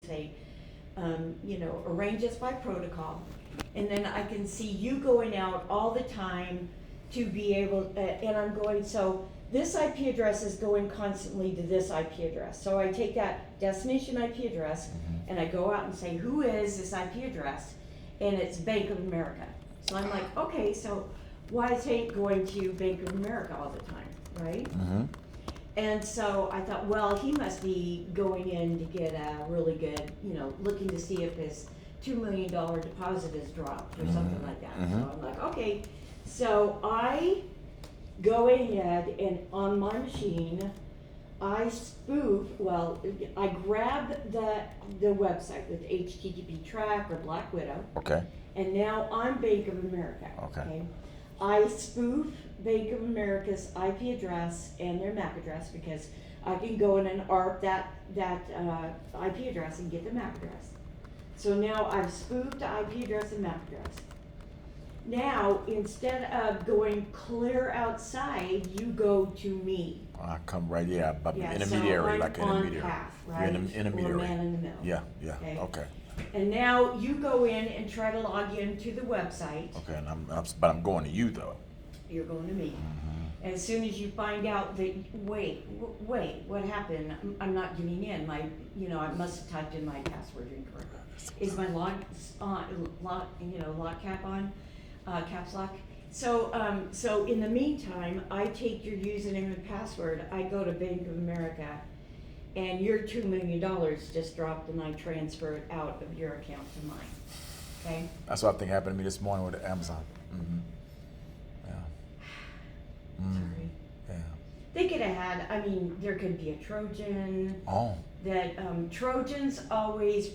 say, arrange this by protocol. And then I can see you going out all the time to be able, and I'm going, so this IP address is going constantly to this IP address. So I take that destination IP address and I go out and say, who is this IP address? And it's Bank of America. So I'm like, okay, so why is Hank going to Bank of America all the time, right? And so I thought, well, he must be going in to get a really good, looking to see if his $2 million deposit is dropped or something like that. So I'm like, okay. So I go ahead and on my machine, I grab the website with HTTP track or Black Widow. Okay. And now I'm Bank of America. Okay. I spoof Bank of America's IP address and their MAC address because I can go in and ARP that IP address and get the MAC address. So now I've spoofed the IP address and MAC address. Now, instead of going clear outside, you go to me. I come right, but Yeah, intermediary, so like I'm intermediary. on path, right? You're an intermediary. Or man in the middle. Yeah, okay. And now you go in and try to log into the website. Okay, and but I'm going to you though. You're going to me. And as soon as you find out that, wait, what happened? I'm not getting in. I must have typed in my password incorrectly. Is my lock cap on, caps lock? So in the meantime, I take your username and password. I go to Bank of America, and your $2 million just dropped, and I transfer it out of your account to mine. Okay. That's what I think happened to me this morning with Amazon. Sorry. Yeah. They could have had, there could be a Trojan. Oh. That Trojans always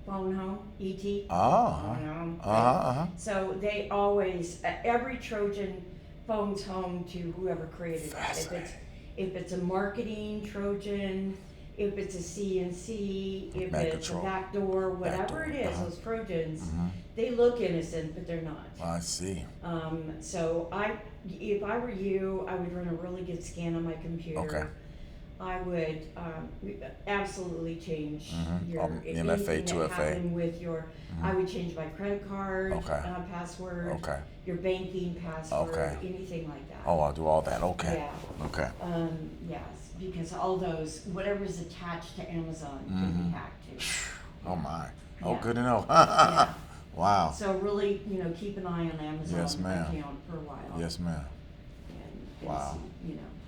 phone home, ET. Oh. So they always, every Trojan phones home to whoever created that. If it's a marketing Trojan, if it's a CNC, if it's a backdoor, whatever it is, those Trojans, they look innocent, but they're not. I see. So if I were you, I would run a really good scan on my computer. Okay. I would absolutely change your MFA to FA. happened with your. I would change my credit card password. Okay. Your banking password. Okay. Anything like that. Oh, I'll do all that. Okay. Yeah. Okay. Yes, because all those whatever's attached to Amazon can be hacked too. Oh my. Yeah. Oh, good to know. Yeah. Wow. So really, keep an eye on Amazon Yes, ma'am. account for a while. Yes, ma'am. And Wow.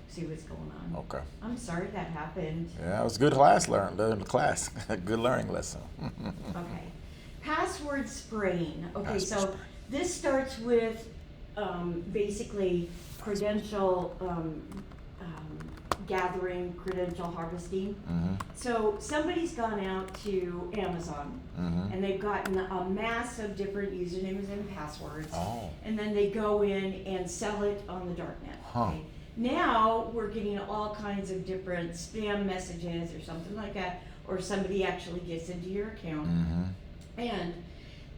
see what's going on. Okay. I'm sorry that happened. Yeah, it was a good class. Learn the class. Good learning lesson. Okay. Password spraying. Okay, Password so spraying. this starts with basically credential gathering, credential harvesting. So somebody's gone out to Amazon and they've gotten a mass of different usernames and passwords. Oh. And then they go in and sell it on the darknet. Okay? Now we're getting all kinds of different spam messages or something like that, or somebody actually gets into your account. And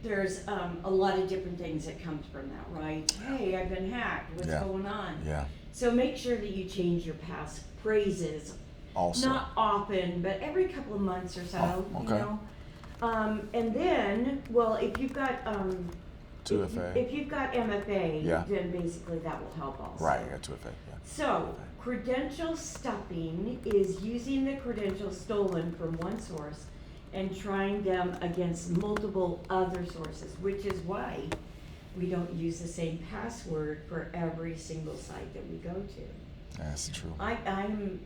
there's a lot of different things that comes from that, right? Hey, I've been hacked. What's going on? Yeah. So make sure that you change your passphrases. Also. Not often, but every couple of months or so. Oh, okay. And then, well, if you've got 2FA. if you've got MFA, Yeah. then basically that will help also. Right, I got 2FA. Yeah. So, credential stuffing is using the credentials stolen from one source and trying them against multiple other sources, which is why we don't use the same password for every single site that we go to. That's true. I am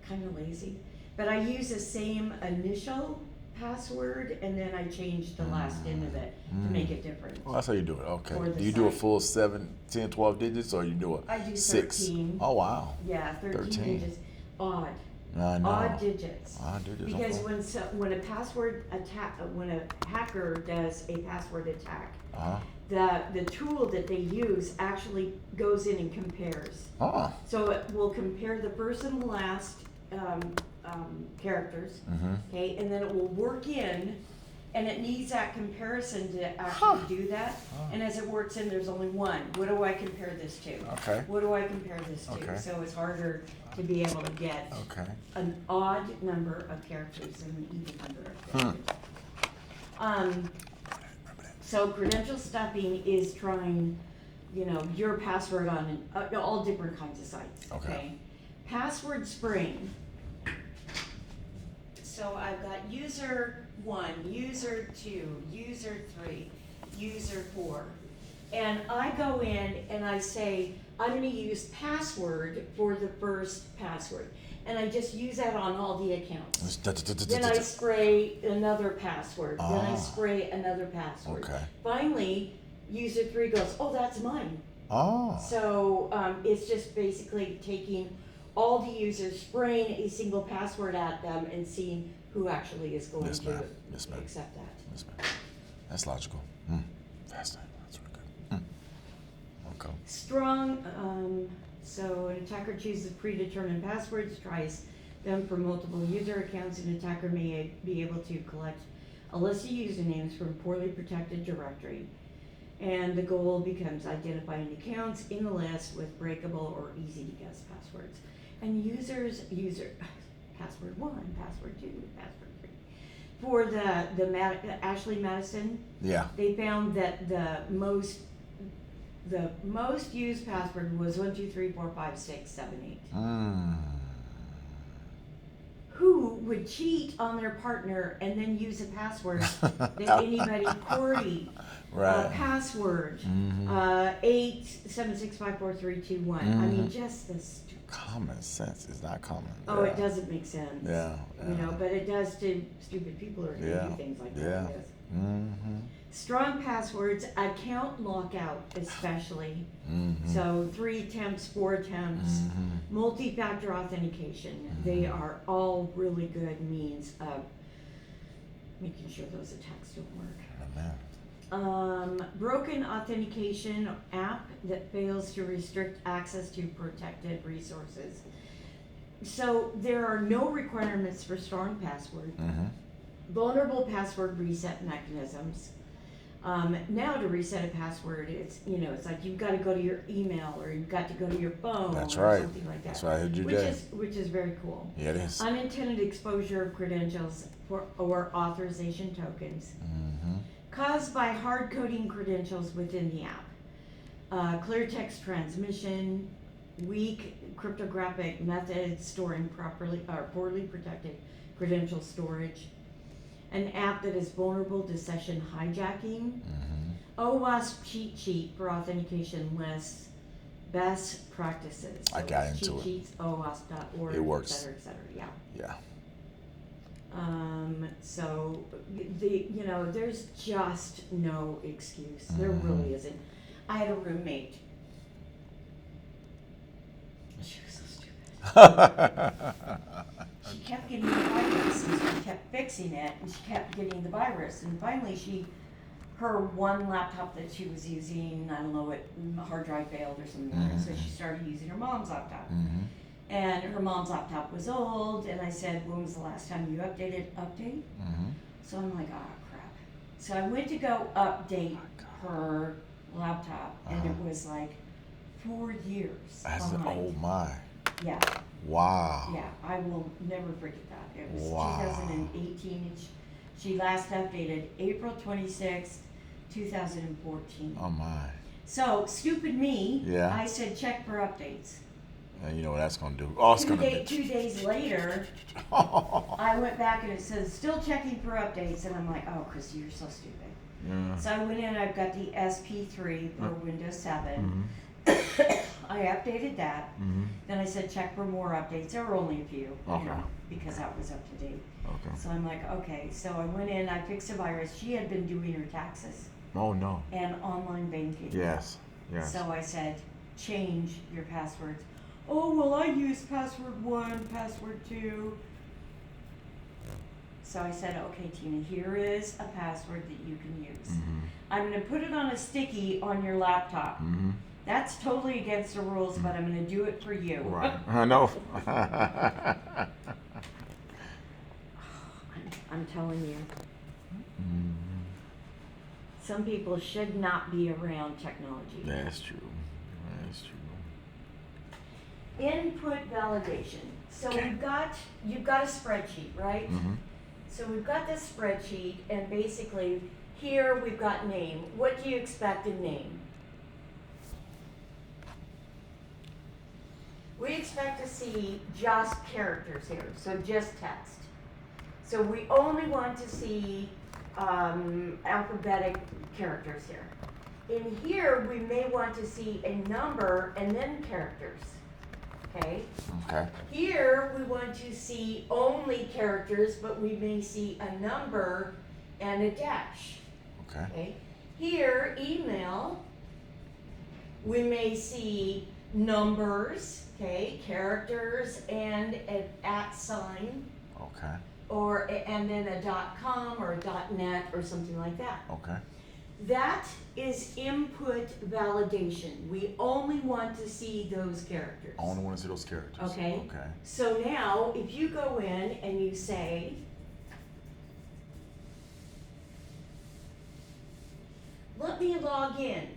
kind of lazy, but I use the same initial password and then I change the last end of it to make it different. Well, that's how you do it. Okay. For the Do you do a site. full 7, 10, 12 digits, or you do a I do 6? 13. Oh, wow. Yeah, 13 digits, odd. I know. Odd digits. Odd digits. Because okay. when a password attack, when a hacker does a password attack, Uh-huh. the tool that they use actually goes in and compares. Oh. So it will compare the first and last characters, okay, and then it will work in And it needs that comparison to actually do that. And as it works in, there's only one. What do I compare this to? Okay. What do I compare this to? Okay. So it's harder to be able to get Okay. an odd number of characters than an even number of characters. So credential stuffing is trying, your password on all different kinds of sites. Okay. Password spring. So I've got user 1, user 2, user 3, user 4. And I go in and I say, I'm gonna use password for the first password. And I just use that on all the accounts. Then I spray another password. Then I spray another password. Okay. Finally, user 3 goes, oh, that's mine. Oh. So it's just basically taking all the users, spraying a single password at them and seeing who actually is going to accept that. Yes, ma'am. That's logical. Fascinating. That's really good. Okay. Strong, so an attacker chooses predetermined passwords, tries them for multiple user accounts. An attacker may be able to collect a list of usernames from a poorly protected directory. And the goal becomes identifying accounts in the list with breakable or easy to guess passwords. And password 1, password 2, password 3. For the Ashley Madison, Yeah. they found that the most used password was 1, 2, 3, 4, 5, 6, 7, 8. Who would cheat on their partner and then use a password that anybody QWERTY, Right. password 8765432 1. I mean, just this. Common sense is not common. Oh, it doesn't make sense. Yeah. But it does to stupid people who are going to do things like that. Yeah. I guess. Mm-hmm. Strong passwords, account lockout especially. So 3 attempts, 4 attempts, multi-factor authentication. They are all really good means of making sure those attacks don't work. Amen. Broken authentication app that fails to restrict access to protected resources. So there are no requirements for strong password. Vulnerable password reset mechanisms. Now to reset a password, it's like you've got to go to your email or you've got to go to your phone That's or right. something like that. That's right. Which is very cool. Yeah, it is. Unintended exposure of credentials or authorization tokens caused by hard coding credentials within the app. Clear text transmission, weak cryptographic methods storing poorly protected credential storage. An app that is vulnerable to session hijacking, OWASP cheat sheet for authentication lists, best practices. I got into it. Cheat sheets, OWASP.org, It works. et cetera, yeah. Yeah. So there's just no excuse. There really isn't. I had a roommate. She was so stupid. She kept getting the virus, and she kept fixing it, and she kept getting the virus, and finally her one laptop that she was using, I don't know what, hard drive failed or something, so she started using her mom's laptop. And her mom's laptop was old, and I said, when was the last time you updated? Update? So I'm like, oh crap. So I went to go update her laptop, and it was like 4 years behind. Oh my. Yeah. Wow. Yeah, I will never forget that. It was Wow. 2018. She last updated April 26th, 2014. Oh my. So, stupid me, Yeah. I said check for updates. And you know what that's gonna do? Oh, it's gonna be. 2 days later, I went back and it says still checking for updates, and I'm like, oh, Christy, you're so stupid. So I went in, I've got the SP3 for Windows 7. I updated that. Then I said check for more updates. There were only a few, because that was up to date. Okay. So I'm like, okay. So I went in, I fixed a virus. She had been doing her taxes Oh no. and online banking. Yes. Yes. So I said, change your passwords. Oh, well, I used password 1, password 2. So I said, okay, Tina, here is a password that you can use. I'm going to put it on a sticky on your laptop. That's totally against the rules, but I'm going to do it for you. Right. I know. I'm telling you. Some people should not be around technology. That's true. That's true. Input validation. So Okay. you've got a spreadsheet, right? Mm-hmm. So we've got this spreadsheet, and basically here we've got name. What do you expect in name? We expect to see just characters here, so just text. So we only want to see alphabetic characters here. In here, we may want to see a number and then characters, okay? Okay. Here, we want to see only characters, but we may see a number and a dash, Okay. okay? Here, email, we may see numbers, okay, characters and an @ sign, Okay. and then a .com or a .net or something like that. Okay. That is input validation. We only want to see those characters. I only want to see those characters. Okay. Okay. So now, if you go in and you say, let me log in.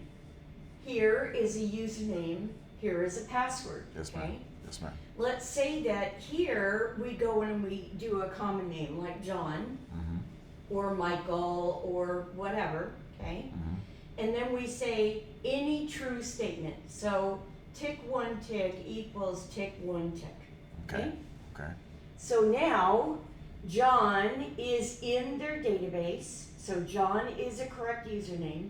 Here is a username, here is a password. Yes, okay? ma'am. Yes, ma'am. Let's say that here we go in and we do a common name like John Mm-hmm. or Michael or whatever, okay? Mm-hmm. And then we say any true statement. So tick one tick equals tick one tick. Okay. Okay. So now John is in their database. So John is a correct username.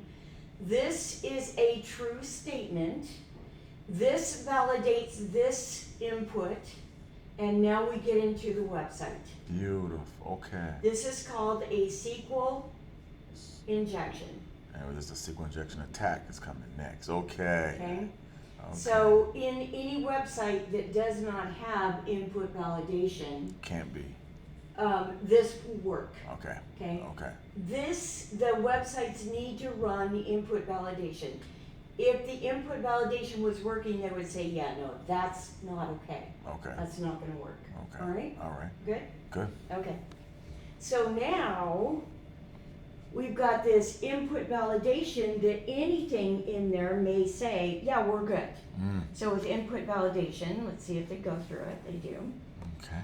This is a true statement. This validates this input. And now we get into the website. Beautiful. Okay. This is called a SQL injection. And there's a SQL injection attack is coming next. Okay. Okay? Okay. So in any website that does not have input validation, Can't be. this will work. Okay. Okay? Okay. The websites need to run input validation. If the input validation was working, they would say, yeah, no, that's not okay. Okay. That's not gonna work. Okay. All right? All right. Good? Good. Okay. So now, we've got this input validation that anything in there may say, yeah, we're good. Mm. So with input validation, let's see if they go through it, they do. Okay.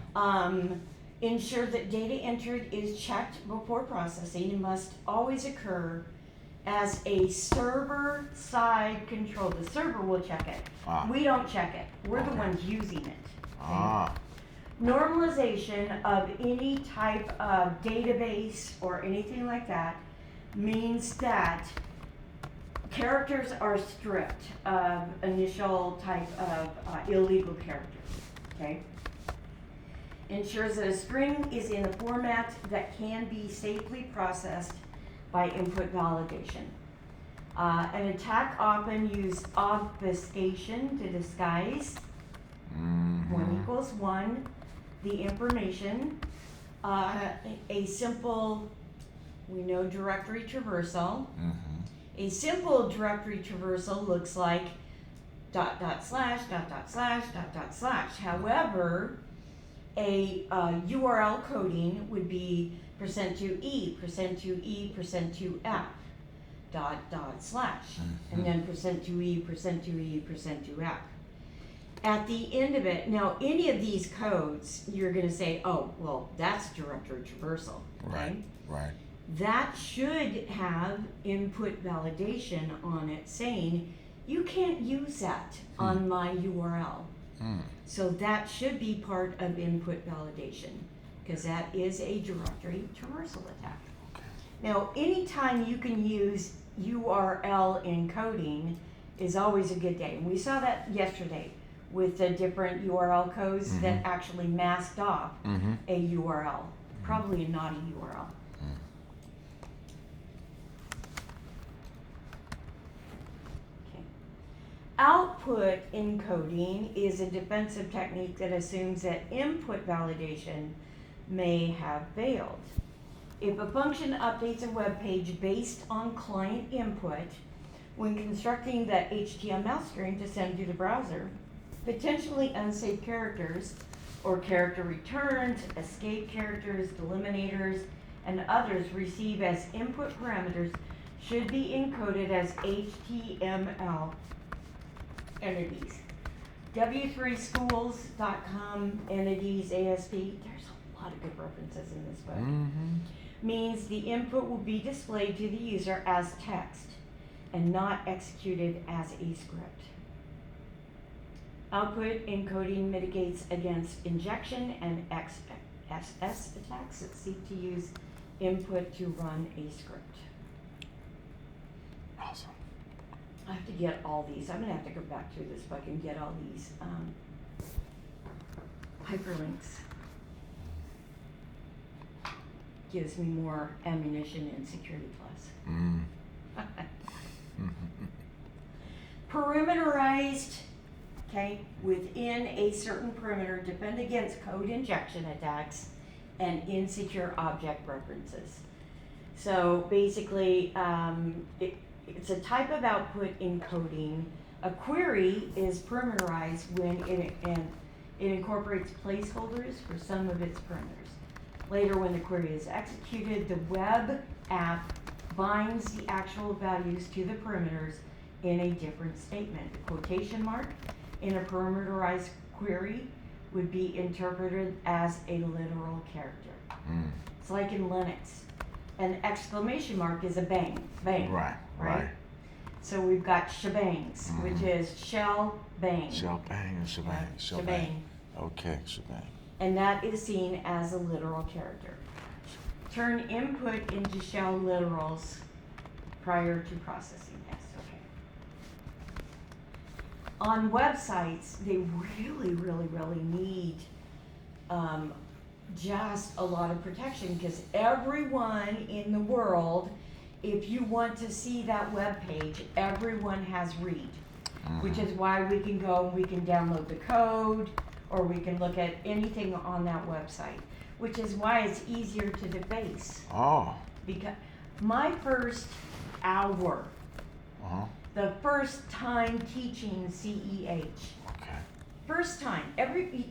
Ensure that data entered is checked before processing and must always occur as a server-side control. The server will check it. Ah. We don't check it. We're the Okay. ones using it. Ah. Normalization of any type of database or anything like that means that characters are stripped of initial type of illegal characters, okay? Ensures that a string is in a format that can be safely processed by input validation. An attack often uses obfuscation to disguise Mm-hmm. 1 equals 1, the information, a simple, we know directory traversal. Mm-hmm. A simple directory traversal looks like ... / slash ... .. However, a URL coding would be %2e, %2e, %2f, ... / and then %2e, %2e, %2f. At the end of it, now any of these codes, you're gonna say, oh, well, that's directory traversal, Right. okay? Right. That should have input validation on it saying, you can't use that on my URL. Mm. So that should be part of input validation, because that is a directory traversal attack. Okay. Now, anytime you can use URL encoding is always a good day. And we saw that yesterday with the different URL codes that actually masked off Mm-hmm. a URL, probably not a URL. Okay. Output encoding is a defensive technique that assumes that input validation may have failed. If a function updates a web page based on client input, when constructing the HTML string to send to the browser, potentially unsafe characters or character returns, escape characters, delimiters, and others receive as input parameters should be encoded as HTML entities. W3schools.com entities ASP, there's a lot of good references in this book, means the input will be displayed to the user as text and not executed as a script. Output encoding mitigates against injection and XSS attacks that seek to use input to run a script. Awesome. I have to get all these. I'm gonna have to go back through this book and get all these hyperlinks. Gives me more ammunition in Security Plus. Perimeterized, okay, within a certain perimeter, defend against code injection attacks and insecure object references. So basically, it's a type of output encoding. A query is perimeterized when it incorporates placeholders for some of its parameters. Later, when the query is executed, the web app binds the actual values to the parameters in a different statement. The quotation mark in a parameterized query would be interpreted as a literal character. It's like in Linux. An exclamation mark is a bang, bang. Right? So we've got shebangs, which is shell bang. Shell bang and shebang. Shebang. Okay, shebang. And that is seen as a literal character. Turn input into shell literals prior to processing. Yes, okay. On websites, they really need just a lot of protection, because everyone in the world, if you want to see that web page, everyone has read, which is why we can go and we can download the code, or we can look at anything on that website, which is why it's easier to deface. Oh. Because my first hour, the first time teaching CEH, first time,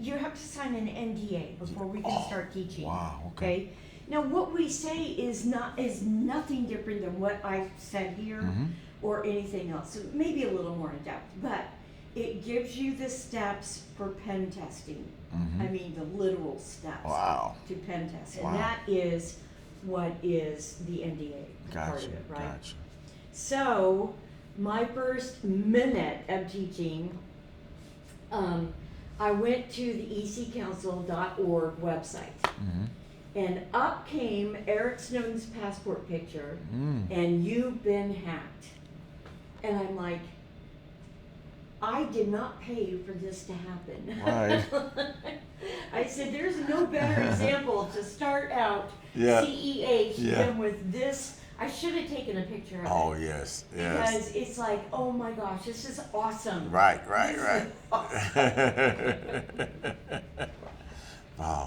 you have to sign an NDA before we can start teaching. Wow, Okay. Now what we say is nothing different than what I've said here or anything else. So maybe a little more in depth, but it gives you the steps for pen testing. I mean the literal steps to pen test. And that is what is the NDA part of it, right? Gotcha. So my first minute of teaching, I went to the eccouncil.org website, and up came Eric Snowden's passport picture, and you've been hacked. And I'm like, I did not pay for this to happen. Right. I said, there's no better example to start out CEH than with this. I should have taken a picture of it. Oh, yes. Because it's like, oh my gosh, this is awesome. Right. This is awesome. Wow.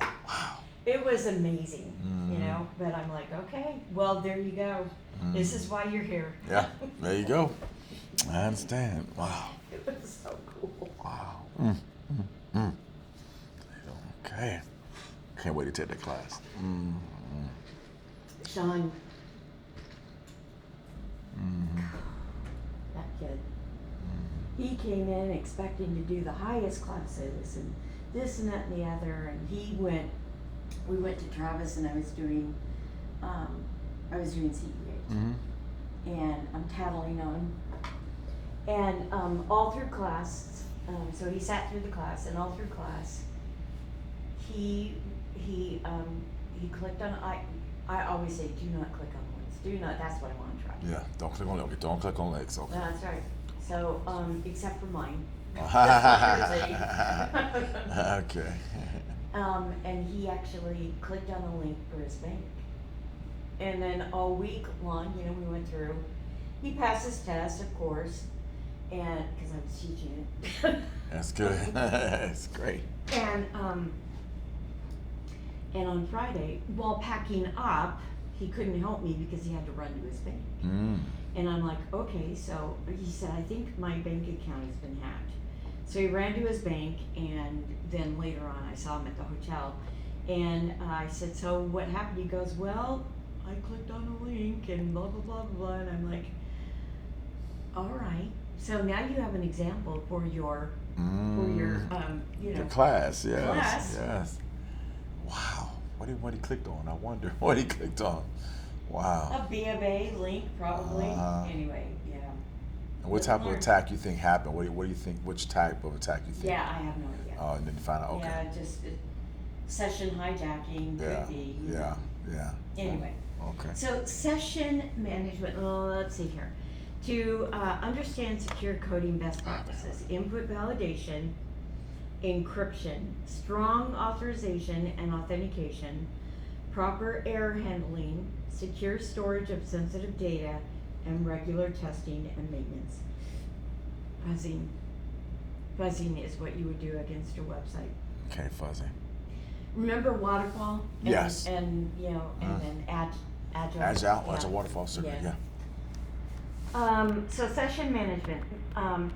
It was amazing, you know, but I'm like, okay, well, there you go. This is why you're here. Yeah, there you go. I understand. Wow. It was so cool. Wow. Okay. Can't wait to take that class. Sean. That kid. He came in expecting to do the highest classes and this and that and the other, and we went to Travis, and I was doing CEH, and I'm tattling on him, and all through class, so he sat through the class, and all through class, he clicked on, I always say, do not click on links, do not, that's what I want to try. Yeah, don't click on links, don't click on links, okay. That's right, so, except for mine. Okay. And he actually clicked on the link for his bank. And then all week long, you know, we went through. He passed his test, of course, and because I was teaching it. That's good. That's great. And on Friday, while packing up, he couldn't help me because he had to run to his bank. And I'm like, okay, so he said, I think my bank account has been hacked. So he ran to his bank, and then later on I saw him at the hotel, and I said, so what happened? He goes, well, I clicked on a link and blah, blah, blah, blah, and I'm like, all right. So now you have an example for your, The class, yes. class. Yes. Wow. What he clicked on? I wonder what he clicked on. Wow. A B of A link, probably. Anyway, yeah. And what type of attack you think happened? What do you think? Which type of attack you think? Yeah, I have no idea. Oh, and then you find out. Okay. Yeah, just session hijacking could be. Yeah. Anyway. Okay. So session management, let's see here. To understand secure coding best practices, input validation, encryption, strong authorization and authentication, proper error handling, secure storage of sensitive data, and regular testing and maintenance. Fuzzing. Fuzzing is what you would do against a website. Okay, fuzzy. Remember waterfall? Yes. And then agile. Agile waterfall circuit, yeah. So session management,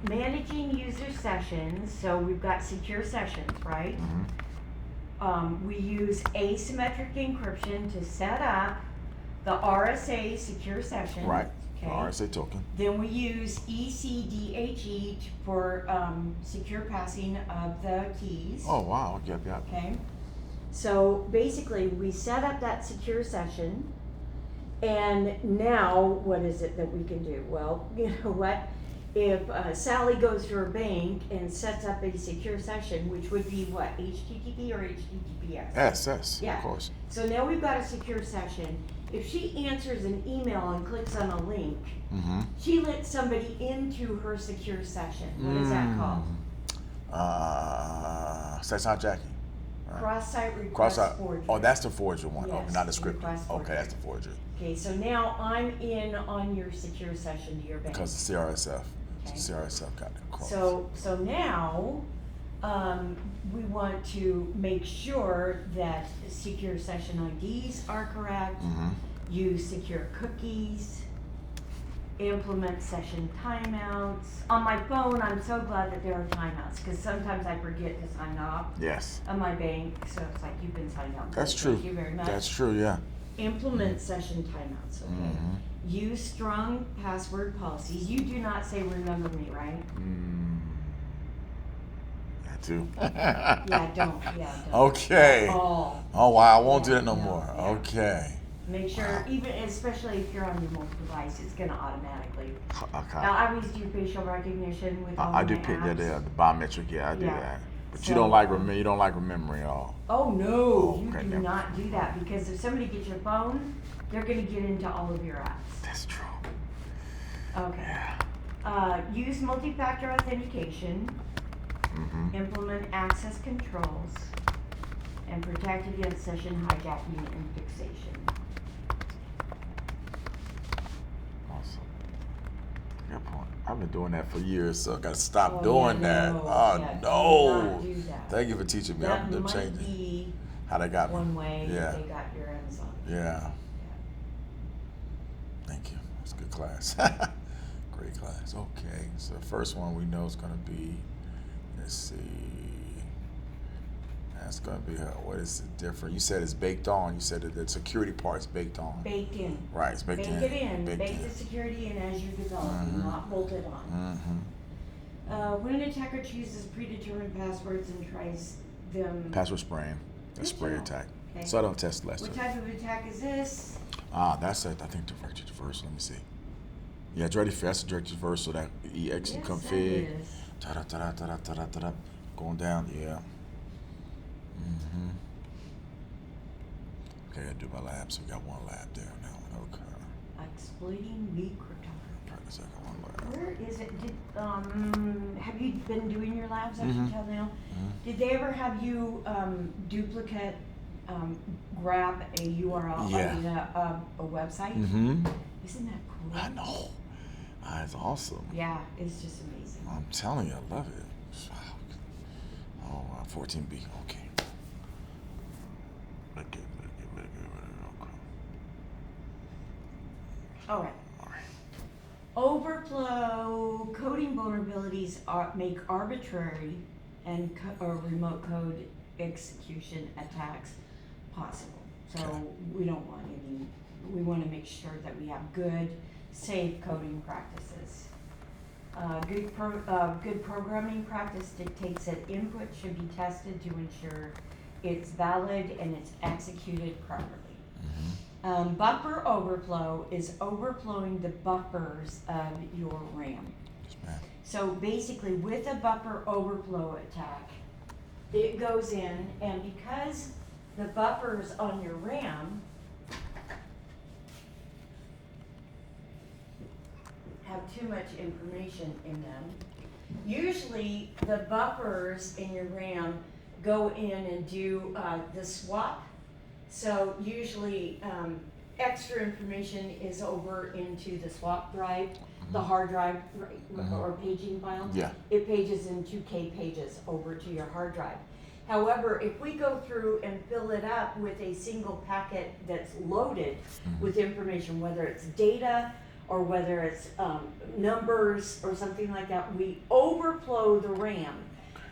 managing user sessions. So we've got secure sessions, right? We use asymmetric encryption to set up the RSA secure session. Right. Okay. RSA token. Then we use ECDHE for secure passing of the keys. Oh wow. Yep. Okay. So basically, we set up that secure session. And now, what is it that we can do? Well, you know what? If Sally goes to her bank and sets up a secure session, which would be what, HTTP or HTTPS? Yes, Yeah. of course. So now we've got a secure session. If she answers an email and clicks on a link, she lets somebody into her secure session. What is that called? Session hijacking. Cross-site request forgery. Oh, that's the forgery one. Yes, Oh, not the script. request Okay, forgery. that's the forgery. Okay, so now I'm in on your secure session to your bank. Because the CRSF. Okay. CRSF got it crossed. So now, we want to make sure that secure session IDs are correct, use secure cookies, implement session timeouts. On my phone, I'm so glad that there are timeouts, because sometimes I forget to sign off Yes. on my bank, so it's like, you've been signed out. That's true. Thank you very much. That's true, yeah. Implement session timeouts, okay? Use strong password policies. You do not say remember me, right? That too. Yeah, don't. Okay. Oh. Oh wow, I won't do Yeah, that no more. yeah. Okay. Make sure, even especially if you're on your mobile device, it's gonna automatically. Okay. Now, I always do facial recognition with all I my do pick that apps. the biometric, yeah, I do Yeah. that. But So, you don't like remembering all. Oh no, Oh, you okay, do never. not do that, because if somebody gets your phone, they're gonna get into all of your apps. That's true. Okay. Use multi-factor authentication. Implement access controls, and protect against session hijacking and fixation. Awesome. Good point. I've been doing that for years, so I gotta stop Oh, doing yeah, that. no, Oh yeah, do no! not do that. Thank you for teaching me. That I'm might changing be how they got me. one way Yeah. they got your Amazon. Yeah. Thank you. It's a good class. Great class. Okay. So the first one we know is gonna be. Let's see. That's gonna be what is it different? You said it's baked on. You said that the security part's baked on. Baked in. Right, it's baked in. Bake it in. Baked Bake in. the security in as you're developing, not bolted on. When an attacker chooses predetermined passwords and tries them. Password spraying. A Good spray job. attack. Okay. So I don't test less. What type of attack is this? That's it. I think directed reversal. Let me see. Yeah, that's a directed reversal. That exe Yes, config. that is. Ta-da. Going down. Yeah. Okay, I do my lab. So we got one lab there now. Okay. Exploiting weak cryptography. Try the second one lab. Where is it? Have you been doing your labs up until now? Did they ever have you duplicate, grab a URL a website? Isn't that cool? I know. That's awesome. Yeah, it's just amazing. I'm telling you, I love it. Oh, 14B. Okay. Okay. All right. Overflow coding vulnerabilities make arbitrary and or remote code execution attacks possible. So we don't want any. We want to make sure that we have good, safe coding practices. Good programming practice dictates that input should be tested to ensure it's valid and it's executed properly. Buffer overflow is overflowing the buffers of your RAM. Yes, ma'am. So basically, with a buffer overflow attack, it goes in, and because the buffers on your RAM have too much information in them, usually the buffers in your RAM go in and do the swap. So usually extra information is over into the swap drive, the hard drive, or paging file. Yeah. It pages in 2K pages over to your hard drive. However, if we go through and fill it up with a single packet that's loaded with information, whether it's data or whether it's numbers or something like that, we overflow the RAM.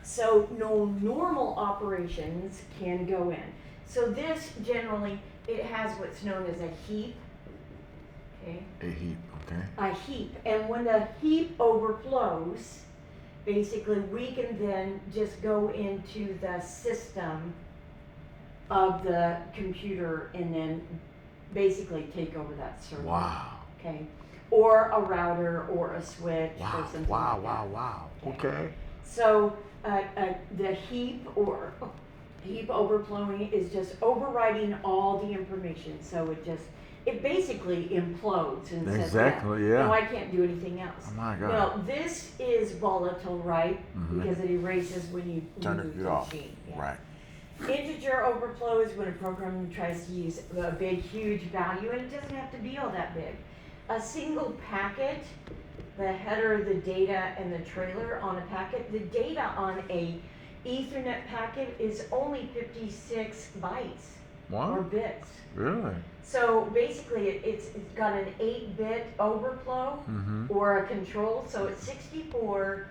So no normal operations can go in. So this generally, it has what's known as a heap. Okay. A heap, okay. A heap, and when the heap overflows, basically we can then just go into the system of the computer and then basically take over that server. Wow. Okay, or a router or a switch or Wow, something wow, like wow, that. wow. Okay. So the heap or heap overflowing is just overriding all the information. So it basically implodes and says, Exactly, yeah. no, I can't do anything else. Oh my God. Now, this is volatile, right? Mhm. Because it erases when you Turn move it the off. machine. Yeah. Right. Integer overflow is when a program tries to use a big, huge value, and it doesn't have to be all that big. A single packet, the header, the data, and the trailer on a packet, the data on a Ethernet packet is only 56 bytes or What? bits. Really? So basically, it's got an 8-bit overflow or a control, so it's 64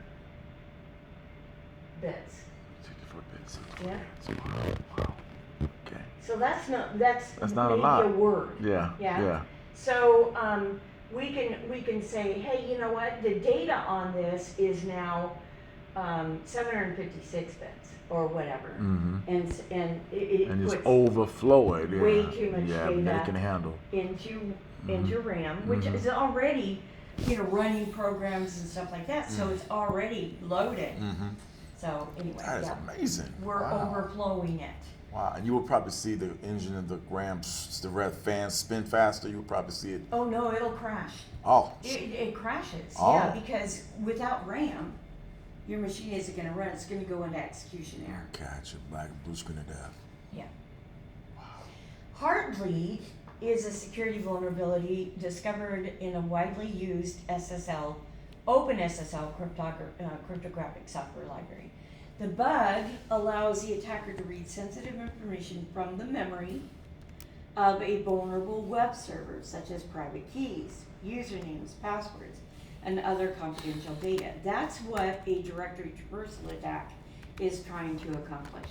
bits. 64 bits. Yeah. Wow. Okay. So that's not not a maybe lot. a word. Yeah. Yeah. Yeah. So we can say, hey, you know what? The data on this is now 756 bits or whatever, and it And just puts overflow it. Yeah. way too much yeah, data that it can handle. into RAM, which is already running programs and stuff like that. So it's already loaded. So anyway, That is amazing. we're overflowing it. Wow, and you will probably see the engine of the RAM, the red fans spin faster. You will probably see it. Oh no, it'll crash. Oh. It crashes. Oh. Yeah, because without RAM, your machine isn't going to run. It's going to go into execution error. Gotcha. Black blue screen of death. Yeah. Heartbleed is a security vulnerability discovered in a widely used SSL, open SSL cryptographic software library. The bug allows the attacker to read sensitive information from the memory of a vulnerable web server, such as private keys, usernames, passwords, and other confidential data. That's what a directory traversal attack is trying to accomplish.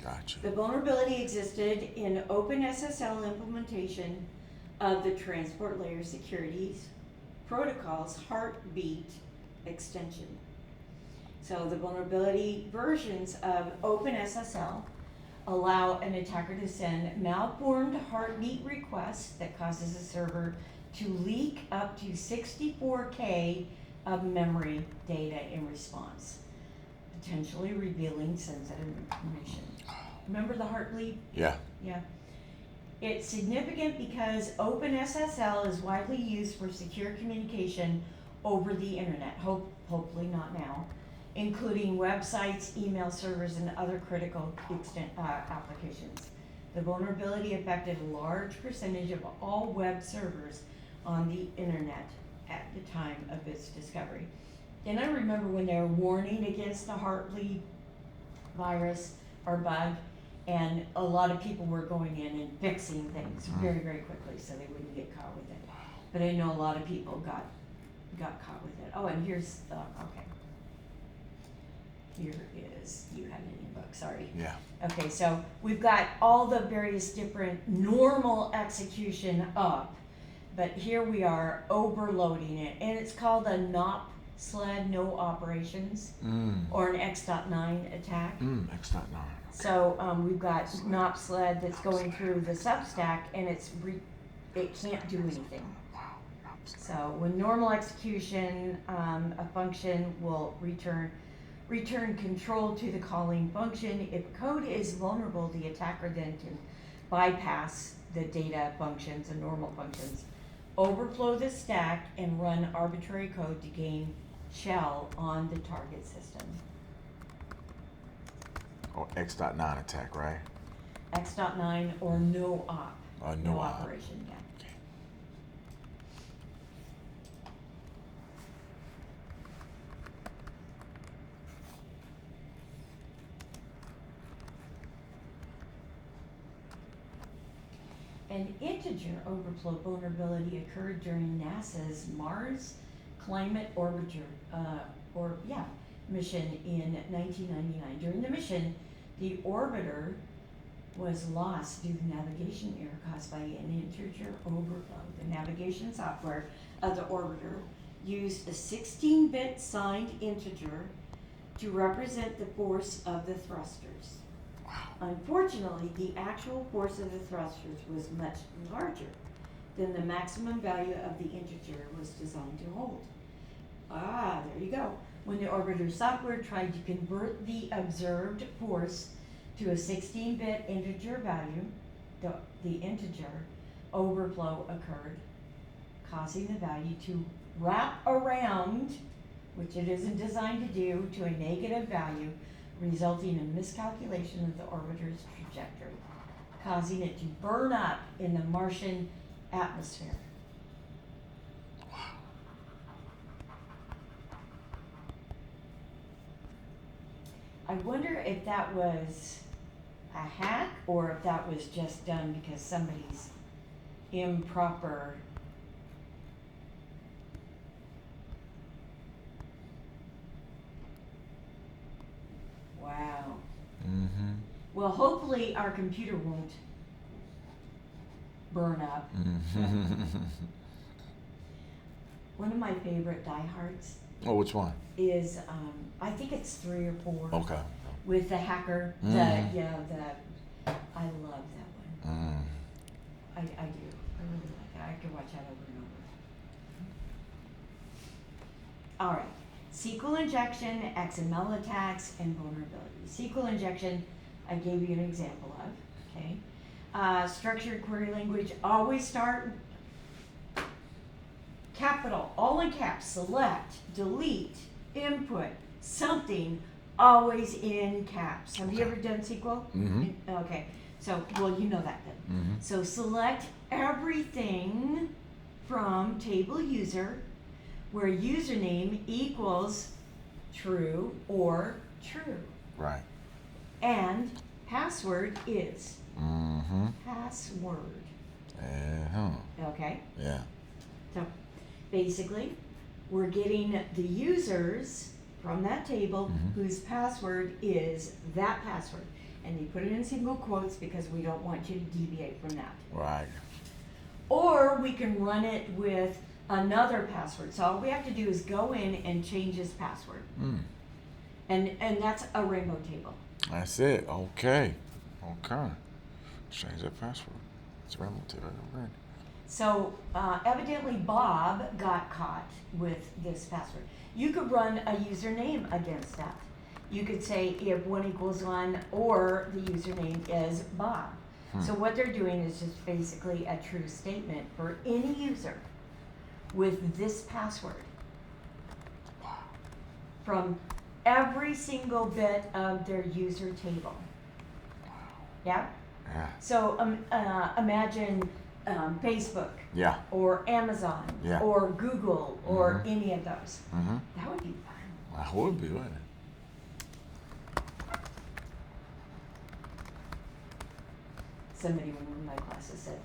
Gotcha. The vulnerability existed in OpenSSL implementation of the Transport Layer Securities Protocol's Heartbeat extension. So the vulnerability versions of OpenSSL allow an attacker to send malformed heartbeat requests that causes a server to leak up to 64K of memory data in response, potentially revealing sensitive information. Remember the heartbeat? Yeah. Yeah. It's significant because OpenSSL is widely used for secure communication over the internet, hopefully not now, including websites, email servers, and other critical applications. The vulnerability affected a large percentage of all web servers on the internet at the time of its discovery. And I remember when they were warning against the Heartbleed virus or bug, and a lot of people were going in and fixing things very, very quickly so they wouldn't get caught with it. But I know a lot of people got caught with it. Oh, and here's, okay. here is, you have it in your book, sorry. Yeah. Okay, so we've got all the various different normal execution up, but here we are overloading it, and it's called a NOP sled, no operations, or an X.9 attack. X.9. So we've got NOP sled that's going through the substack, and it can't do anything. So when normal execution, a function will return control to the calling function. If code is vulnerable, the attacker then can bypass the data functions and normal functions, overflow the stack, and run arbitrary code to gain shell on the target system. Or X.9 attack, right? X.9 or no op. No op. Operation, yeah. An integer overflow vulnerability occurred during NASA's Mars Climate Orbiter mission in 1999. During the mission, the orbiter was lost due to navigation error caused by an integer overflow. The navigation software of the orbiter used a 16-bit signed integer to represent the force of the thrusters. Unfortunately, the actual force of the thrusters was much larger than the maximum value of the integer was designed to hold. There you go. When the orbiter software tried to convert the observed force to a 16-bit integer value, the integer overflow occurred, causing the value to wrap around, which it isn't designed to do, to a negative value, resulting in miscalculation of the orbiter's trajectory, causing it to burn up in the Martian atmosphere. I wonder if that was a hack or if that was just done because somebody's improper Wow. Mm-hmm. Well, hopefully our computer won't burn up. One of my favorite diehards Oh, which one? is, I think it's 3 or 4. Okay. With the hacker. I love that one. I do. I really like it. I could watch that over and over. All right. SQL injection, XML attacks, and vulnerabilities. SQL injection, I gave you an example of, okay? Structured query language, always start capital, all in caps, select, delete, input, something, always in caps. Have you ever done SQL? Okay, so, well, you know that then. So select everything from table user, where username equals true or true. Right. And password is password. Okay? Yeah. So basically, we're getting the users from that table whose password is that password. And they put it in single quotes because we don't want you to deviate from that. Right. Or we can run it with another password. So all we have to do is go in and change his password. And that's a rainbow table. That's it. Okay. Change that password. It's rainbow table. Right. So evidently Bob got caught with this password. You could run a username against that. You could say if 1 equals 1 or the username is Bob. So what they're doing is just basically a true statement for any user with this password from every single bit of their user table. Yeah? Yeah. So imagine Facebook or Amazon or Google or any of those. That would be fun. That would be, wouldn't it? Somebody in one of my classes said,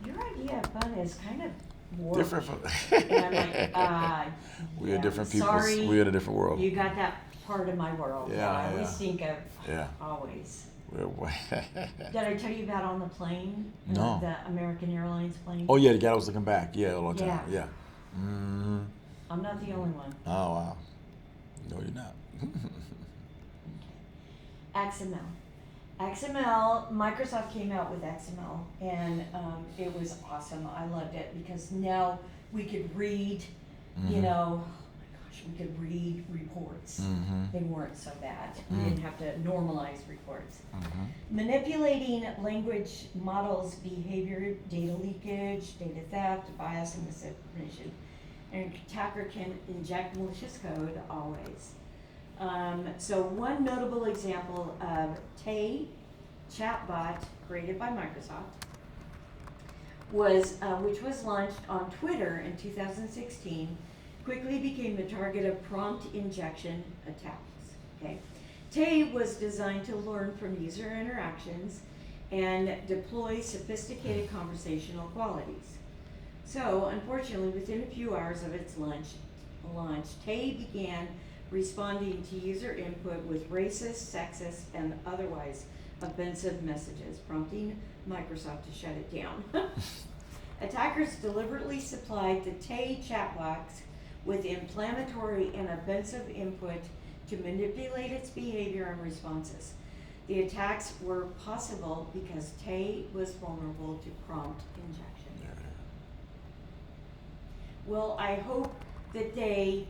your idea of fun is kind of warped. Different from. And I'm like, we yeah, are different people. sorry, We are in a different world. you got that part of my world that I always think of. Yeah. Always. We're way. Did I tell you about on the plane? No. The American Airlines plane? Oh yeah, the guy was looking back. Yeah, all the time. Yeah. Yeah. Mm-hmm. I'm not the only one. Oh wow. No, you're not. XML. XML, Microsoft came out with XML, and it was awesome. I loved it because now we could read, you know, oh my gosh, we could read reports. They weren't so bad. We didn't have to normalize reports. Manipulating language models, behavior, data leakage, data theft, bias, and misinformation. An attacker can inject malicious code always. So one notable example of Tay chatbot created by Microsoft was, which was launched on Twitter in 2016, quickly became the target of prompt injection attacks. Okay, Tay was designed to learn from user interactions and deploy sophisticated conversational qualities. So, unfortunately, within a few hours of its launch, Tay began responding to user input with racist, sexist, and otherwise offensive messages, prompting Microsoft to shut it down. Attackers deliberately supplied the Tay chatbox with inflammatory and offensive input to manipulate its behavior and responses. The attacks were possible because Tay was vulnerable to prompt injection. Well, I hope that they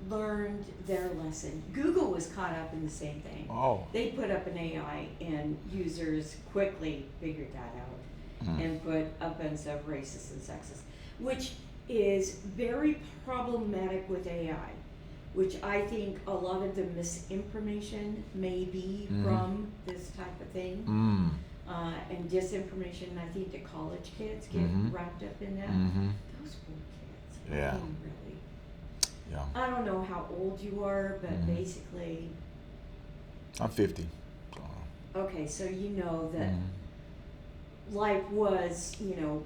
learned their lesson. Google was caught up in the same thing. Oh. They put up an AI and users quickly figured that out and put offensive, racist, and sexist, which is very problematic with AI, which I think a lot of the misinformation may be from this type of thing. And disinformation, I think the college kids get wrapped up in that. Those poor kids. Yeah. I mean, really. Yeah. I don't know how old you are, but basically. I'm 50. So. Okay, so you know that life was, you know,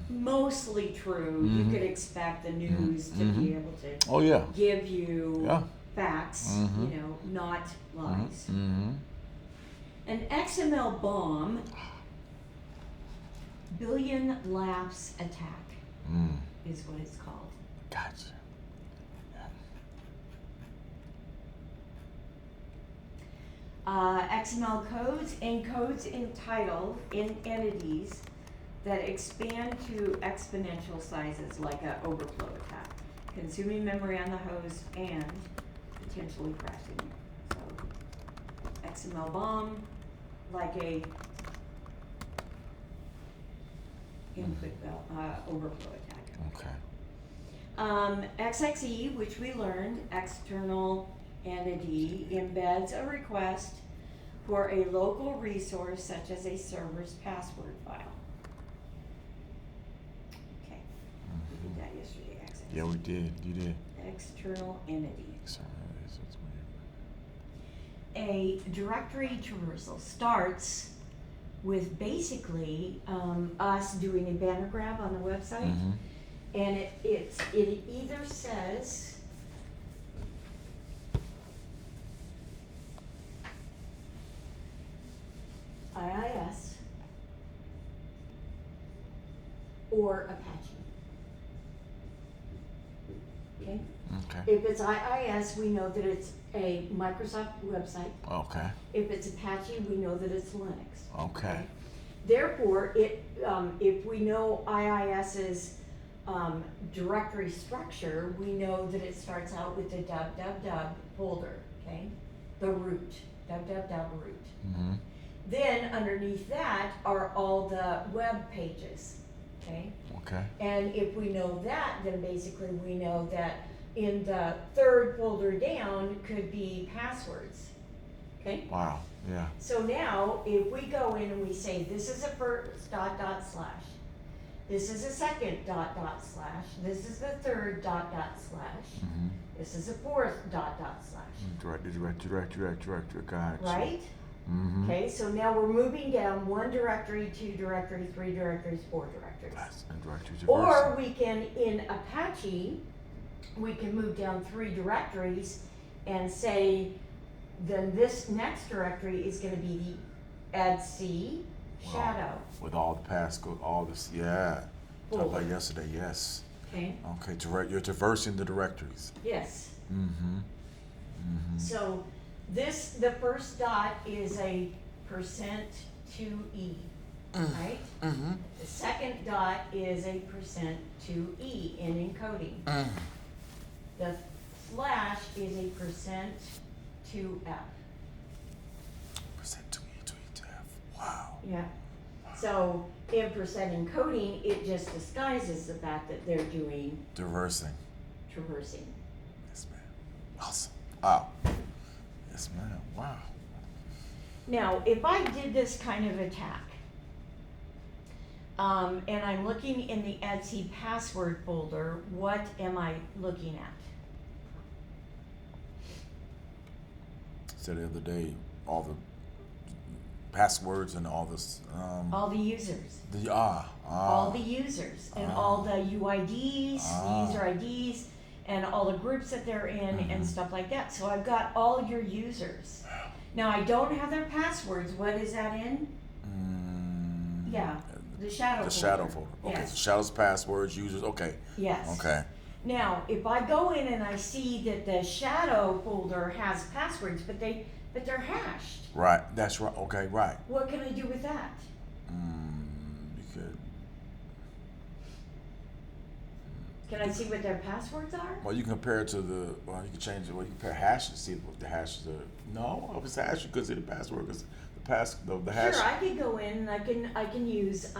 mostly true. You could expect the news to be able to Oh yeah. give you facts, you know, not lies. An XML bomb, billion laughs attack, is what it's called. Gotcha. XML codes encodes in entities that expand to exponential sizes, like an overflow attack, consuming memory on the host and potentially crashing. So, XML bomb, like a input overflow attack. Okay. XXE, which we learned, external entity, embeds a request for a local resource such as a server's password file. Okay, we did that yesterday, XXE. Yeah, we did. You did. External entity. Sorry, that's A directory traversal starts with basically us doing a banner grab on the website, and it either says IIS or Apache. Okay? Okay. If it's IIS, we know that it's a Microsoft website. Okay. If it's Apache, we know that it's Linux. Okay. Therefore, if we know IIS's directory structure, we know that it starts out with the www folder, okay? The root, www root. Then underneath that are all the web pages, okay? Okay. And if we know that, then basically we know that in the third folder down could be passwords, okay? Wow. Yeah. So now, if we go in and we say, this is a first ... this is a second ... this is the third ... this is a fourth ... Direct. Got it. right? Mm-hmm. Okay, so now we're moving down 1 directory, 2 directory, 3 directories, 4 directories. That's in directory Or diversity. we can, in Apache, we can move down 3 directories and say, then this next directory is gonna be the etc shadow. With all the passcode, all this, yeah. Talked folder. about yesterday, yes. Okay, Okay, you're traversing the directories. yes. Mm-hmm. Mm-hmm. So the first dot is a %2e, right? Mm-hmm. The second dot is a %2e in encoding. Mm. The slash is a %2f. Percent 2E, 2E, 2F. Wow. Yeah. So in percent encoding, it just disguises the fact that they're doing Traversing. traversing. Yes, ma'am. Awesome. Wow. Yes, ma'am. Wow. Now, if I did this kind of attack, and I'm looking in the etc password folder, what am I looking at? Said the other day, all the passwords and all this. All the users. All The users and all the UIDs, the user IDs, and all the groups that they're in and stuff like that. So I've got all your users. Now I don't have their passwords. What is that in? Yeah, the shadow The folder. shadow folder. Okay, Yes. so shadows, passwords, users. Okay. Yes. Okay. Now, if I go in and I see that the shadow folder has passwords, but they're hashed, Right. That's right. Okay. Right. what can I do with that? You could. Can I see what their passwords are? Well, you can compare it to the. Well, you can change it. Well, you compare hashes. See what the hashes are. No, if it's hash, you could see the password because the hash. Sure, I could go in and I can use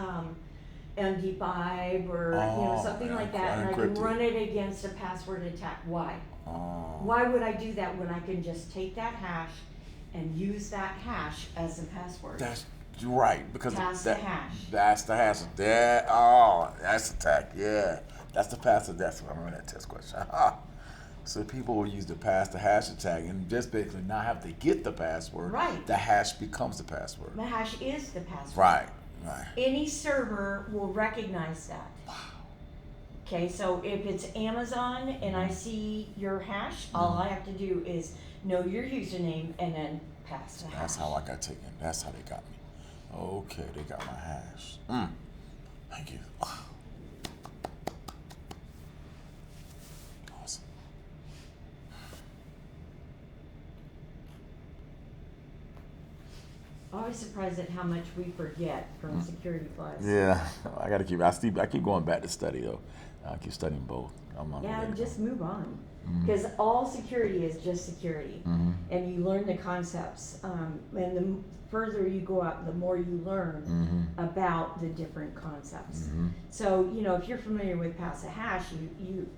MD5 or something like that, and I can unencrypted. run it against a password attack. Why? Oh. Why would I do that when I can just take that hash and use that hash as a password? That's right because Pass the hash. That's the hash. That's the attack. Yeah, that's the pass. That's what I remember that test question. So people will use the pass the hash attack and just basically not have to get the password. Right. The hash becomes the password. The hash is the password. Right. Right. Any server will recognize that. Okay, so if it's Amazon and I see your hash, all I have to do is know your username and then pass the hash. That's how I got taken. That's how they got me. Okay, they got my hash. Thank you. Awesome. Always surprised at how much we forget from security class. Yeah, I gotta keep. I keep going back to study though. I keep studying both. I'm not Yeah, really just move on. Because all security is just security. And you learn the concepts. And the further you go out, the more you learn about the different concepts. So, if you're familiar with pass a hash,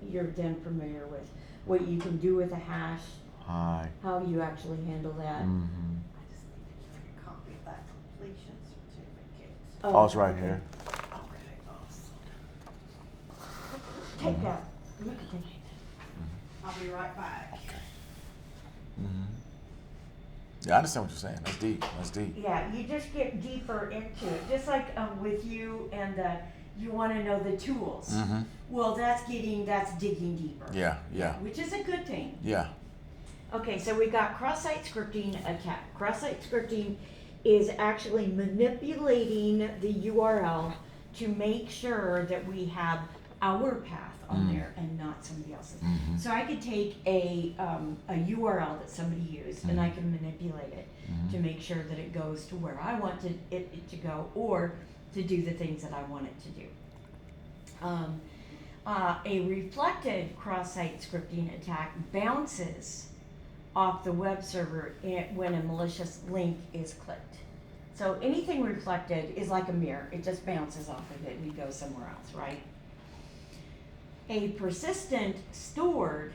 you're then familiar with what you can do with a hash, Hi. how you actually handle that. I just need to carry a copy of that completion certificate. Oh, it's right here. Okay, awesome. Take that. Look at that. I'll be right back. Yeah, I understand what you're saying. That's deep. That's deep. Yeah, you just get deeper into it. Just like with you and you want to know the tools. Well, that's digging deeper. Yeah. Yeah. Which is a good thing. Yeah. Okay, so we got cross-site scripting attack. Cross-site scripting is actually manipulating the URL to make sure that we have our path on there and not somebody else's. So I could take a URL that somebody used and I can manipulate it to make sure that it goes to where I want it to go or to do the things that I want it to do. A reflected cross-site scripting attack bounces off the web server when a malicious link is clicked. So anything reflected is like a mirror. It just bounces off of it and goes somewhere else, right? A persistent stored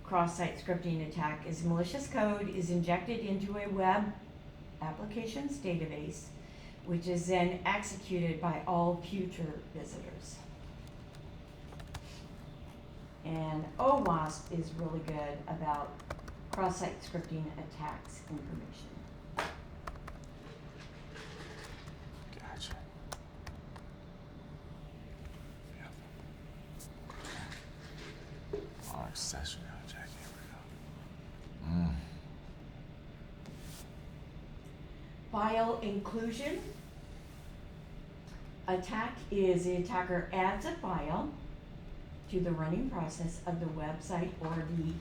cross-site scripting attack is malicious code is injected into a web applications database, which is then executed by all future visitors. And OWASP is really good about cross-site scripting attacks information. session hijack. Here we go. File inclusion. Attack is the attacker adds a file to the running process of the website or the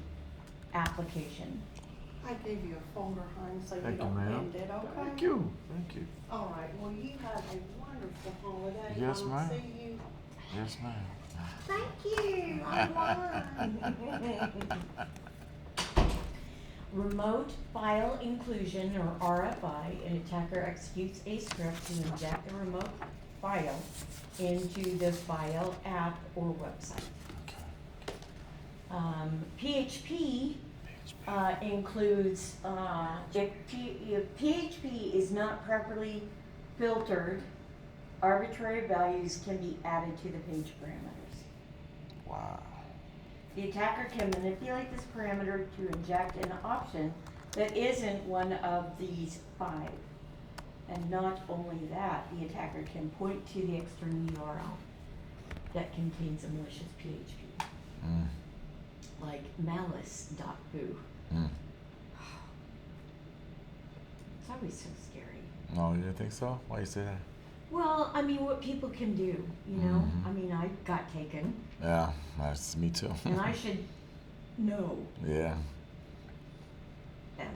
application. I gave you a folder, hon, so you Thank you, don't ma'am. bend it, okay? Thank you. Thank you. All right, well, you have a wonderful holiday. Yes, I'll ma'am. see you. Yes, ma'am. Thank you, I'm learned. Remote file inclusion, or RFI, an attacker executes a script to inject a remote file into the file, app, or website. PHP includes, if PHP is not properly filtered, arbitrary values can be added to the page parameters. Wow. The attacker can manipulate this parameter to inject an option that isn't one of these 5. And not only that, the attacker can point to the external URL that contains a malicious PHP, like malice.foo. It's always so scary. No, you didn't think so? Why you say that? Well, I mean, what people can do, you know? I mean, I got taken, Yeah, that's me too. and I should know Yeah, better.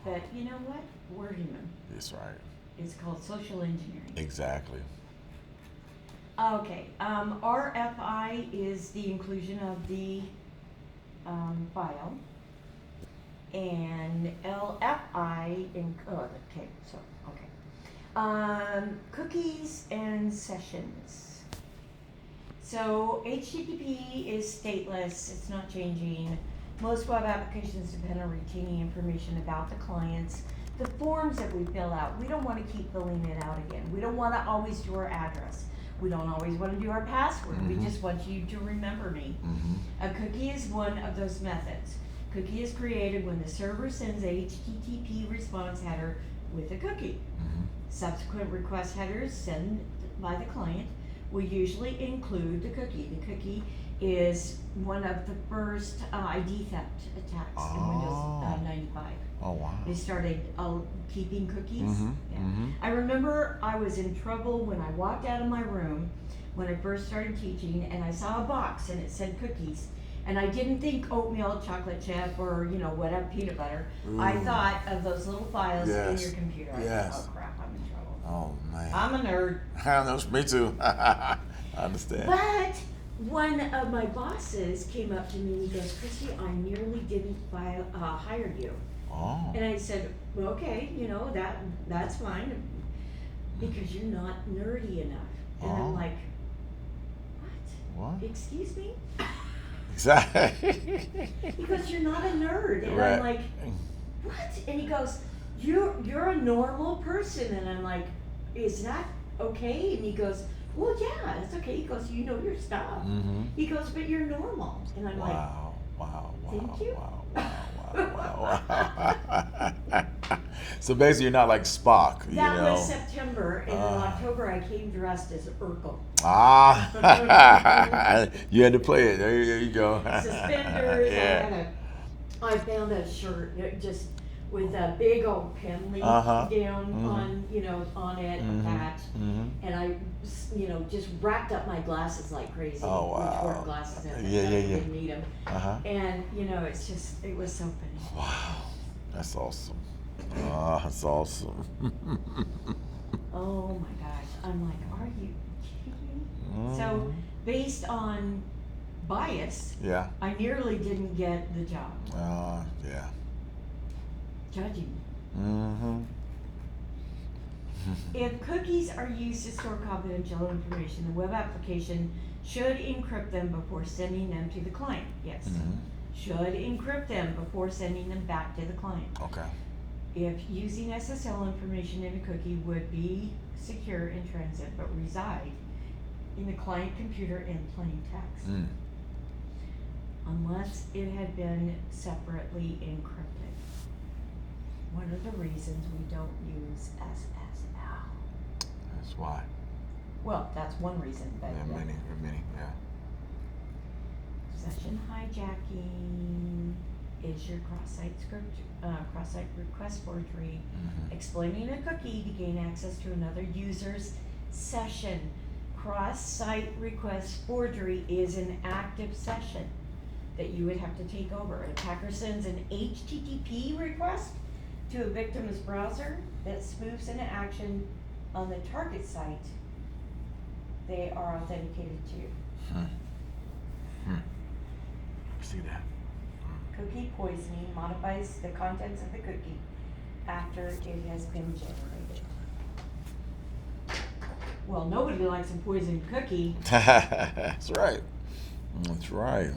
But you know what? We're human. that's right. It's called social engineering. Exactly. Okay, RFI is the inclusion of the file. And LFI, cookies and sessions. So HTTP is stateless, it's not changing. Most web applications depend on retaining information about the clients. The forms that we fill out, we don't want to keep filling it out again. We don't want to always do our address. We don't always want to do our password. We just want you to remember me. A cookie is one of those methods. Cookie is created when the server sends a HTTP response header with a cookie. Subsequent request headers sent by the client will usually include the cookie. The cookie is one of the first ID theft attacks in Windows 95. Oh, wow. They started keeping cookies. I remember I was in trouble when I walked out of my room when I first started teaching, and I saw a box and it said cookies. And I didn't think oatmeal, chocolate chip, or whatever, peanut butter. I thought of those little files in your computer. I thought, oh crap, I'm in trouble. Oh, man. I'm a nerd. I know, me too. I understand. But one of my bosses came up to me and he goes, Christy, I nearly didn't hire you. Oh. And I said, well, okay, that's fine, because you're not nerdy enough. And I'm like, what? Excuse me? Exactly. He goes, you're not a nerd. And Right. I'm like, what? And he goes, you're a normal person. And I'm like, is that okay? And he goes, well, yeah, it's okay. He goes, you know your stuff. He goes, but you're normal. And I'm like, Wow. Thank you. Wow. So basically, you're not like Spock, that was September, and in October I came dressed as Urkel. You had to play it. There you go. Suspenders. Yeah. I found a shirt just with a big old pen leaf down on it attached, and I just racked up my glasses like crazy. Oh, wow. Which wore glasses at the Yeah. time. I didn't need them. And it was so funny. Wow, that's awesome. That's awesome. Oh my gosh, I'm like, are you kidding me? So based on bias, Yeah. I nearly didn't get the job. Yeah. Judging. If cookies are used to store confidential information, the web application should encrypt them before sending them to the client. Yes. Should encrypt them before sending them back to the client. Okay. If using SSL information in a cookie would be secure in transit but reside in the client computer in plain text, unless it had been separately encrypted. One of the reasons we don't use SSL. That's why. Well, that's one reason, but Many. Yeah. Session hijacking is your cross-site request forgery, exploiting a cookie to gain access to another user's session. Cross-site request forgery is an active session that you would have to take over. An attacker sends an HTTP request to a victim's browser that spoofs into action on the target site they are authenticated to. See that? Cookie poisoning modifies the contents of the cookie after it has been generated. Well, nobody likes a poisoned cookie. That's right. That's right.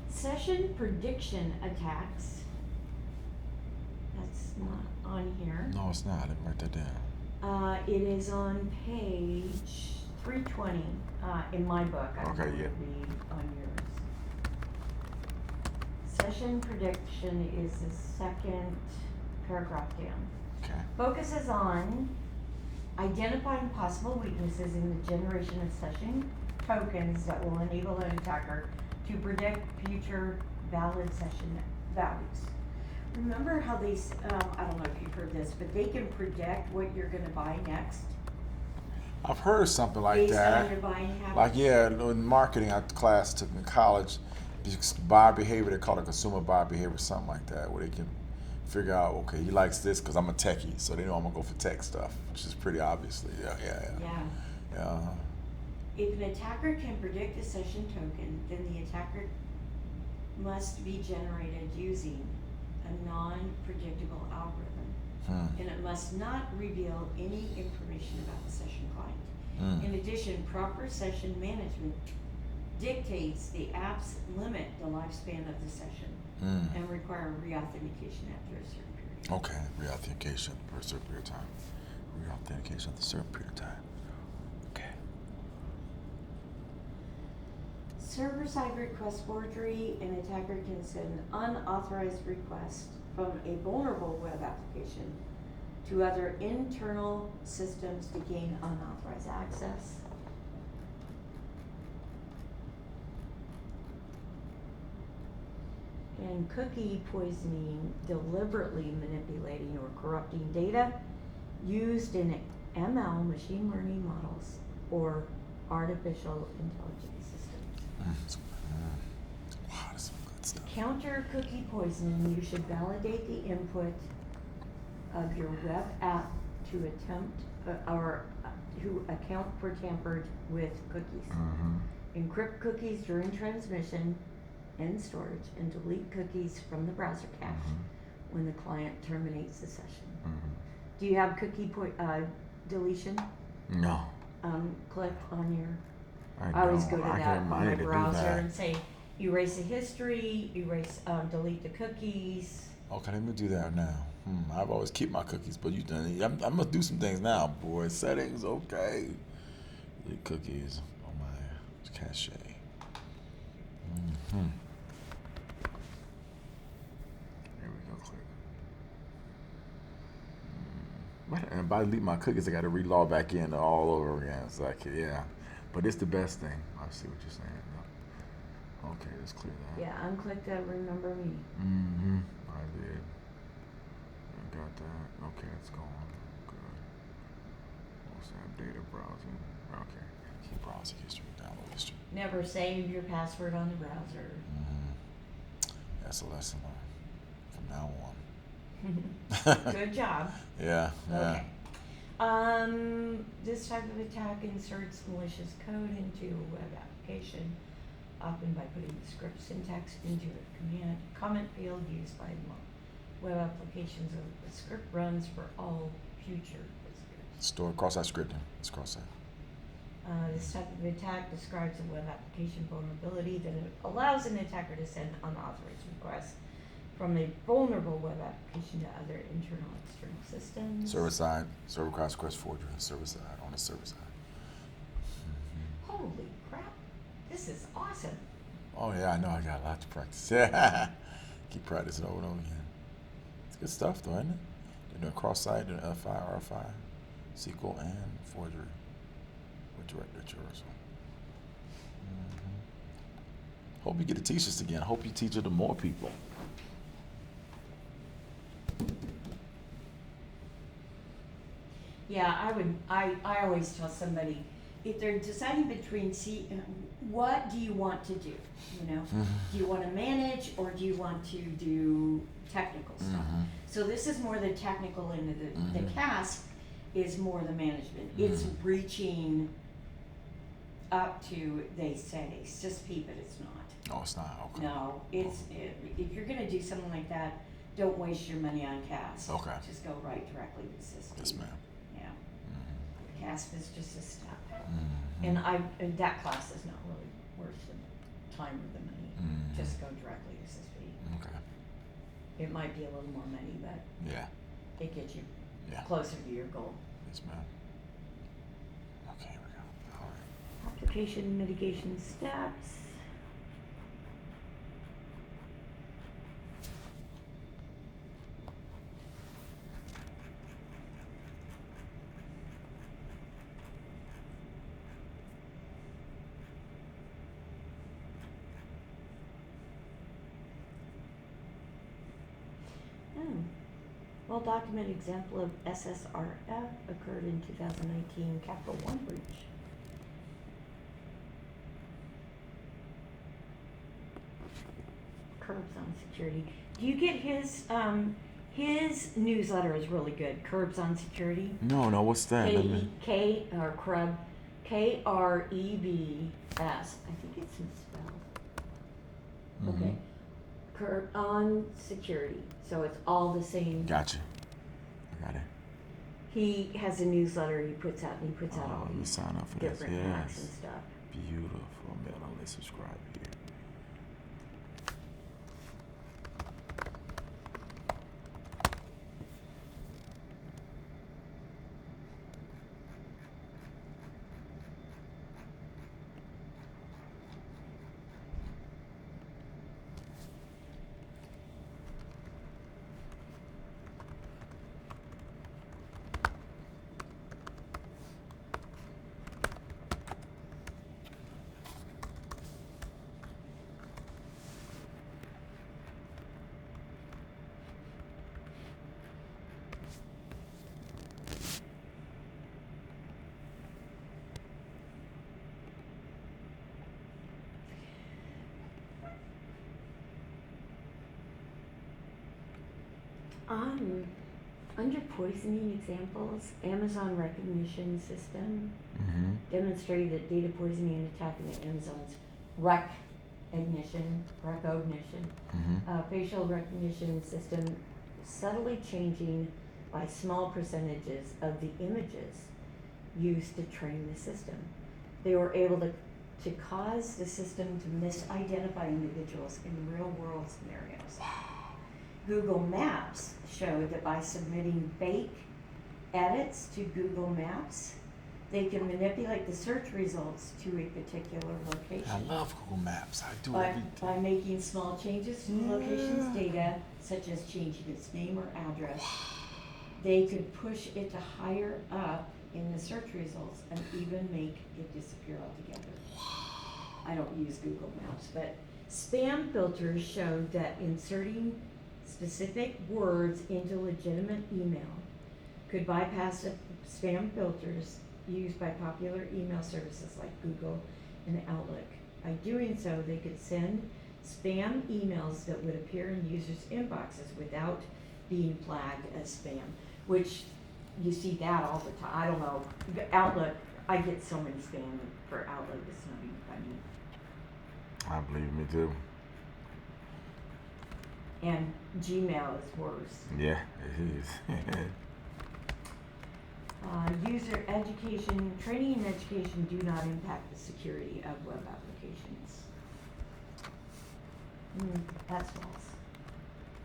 Session prediction attacks. That's not on here. No, it's not. Let me write that down. It is on page 320 in my book. I don't know Okay, what yeah. it'd be on yours. Session prediction is the second paragraph down. Okay. Focuses on identifying possible weaknesses in the generation of session tokens that will enable an attacker to predict future valid session values. Remember how they, I don't know if you've heard this, but they can predict what you're gonna buy next I've heard something like based that. on your buying habits. Like, yeah, in marketing class I took in college, this buyer behavior, they call it consumer buyer behavior, something like that, where they can figure out, okay, he likes this because I'm a techie, so they know I'm gonna go for tech stuff, which is pretty obviously, yeah. If an attacker can predict a session token, then the attacker must be generated using a non-predictable algorithm. And it must not reveal any information about the session client. In addition, proper session management dictates the apps limit the lifespan of the session and require reauthentication after a certain period. Okay, reauthentication for a certain period of time. Reauthentication after a certain period of time. Okay. Server-side request forgery, an attacker can send unauthorized requests from a vulnerable web application to other internal systems to gain unauthorized access. And cookie poisoning, deliberately manipulating or corrupting data used in ML, machine learning models, or artificial intelligence systems. Wow, that's some good stuff. Counter cookie poisoning, you should validate the input of your web app to attempt to account for tampered with cookies. Encrypt cookies during transmission and storage, and delete cookies from the browser cache when the client terminates the session. Do you have cookie deletion? No. Click on your. I I always know. go to I that can on my remind it to do browser that. and say, erase the history, delete the cookies. Okay, let me do that now. I've always keep my cookies, but you done. I must do some things now, boy. Settings, okay. The cookies on my cache. There we go. Click. And by delete my cookies, I got to relog back in all over again. So but it's the best thing. I see what you're saying. Okay, let's clear that. Yeah, unclick that remember me. I did. I got that. Okay, it's gone. Good. What's that? Data browsing. Okay. Keep browsing history, download history. Never save your password on the browser. That's a lesson learned from now on. Good job. Yeah. Okay. This type of attack inserts malicious code into a web application, often by putting the script syntax into a comment field used by web applications. The script runs for all future visitors. Store cross-site scripting. It's cross-site. This type of attack describes a web application vulnerability that allows an attacker to send unauthorized requests from a vulnerable web application to other internal and external systems. Server side, server cross request forgery. Server side, on the server side. Holy crap! This is awesome. Oh yeah, I know. I got a lot to practice. Yeah. Keep practicing over and over again. It's good stuff, though, isn't it? They're doing cross-site, doing F5, R5, SQL, and forgery with direct reversal. Hope you get to teach this again. Hope you teach it to more people. Yeah, I always tell somebody, if they're deciding between, what do you want to do? You know, do you want to manage or do you want to do technical stuff? So this is more the technical end of the CASP is more the management. It's reaching up to, they say, CISP, but it's not. No, it's not. Okay. No, if you're gonna do something like that, don't waste your money on CASP. Okay. Just go right directly to CISP. Yes, ma'am. Yeah. CASP is just a step. And that class is not really worth the time or the money. Just go directly to CISP. Okay. It might be a little more money, but Yeah. it gets you Yeah. closer to your goal. Yes, ma'am. Okay, here we go. All right. Application mitigation steps. Well-documented example of SSRF occurred in 2019 Capital One breach. Curbs on Security. Do you get his newsletter is really good. Curbs on Security. No, what's that? Krebs. I think it's misspelled. Okay. Curb on Security. So it's all the same. Gotcha. I got it. He has a newsletter he puts out, and he puts out all You these sign up for this. different hacks and Yes. stuff. Beautiful. Man, let's subscribe here. Under poisoning examples, Amazon recognition system demonstrated that data poisoning attack in the Amazon's recognition, facial recognition system subtly changing by small percentages of the images used to train the system. They were able to cause the system to misidentify individuals in real world scenarios. Google Maps showed that by submitting fake edits to Google Maps, they can manipulate the search results to a particular location. I love Google Maps. I do By making small changes to the location's data, such as changing its name or address, they could push it to higher up in the search results and even make it disappear altogether. I don't use Google Maps, but spam filters showed that inserting specific words into legitimate email could bypass the spam filters used by popular email services like Google and Outlook. By doing so, they could send spam emails that would appear in users' inboxes without being flagged as spam, which you see that all the time. I don't know, Outlook, I get so many spam for Outlook, it's not even funny. I believe me too. And Gmail is worse. Yeah, it is. User education, training and education do not impact the security of web applications. That's false.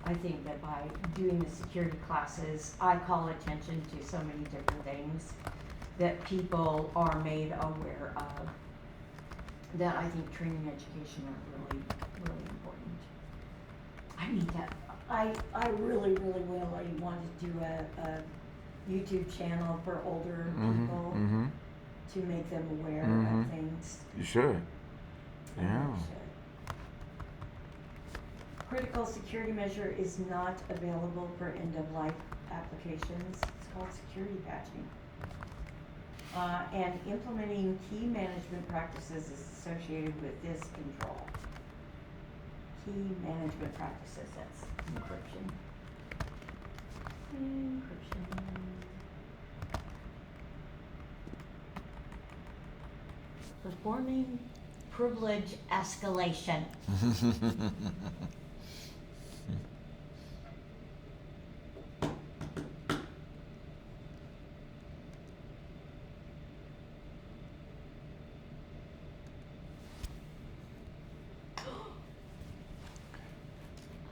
I think that by doing the security classes, I call attention to so many different things that people are made aware of, that I think training and education are really, really important. I need that. I really, really will. I want to do a YouTube channel for older people to make them aware of things. You should. Yeah. Critical security measure is not available for end-of-life applications. It's called security patching. And implementing key management practices is associated with this control. Key management practices, that's encryption. Encryption. Performing privilege escalation.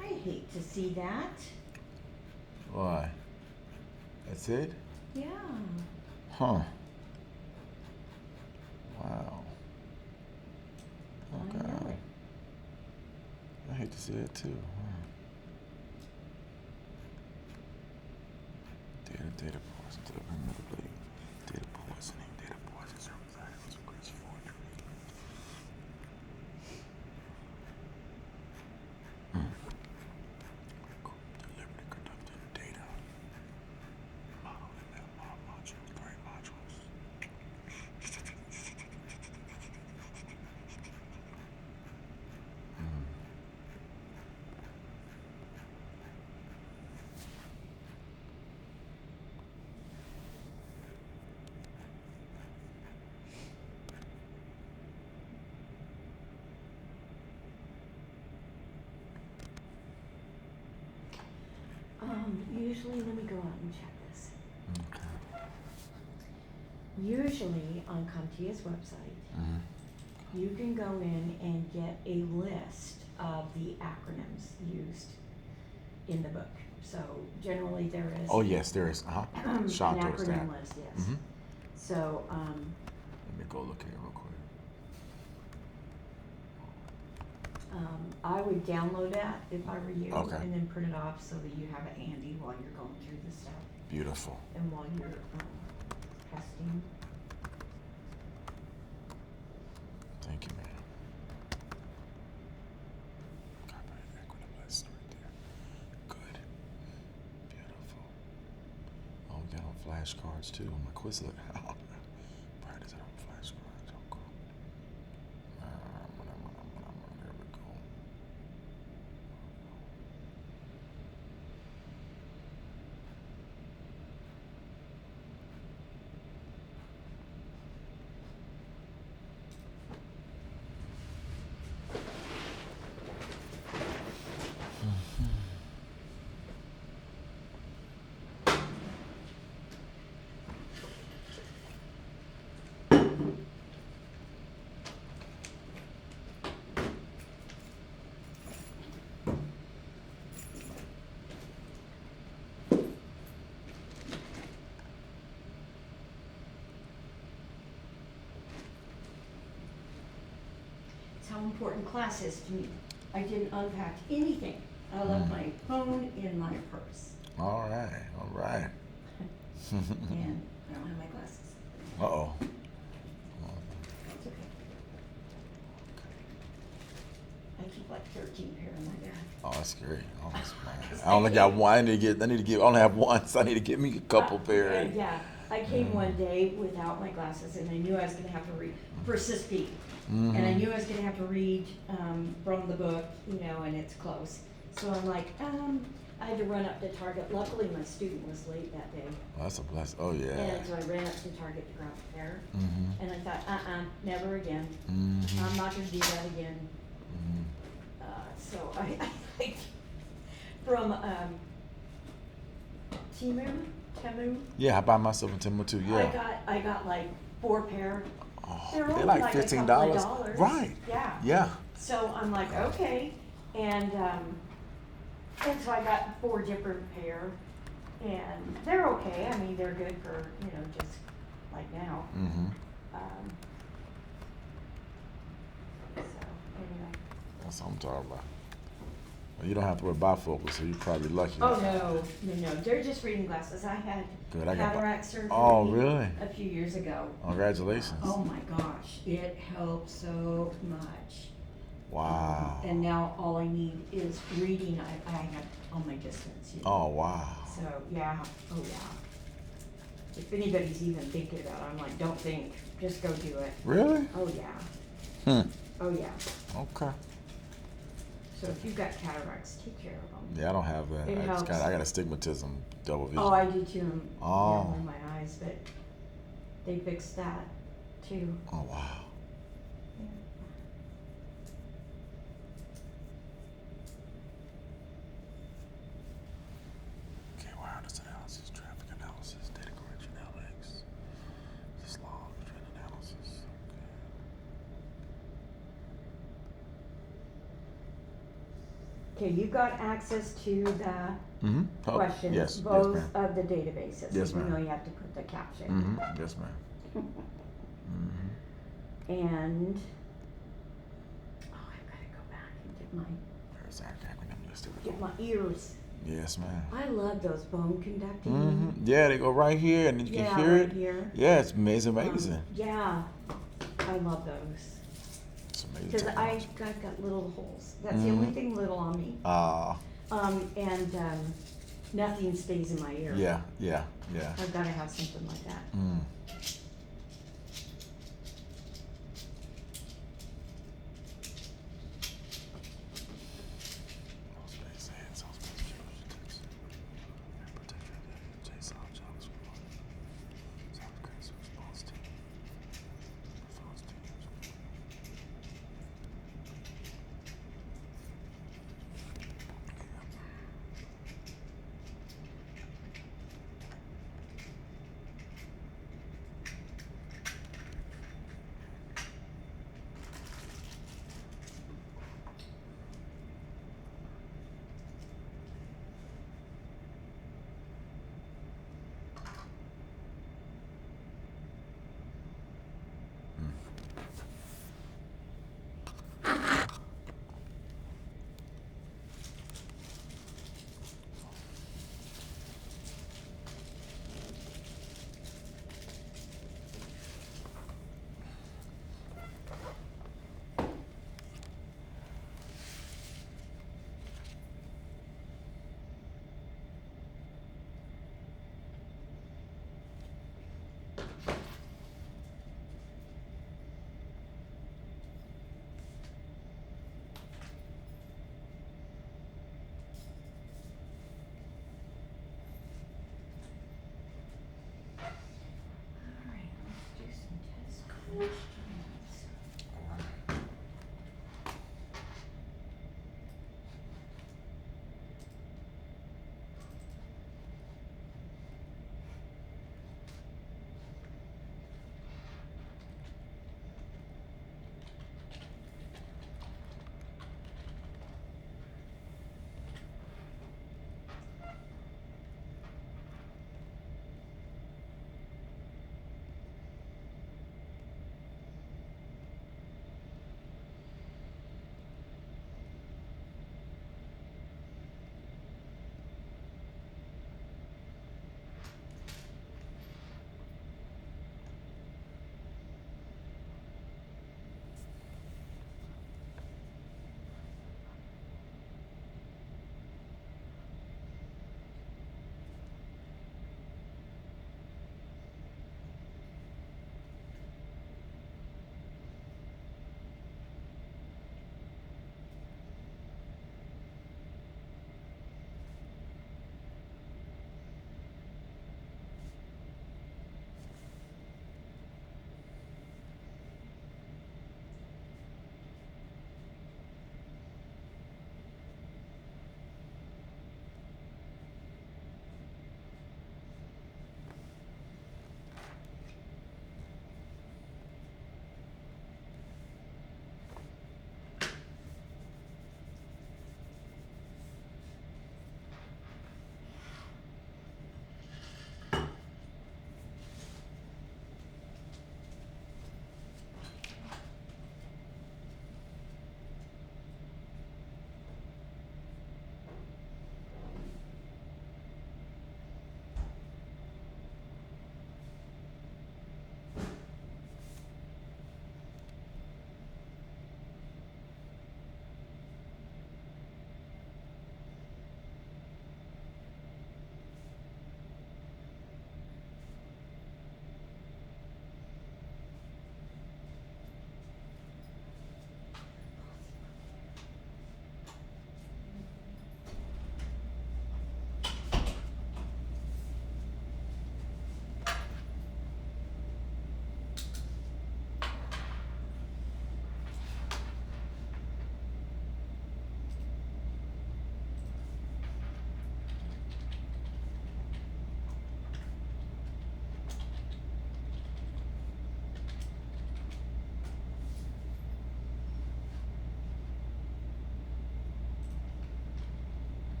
I hate to see that. Why? That's it? Yeah. Huh. Wow. I Okay. know it. I hate to see it too. Data poisoning, data poisoning, surveillance, increased forgery. Deliberately conducting data. Modules, great modules. Usually, let me go out and check this. Okay. Usually on CompTIA's website, you can go in and get a list of the acronyms used in the book. So generally there is. Oh yes, there is. An Shot towards that. acronym list, yes. Mhm. So, Let me go look at it real quick. I would download that if I were you. Okay. And then print it off so that you have it handy while you're going through the stuff Beautiful. and while you're, testing. Thank you, man. Copy acronym list right there. Good. Beautiful. Oh, we got on flashcards too on my Quizlet. Practice it on flashcards. Oh, cool. There we go. It's how important class is to me. I didn't unpack anything. I left my phone in my purse. All right. All right. And I don't have my glasses. Uh-oh. It's okay. I keep like 13 pair in my bag. Oh, that's great. Oh, that's fine. I only got one. I need to get. I only have one, so I need to get me a couple pair. Yeah, I came one day without my glasses, and I knew I was going to have to read for CYSP, and I knew I was going to have to read from the book, and it's close. So I'm like, I had to run up to Target. Luckily, my student was late that day, Oh, that's a blessing. Oh yeah. and so I ran up to Target to grab a pair, and I thought, never again. Mm-hmm. I'm not going to do that again. So I from Temu. Yeah, I buy myself a Timber too. Yeah. I got like 4 pair. Oh, They're they're only like like a $15. couple of dollars. Right. Yeah. Yeah. So I'm like, okay, and so I got 4 different pair, and they're okay. I mean, they're good for just like now. Mm-hmm. So anyway. That's what I'm talking about. Well, you don't have to wear bifocals, so you're probably lucky. Oh, no, they're just reading glasses. I had Good, I got cataract surgery. Oh, really? A few years ago. Congratulations. Oh my gosh, it helped so much. Wow. And now all I need is reading. I have all my distance. Oh, wow. So, yeah, oh yeah. If anybody's even thinking about it, I'm like, don't think, just go do it. Really? Oh yeah, Hmm. oh yeah. Okay. So if you've got cataracts, take care of them. Yeah, I don't have that. It I helps. got astigmatism, double vision. Oh, I do too. Oh. Yeah, in my eyes, but they fixed that too. Oh, wow. Yeah. Okay, wireless analysis, traffic analysis, data correction, LX, this log, trend analysis. Okay, you got access to the Mm-hmm. questions, Yes, both yes, ma'am. of the databases. Yes, even ma'am. though you have to put the caption. Mm-hmm. Yes, ma'am. Mm-hmm. And, oh, I've gotta go back and There's our acronym listed. get my ears. Yes, ma'am. I love those bone conducting. Mm-hmm. Yeah, they go right here, and then you Yeah, can hear right it. here. Yeah, it's amazing. Yeah, I love those. It's amazing. Because technology. I've got little holes. That's the only thing little on me. And nothing stays in my ear. Yeah. I've got to have something like that. Mm. All right, let's do some test questions.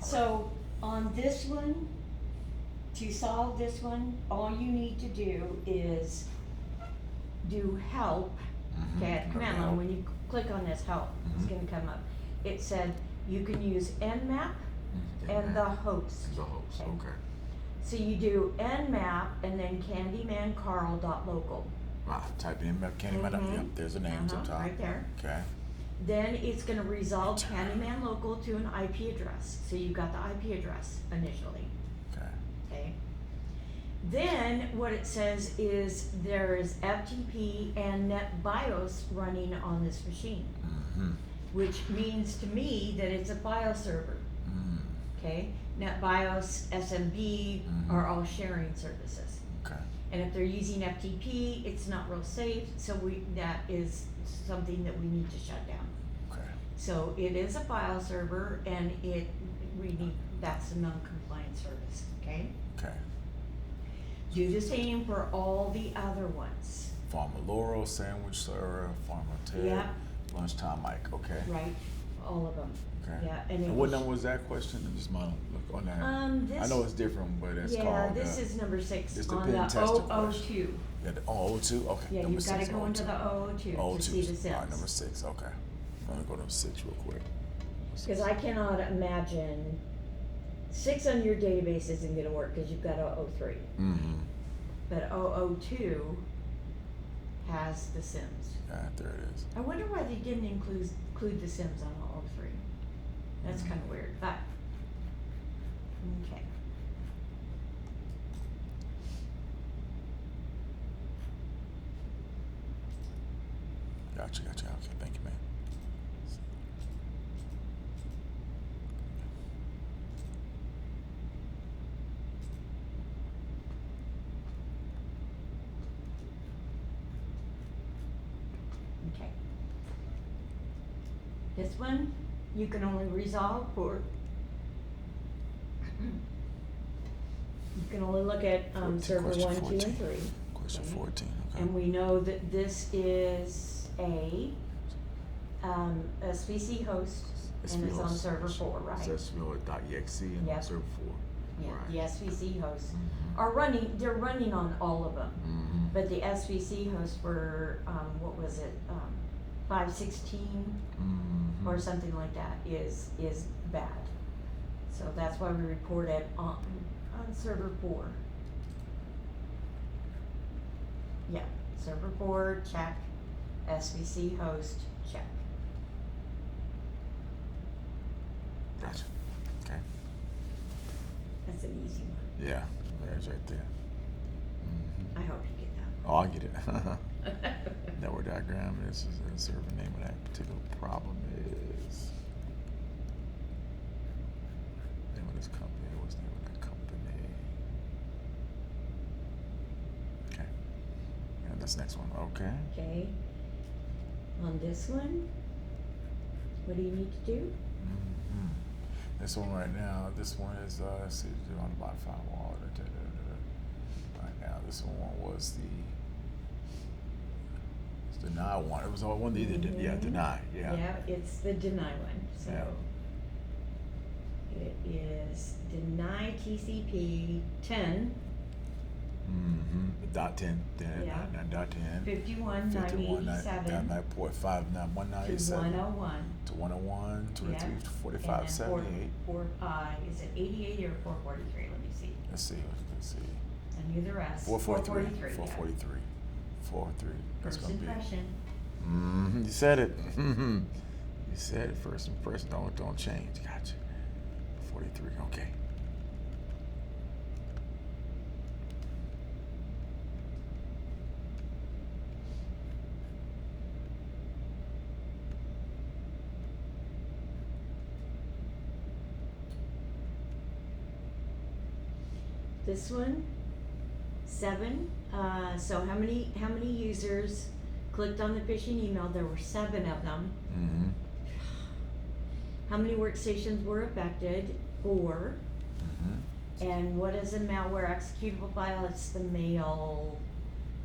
So on this one, to solve this one, all you need to do is do help. Okay, at the command line, when you click on this help, it's Mhm. gonna come up. It said you can use Nmap and the host. The host, Okay. okay. So you do Nmap and then candymancarl.local. Type in Candyman, Mhm. yep, there's the names up top. Right there. Okay, Then it's gonna resolve Candyman local to an IP address. So you've got the IP address initially, okay. okay? Then what it says is there is FTP and NetBIOS running on this machine, Mm-hmm. which means to me that it's a file server, Mm, okay? NetBIOS, SMB are all sharing services. okay. And if they're using FTP, it's not real safe, so that is something that we need to shut down. Okay. So it is a file server and that's a non-compliant service, okay? Okay. Do the same for all the other ones, Farmer Laurel, Sandwich Server, Farmer Ted, Yeah. Lunchtime Mike, okay. right? All of them. Okay. Yeah, and it And what was- number was that question? I just might look on that. This. I know it's different, but it's Yeah, called. this is number 6 it's the on pen the tester 002. Yeah, the 002, okay. Yeah, number you've gotta 6, go into the 002 to see the All right, sims. number 6, okay. I'm gonna go to 6 real quick. Cause I cannot imagine 6 on your database isn't gonna work, cause you've got 003. Mm-hmm. But 002 has the sims. Yeah, there it is. I wonder why they didn't include the sims on 003. That's kinda weird, but, okay. Gotcha. Okay, thank you, man. Okay. This one, you can only resolve for, you can only look at, server Question 1, 2, 14. and 3. Question Okay. 14, okay. And we know that this is a, SVC host, and it's on server 4, right? It's .exe and Yep. server 4. Yeah, Right. the SVC hosts Mhm. are they're running on all of them. Mhm. But the SVC hosts were, what was it, 516 Mhm. or something like that is bad. So that's why we report it on server 4. Yeah, server 4, check, SVC host, check. Gotcha. Okay. That's an easy one. Yeah, there's right there. Mhm. I hope you get Oh, I get it. that. Network diagram. This is the server name of that particular problem is. Name of this company. What's the name of that company? Okay. And this next one. Okay. Okay. On this one, what do you need to do? Mhm. This one right now. This one is let's see, on the bot firewall. Right now, this one was the deny one. It was all one that either did, yeah, Mhm. deny, yeah. Yeah, it's the deny one, so. Yeah. It is deny TCP 10, Mm-hmm. .10, Yeah. dot 10. 51.987 9 port 59187 to 101. to 101 to Yeah. 45 78. Is it 88 or 443? Let me see. Let's see. I knew the rest. 443. Yeah. 443. 43. That's First gonna be. impression. Mm-hmm. You said it. Mm-hmm. You said it. First impression. Don't change. Gotcha. 43. Okay. This one, 7. So how many users clicked on the phishing email? There were 7 of them. Mm-hmm. How many workstations were affected? 4. Mm-hmm. And what is a malware executable file? It's the mail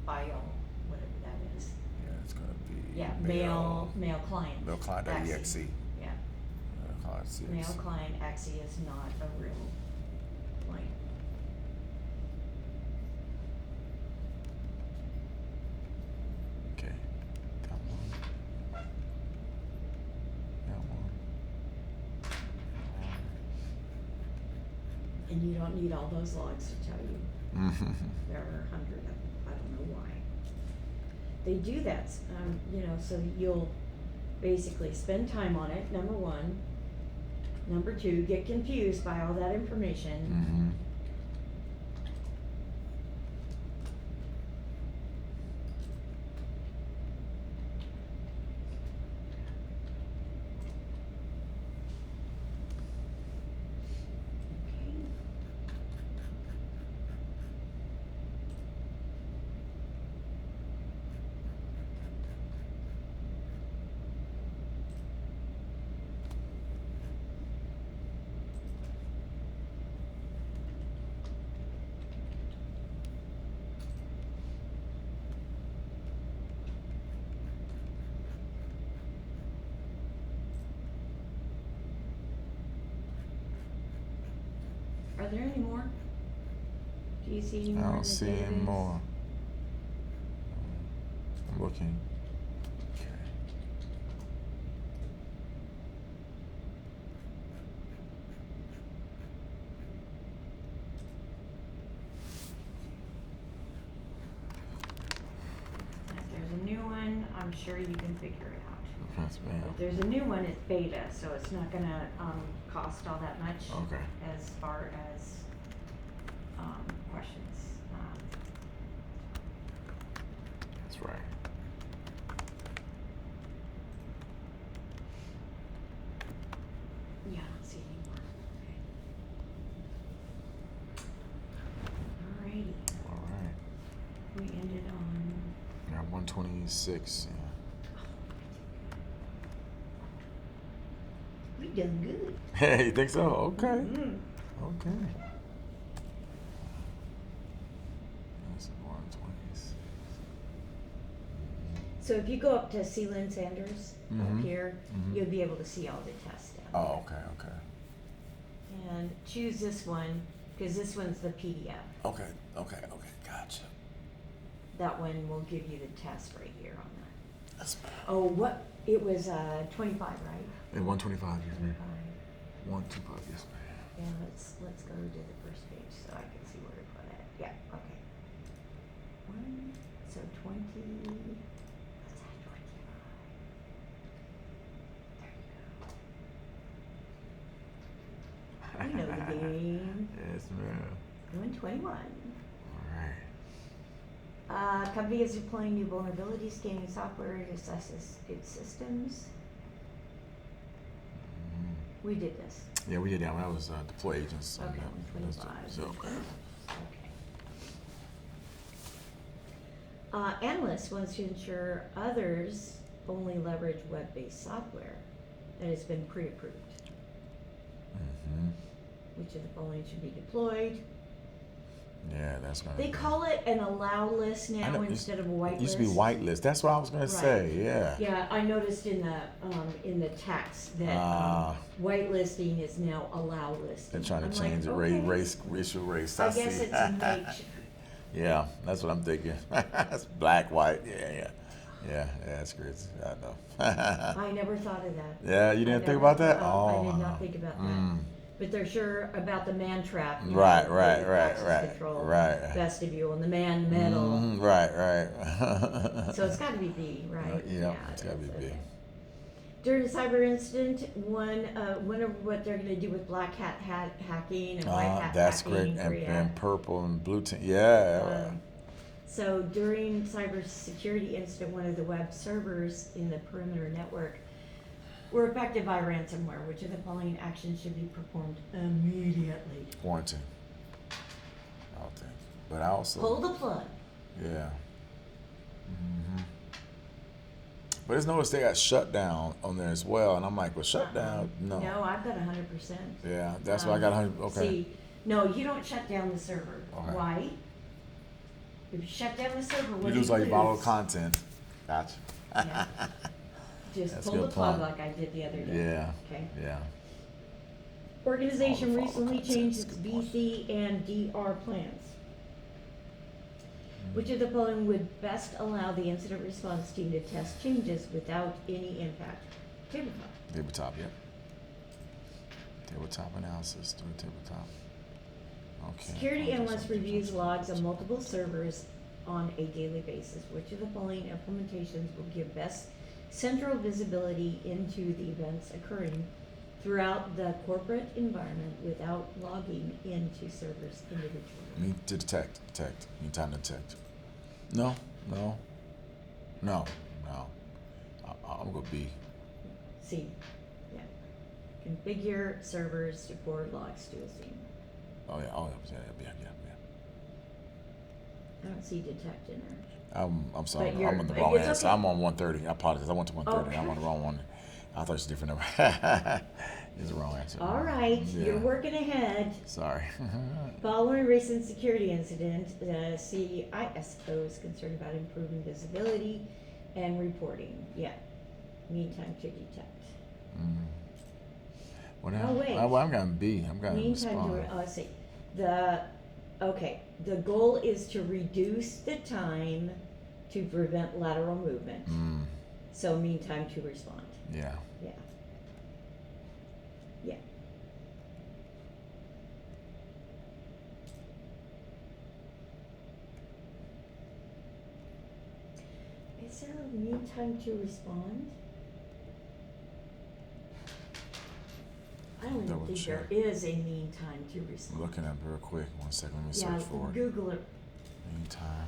file, whatever that is. Yeah, it's gonna be. Yeah, mail client. Mail client.exe. Yeah. Mail see. Mail client actually is not a real client. Okay. Come on. Come on. And you don't need all those logs to tell you. There are 100 of them. I don't know why. They do that, so you'll basically spend time on it, number one. Number two, get confused by all that information. Okay. Are there any more? Do you see any more? I in don't the see any database? more. I'm looking. Okay. If there's a new one, I'm sure you can figure it out. Yes, ma'am. If there's a new one, it's beta, so it's not gonna, cost all that much. Okay. As far as, questions. That's right. Yeah, I don't see any more. Okay. Alrighty, All right. we ended on, Yeah, 126. Yeah. we done good. Hey, you think so? Okay. Mhm. Okay. That's 126. So if you go up to Sealand Sanders up Mhm. here, Mhm. you'll be able to see all the tests down there. Oh, okay, okay. And choose this one, cause this one's the PDF. Okay, okay, okay. Gotcha. That one will give you the test right here on that. That's Oh, what, it was, 25, right? and 125, yes, ma'am. 25. 125, yes, ma'am. Yeah, let's go to the first page so I can see where to put it. Yeah, okay. So 20, let's add 25. There you go. We know the game. Yes, ma'am. 121. All right. Company is deploying new vulnerability scanning software to assess its systems. Mhm. We did this. Yeah, we did that one. That was deploy agents. Okay, That's 125. So, Okay. Analyst wants to ensure others only leverage web-based software that has been pre-approved. Which of the following should be deployed? yeah, that's gonna. They call it an allow list I now know, instead of a white It list. used to be whitelist. That's what I was gonna say. Yeah. Yeah, I noticed in the text that whitelisting is now allow listing. They're trying to I'm change like, the okay. racial race. I see. guess it's a make. Yeah, that's what I'm thinking. It's black, white. Yeah, that's crazy. I know. I never thought of that. Yeah, you didn't I think never about that? thought- I Oh, did not think about that. But they're sure about the man trap. You Right, know, right, the right, access right, control, right. Vestibule and the man metal. Right. So it's got to be B, right? Yeah, it's gotta be that's B. okay. During a cyber incident, one of what they're going to do with black hat hacking and white hat That's hacking. great. And purple and blue team. Yeah. So during cybersecurity incident, one of the web servers in the perimeter network were affected by ransomware. Which of the following actions should be performed immediately? Quarantine. I don't think. But I also. Pull the plug. Yeah. But it's noticed they got shut down on there as well, and I'm like, well, shut down? No. No, I've got 100%. Yeah, that's why I got 100. Okay. See, no, you don't shut down the server. Okay. Why? If you shut down the server, what You do lose you all your volatile lose? content. Gotcha. Yeah. Just That's a pull the good plug point. like I did the other day. Yeah. Okay. Yeah. Organization All the recently follow changed its concepts, good point. BC and DR plans. Which of the following would best allow the incident response team to test changes without any impact? Tabletop. Tabletop, yep. Tabletop analysis, do a tabletop. Okay. Security analyst reviews logs on multiple servers on a daily basis. Which of the following implementations will give best central visibility into the events occurring throughout the corporate environment without logging into servers individually? Mean to detect. Mean time to detect. No. I'm gonna B. C. Yeah. Configure servers to forward logs to a scene. Oh yeah. Yeah. I don't see detect in there. I'm sorry. But you're- I'm on the wrong it's answer. okay. I'm on 130. I apologize. I went to 130. I'm on the wrong one. I thought it was a different number. It's the wrong answer. All right, Yeah. you're working ahead. Sorry. Following recent security incident, the CISO is concerned about improving visibility and reporting. Yeah. Meantime to detect. What Oh, happened? wait. Well, I'm going B. I'm going to Meantime to, respond. let's see. The goal is to reduce the time to prevent lateral movement. So meantime to respond. Yeah. Yeah. Yeah. Is there a mean time to respond? I don't even Double think check. there is a mean time to I'm respond. looking up real quick. 1 second. Let me Yeah, search for it. Google it. Meantime.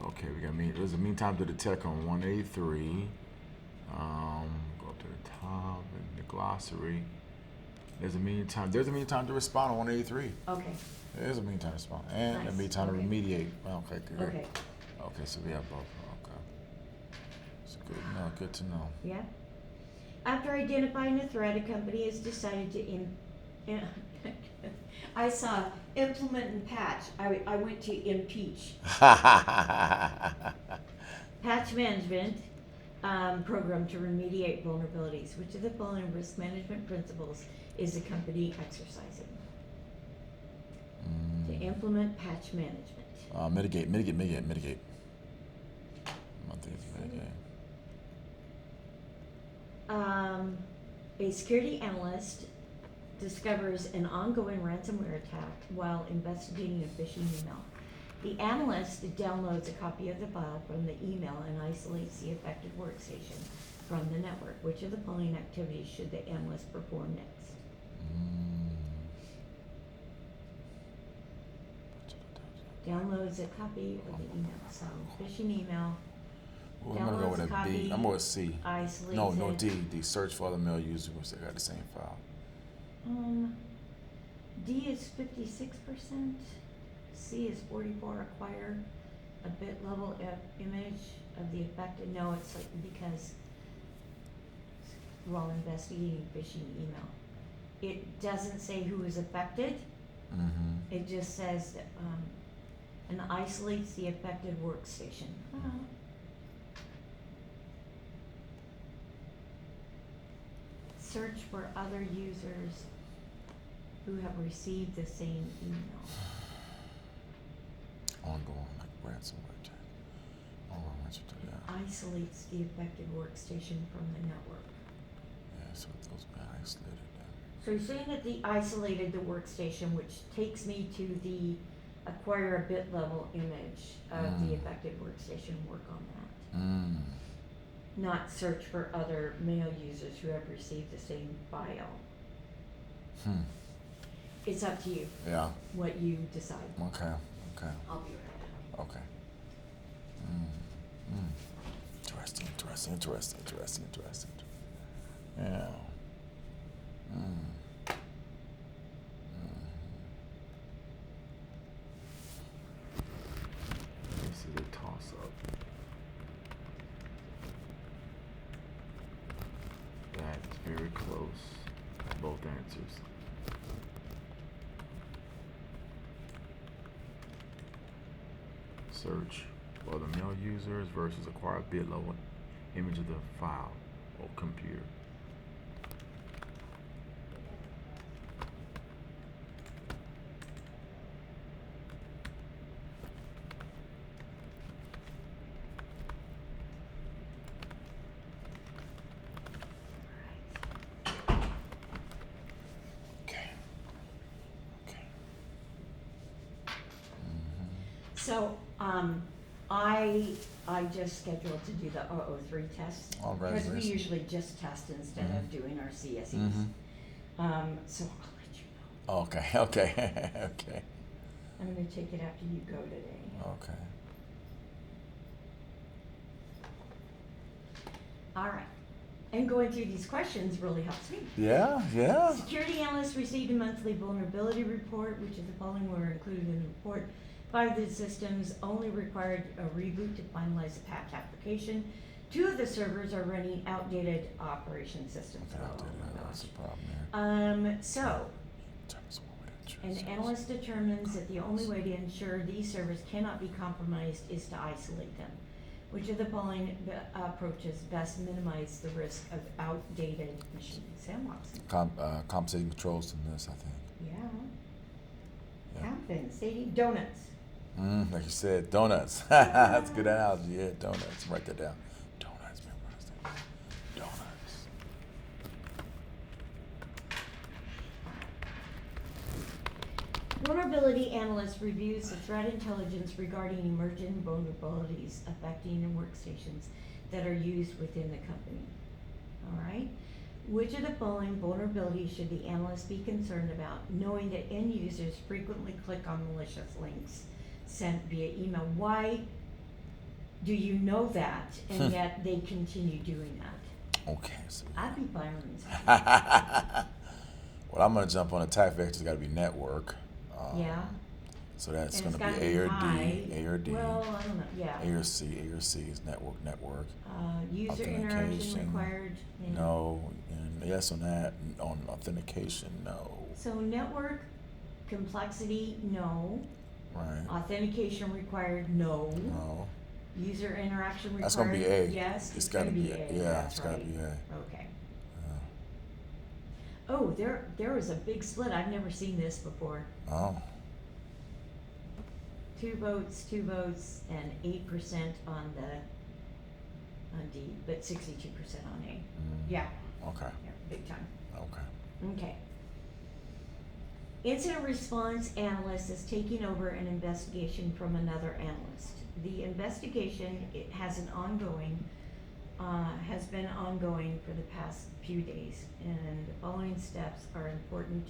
Okay, we got there's a meantime to detect on 183. Go up to the top in the glossary. There's a meantime to respond on 183. Okay, There's a meantime to respond. And a Nice, meantime okay. to remediate. Okay, good. okay, Okay, so we have both. Okay. It's good. No, good to know. yeah. After identifying a threat, a company has decided to I saw implement and patch. I went to impeach. Patch management program to remediate vulnerabilities. Which of the following risk management principles is the company exercising? To implement patch management. Mitigate. I think it's mitigate. A security analyst discovers an ongoing ransomware attack while investigating a phishing email. The analyst downloads a copy of the file from the email and isolates the affected workstation from the network. Which of the following activities should the analyst perform next? Downloads a copy of the email. So phishing email, Well, I'm gonna go with a Downloads a B. copy. I'm going with C. isolates No, it. D. Search for other mail users which they got the same file. D is 56%. C is 44. Acquire a bit level image of the affected. No, it's like because while investigating phishing email, it doesn't say who is affected. It just says and isolates the affected workstation. Search for other users who have received the same email. Ongoing, like ransomware attack. Ongoing ransomware attack. Isolates the affected workstation from the network. Yeah, so those got isolated then. So you're saying that the isolated the workstation, which takes me to the acquire a bit level image of the affected workstation, work on that. Not search for other mail users who have received the same file. It's up to you, Yeah. what you decide. Okay. I'll be right back. Okay. Interesting. Yeah. This is a toss up. That's very close. Both answers. Search for the mail users versus acquired bit level image of the file or computer. Okay. Okay. So, I just scheduled to do the 003 test. Oh, Because we congratulations. usually just test instead of doing our CSEs. So I'll let you know. Okay. Okay. Okay. I'm gonna take it after you go today. Okay. All right. And going through these questions really helps me. Yeah. Yeah. Security analysts received a monthly vulnerability report, which of the following were included in the report. 5 of the systems only required a reboot to finalize the patch application. 2 of the servers are running outdated operation systems. Okay, Oh my that's gosh. a problem there. So, an analyst determines that the only way to ensure these servers cannot be compromised is to isolate them. Which of the following approaches best minimize the risk of outdated machine sandboxing? Compensating controls in this, I think. Yeah. Yeah. Compensating donuts. Like you said, donuts. That's a good analogy. Yeah, donuts. Write that down. Donuts, man. What is that? Donuts. Vulnerability analyst reviews the threat intelligence regarding emerging vulnerabilities affecting workstations that are used within the company. All right? Which of the following vulnerabilities should the analyst be concerned about, knowing that end users frequently click on malicious links sent via email? Why do you know that and yet they continue doing that? Okay. So, I'd be firing some. well, I'm going to jump on attack vector. It's got to be network. Yeah. So that's And going it's to be gotta A or high. D. A or D. Well, I don't know, yeah. A or C. A or C is network. User interaction Authentication, required. Yeah. No. And yes on that. On authentication, no. So network complexity, no. Right. Authentication required, no. No. User interaction required. That's gonna be A. Yes, It's gotta be A. Yeah, That's it's gotta right. be A. Okay. Yeah. Oh, there was a big split. I've never seen this before. Oh. 2 votes, and 8% on D, but 62% on A. Yeah. Okay. Yeah, big time. Okay. Okay. Incident response analyst is taking over an investigation from another analyst. The investigation, it has been ongoing for the past few days, and the following steps are important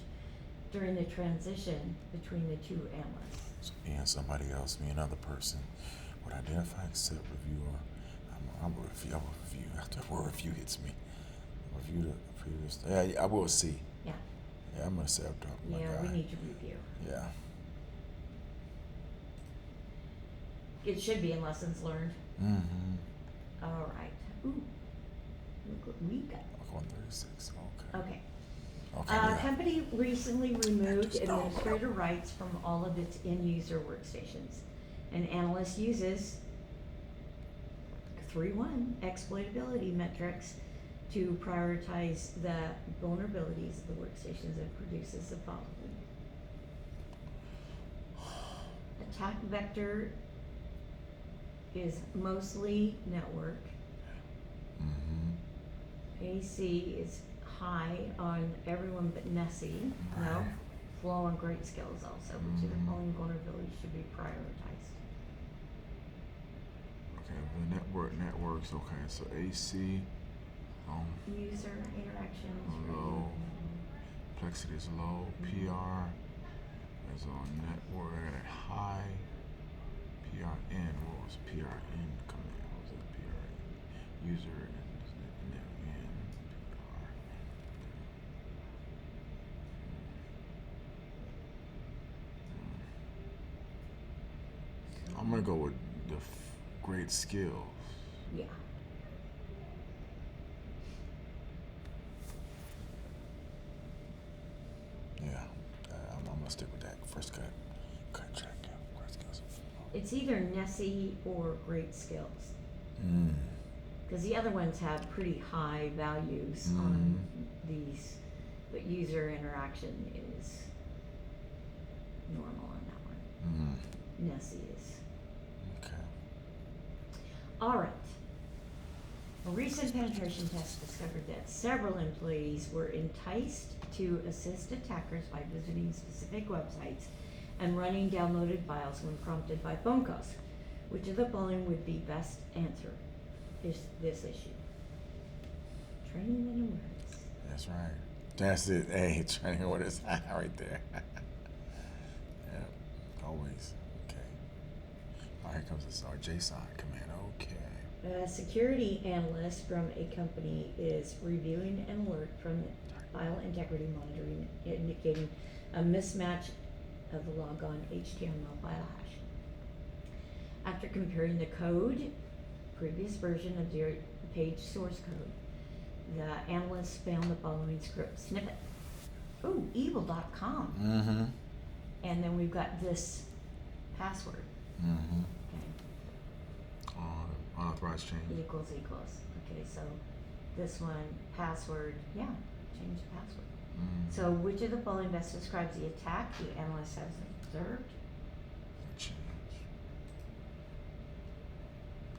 during the transition between the 2 analysts. So me and somebody else, me and another person, would identify, accept, review, or I'm a review after the word review hits me. Review the previous. Yeah, I will see. Yeah. Yeah, I'm gonna accept. My Yeah, guy. we need to review. Yeah. It should be in lessons learned. Mm-hmm. All right. Ooh, look what we got. 136. Okay. Okay. Okay. Yeah. Company recently removed Just don't. administrator rights from all of its end-user workstations. An analyst uses 3.1 exploitability metrics to prioritize the vulnerabilities of the workstations and produces the following. Attack vector is mostly network. Mm-hmm. AC is high on everyone but Nessie. No. Right. Flow on great skills also, which of the Mhm. following vulnerabilities should be prioritized. Okay. The networks. Okay. So AC. User interactions. Low. Complexity is low. PR is on network at high. PRN. What was PRN command? What was that? PRN. User and PR. I'm gonna go with the great skills. Yeah. Yeah, I'm gonna stick with that. First cut check. Yeah, great skills. it's either Nessie or Great Skills. Mm. Because the other ones have pretty high values on these, but user interaction is normal on that one. Nessie is. Okay. All right. A recent penetration test discovered that several employees were enticed to assist attackers by visiting specific websites and running downloaded files when prompted by phone calls. Which of the following would be best answer is this issue? Training and awareness. That's right. That's it. Hey, training awareness right there. Yeah, always. Okay. All right, here comes this our JSON command. Okay. A security analyst from a company is reviewing an alert from file integrity monitoring indicating a mismatch of the logon HTML file hash. After comparing the code, previous version of the page source code, the analyst found the following script snippet. Ooh, evil.com. Mm-hmm. And then we've got this password. Mm-hmm. Okay. Unauthorized change. Equals. Okay, so this one, password, yeah, change the password. So which of the following best describes the attack the analyst has observed? Change.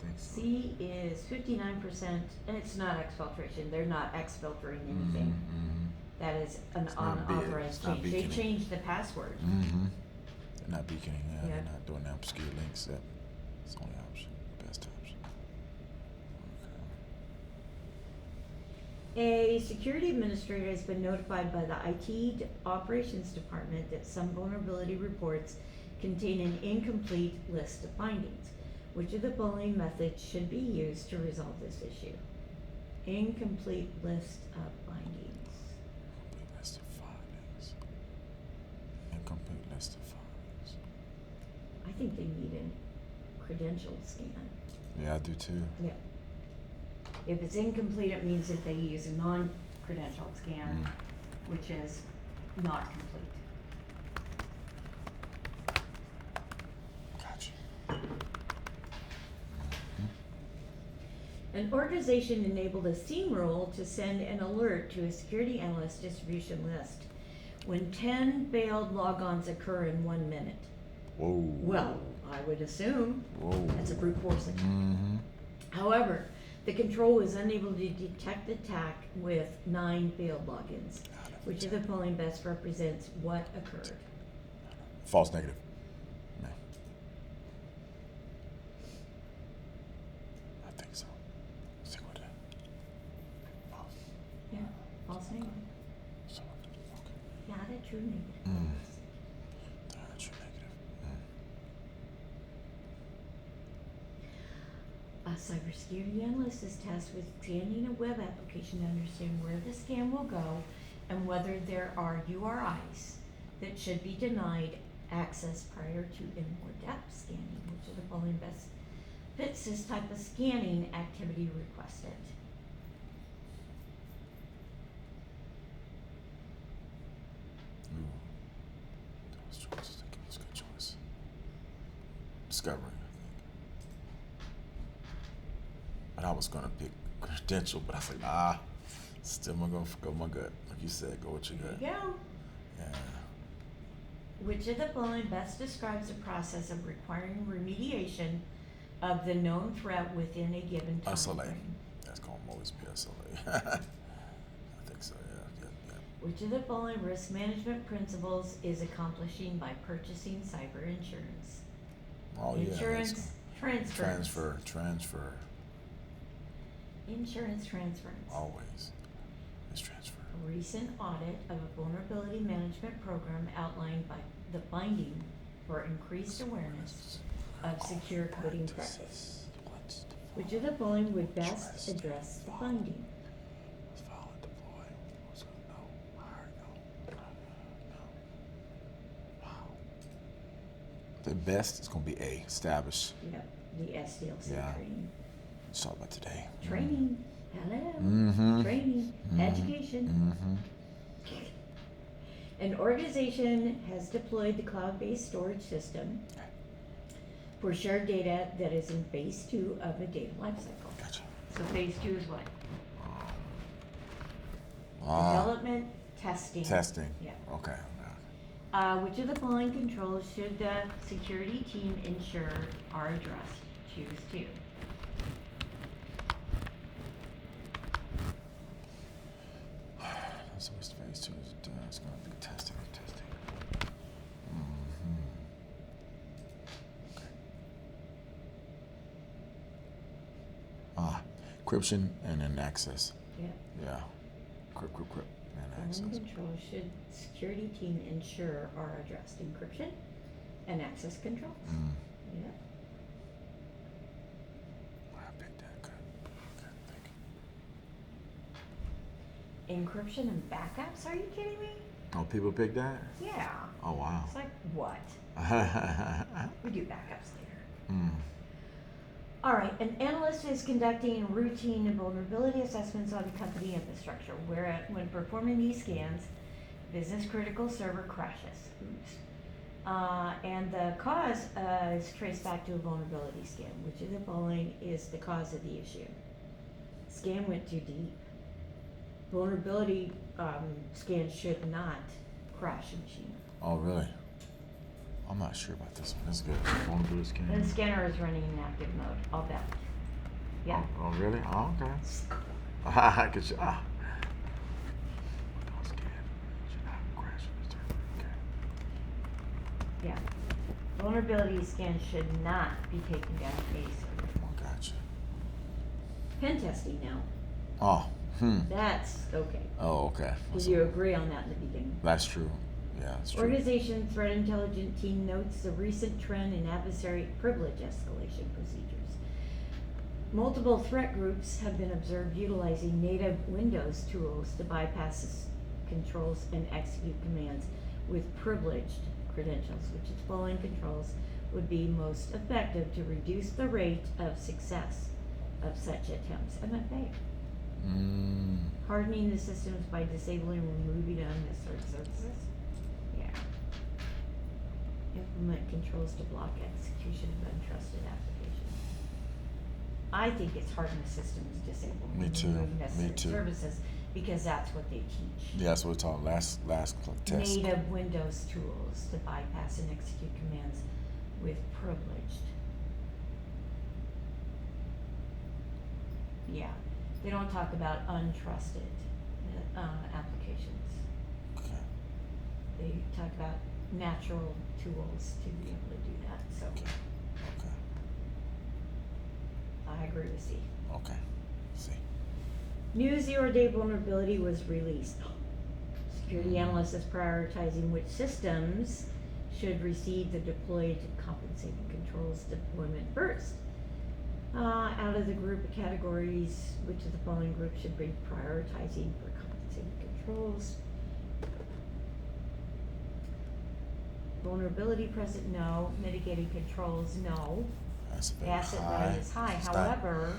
Think so. C is 59%, and it's not exfiltration. They're not exfiltrating anything. That is an It's not big. unauthorized It's not change. They beaconing. changed the password. Mm-hmm. They're not beaconing. Yeah, Yeah. they're not doing that obscure links. It's the only option, best option. A security administrator has been notified by the IT operations department that some vulnerability reports contain an incomplete list of findings. Which of the following methods should be used to resolve this issue? Incomplete list of findings. Incomplete list of findings. Incomplete list of findings. I think they need a credential scan. Yeah, I do too. Yeah. If it's incomplete, it means that they use a non-credential scan, which is not complete. Gotcha. An organization enabled a seam rule to send an alert to a security analyst distribution list when 10 failed logons occur in 1 minute. Whoa. Well, I would assume Whoa. that's a brute forcing. Mm-hmm. However, the control was unable to detect the attack with 9 failed logins. Which of the following best represents what occurred? False negative. No. I think so. Stick with that. False. Yeah, false negative. So, okay. Not a true negative. True negative. A cybersecurity analyst is tasked with scanning a web application to understand where the scan will go and whether there are URIs that should be denied access prior to a more depth scanning. Which of the following best fits this type of scanning activity requested? Ooh. Those choices. I think it was a good choice. Discovery, I think. But I was gonna pick credential, but I said, still I'm gonna go with my gut. Like you said, go with your gut. There you go. Yeah. Which of the following best describes the process of requiring remediation of the known threat within a given time SLA. frame? That's gonna always be SLA. I think so, yeah. Which of the following risk management principles is accomplishing by purchasing cyber insurance? Oh, yeah. Insurance transference. Transfer. Insurance transference. Always. It's transfer. A recent audit of a vulnerability management program outlined by the finding for increased awareness of secure coding practice. Which of the following would best address the finding? Follow, deploy. No. Hire, no. Wow. The best is gonna be A. Establish. Yep, the SDLC Yeah. training. Let's talk about today. Training. Hello. Mm-hmm. Training. Education. Mm-hmm. An organization has deployed the cloud-based storage system for shared data that is in phase 2 of a data lifecycle. Gotcha. So phase 2 is what? Ah, Development, testing. testing. Yeah. Okay. Which of the following controls should the security team ensure are addressed? Choose 2. So it's phase 2 is done. It's going to be testing. Encryption and then access. Yeah. Yeah. Crypt, and Following access. controls should security team ensure are addressed? Encryption and access controls. Yeah. I picked that. Good. Thank you. Encryption and backups? Are you kidding me? Oh, people picked that? Yeah. Oh, wow. It's like, what? We do backups later. All right, an analyst is conducting routine vulnerability assessments on company infrastructure, where when performing these scans, business critical server crashes. Oops. And the cause is traced back to a vulnerability scan, which of the following is the cause of the issue? Scan went too deep. Vulnerability scan should not crash a machine. Oh, really? I'm not sure about this one. This is good. Vulnerability scan. The scanner is running in active mode, I'll bet. Yeah. Oh, really? Oh, okay. Good job. Should not crash the server. Okay. Yeah. Vulnerability scan should not be taken down a server. Oh, gotcha. Pen testing now. Oh, That's okay. Oh, okay. Did you agree on that in the beginning? That's true. Yeah, that's true. Organization Threat Intelligence Team notes the recent trend in adversary privilege escalation procedures. Multiple threat groups have been observed utilizing native Windows tools to bypass controls and execute commands with privileged credentials, which is following controls would be most effective to reduce the rate of success of such attempts. MFA. Hardening the systems by disabling or removing unnecessary services. Yeah. Implement controls to block execution of untrusted applications. I think it's harden the systems, disable, Me too. remove necessary Me too. services, because that's what they teach. Yeah, that's what we talked last test. Native Windows tools to bypass and execute commands with privileged. Yeah, they don't talk about untrusted applications. Okay. They talk about natural tools to be able to do that, so Okay. I agree with C. Okay. See. New zero-day vulnerability was released. Security analyst is prioritizing which systems should receive the deployed compensating controls deployment first. Out of the group of categories, which of the following groups should be prioritizing for compensating controls? Vulnerability present, no. Mitigating controls, no. That's very Asset high. value is high, It's not- however,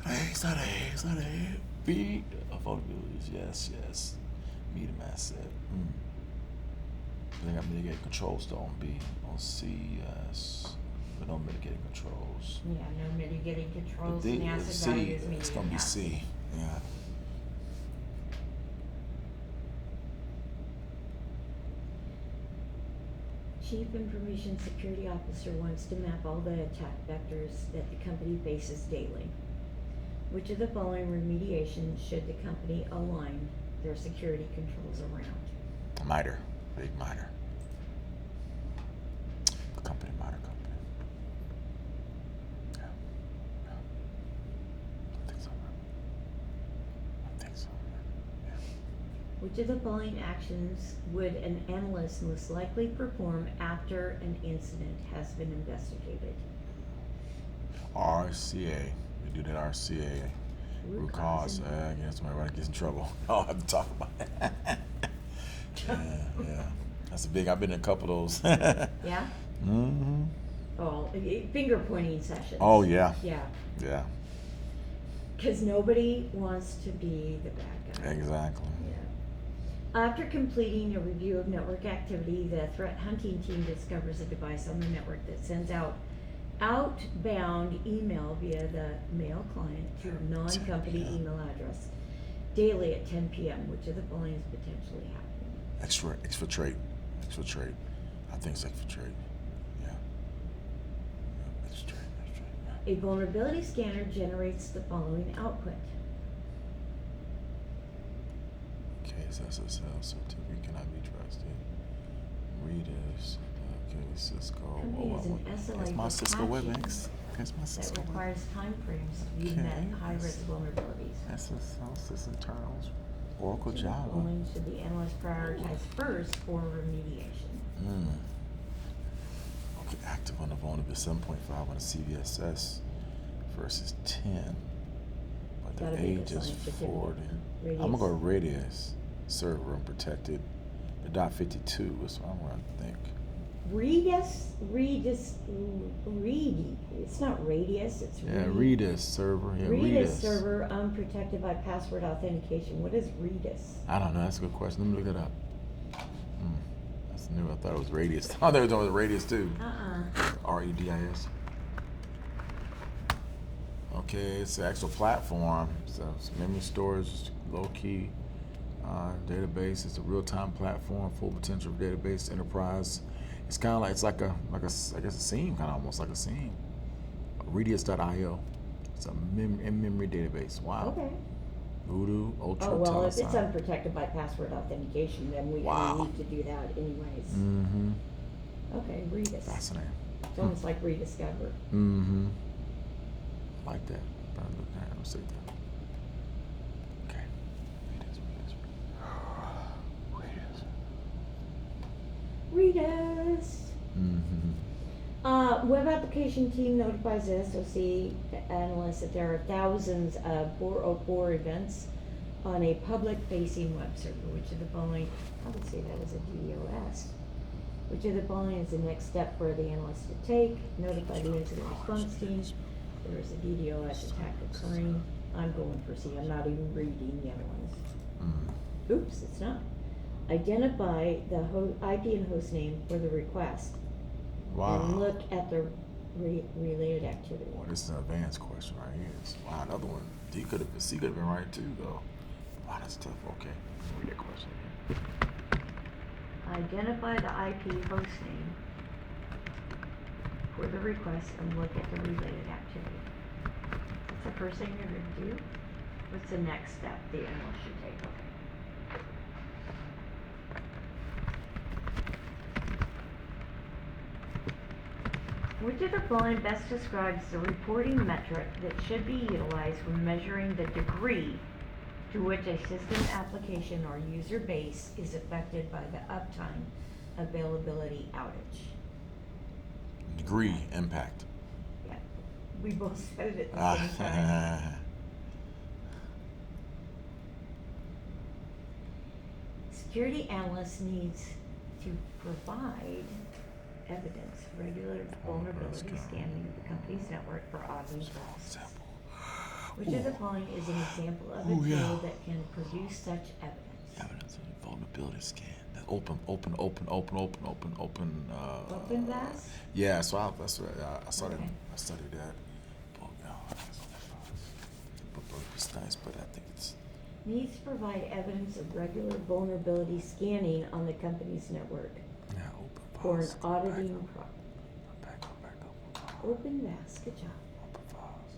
It's not A. B. Vulnerabilities, yes. Medium asset. They got mitigating controls though on B. On C, yes. But no mitigating controls. yeah, no mitigating But controls D, and asset C, value is medium. it's gonna be C. Yeah. Chief Information Security Officer wants to map all the attack vectors that the company faces daily. Which of the following remediation should the company align their security controls around? MITRE. Big MITRE. MITRE company. Yeah. I think so. Yeah. Which of the following actions would an analyst most likely perform after an incident has been investigated? RCA. We do that RCA. Root cause. I guess somebody gets in trouble. I'll have to talk about it. Yeah. That's a big. I've been in a couple of those. Yeah? Mm-hmm. Oh, finger pointing sessions. Oh yeah. Yeah, Yeah. because nobody wants to be the bad guy. Exactly. Yeah. After completing a review of network activity, the threat hunting team discovers a device on the network that sends out outbound email via the mail client to a non-company email address daily at 10 p.m. Which of the following is potentially happening? Exfiltrate. I think it's exfiltrate. Yeah. Exfiltrate. A vulnerability scanner generates the following output. Case SSL certificate cannot be trusted. Readers. Okay, Cisco. Company is an SLA That's my Cisco patching WebEx. That's my that Cisco WebEx. requires timeframes to be Okay. met in high-risk vulnerabilities. SSL sysinternals. Oracle Which of the Java. following should the analyst prioritize first for remediation? Okay, active on the vulnerability 7.5 on the CVSS versus 10. But Gotta the be age the is scientific 40. radius. I'm gonna go radius server and protected. The dot 52 is what I'm gonna think. It's not radius, it's Yeah, Redis server. Yeah, Redis server unprotected by password authentication. What is Redis? I don't know. That's a good question. Let me look it up. That's new. I thought it was radius. Oh, there was radius too. REDIS. Okay, it's the actual platform. So it's memory storage, low key database. It's a real time platform, full potential database enterprise. It's kind of like I guess a SIEM, kind of almost like a SIEM. Redius.io. It's a in-memory database. Wow. Okay. Voodoo, Ultra, Oh, well, if it's Telesign. unprotected by password authentication, then we need to do that anyways. Mm-hmm. Okay, Redis. Fascinating. It's almost like rediscover. Mm-hmm. I like that. But look at that. I'll say that. Okay. Redis. Mm-hmm. Web application team notifies the SOC analyst that there are thousands of 404 events on a public-facing web server. Which of the following, I would say that is a DDoS. Which of the following is the next step for the analyst to take? Notify the incident response team. There is a DDoS attack occurring. I'm going for C. I'm not even reading the other ones. Oops, it's not. Identify the IP and host name for the request. Wow. And look at the related activity. Well, this is an advanced question right here. Wow, another one. C could have been right too, though. Wow, that's tough. Okay, read that question again. Identify the IP host name for the request and look at the related activity. That's the first thing you're going to do. What's the next step the analyst should take? Okay. Which of the following best describes the reporting metric that should be utilized when measuring the degree to which a system application or user base is affected by the uptime availability outage? Degree impact. Yeah, we both said it at the same time. Security analyst needs to provide evidence, regular vulnerability scanning of the company's network for auditing purposes. Which of the following is an example of a tool that can produce such evidence? Evidence of vulnerability scan. That open. Open VAS? Yeah, so I studied. Okay. I studied that. But it's nice, but I think it's. Needs to provide evidence of regular vulnerability scanning on the company's network Yeah, open for an files. auditing Back up. Open VAS, good job. Open files.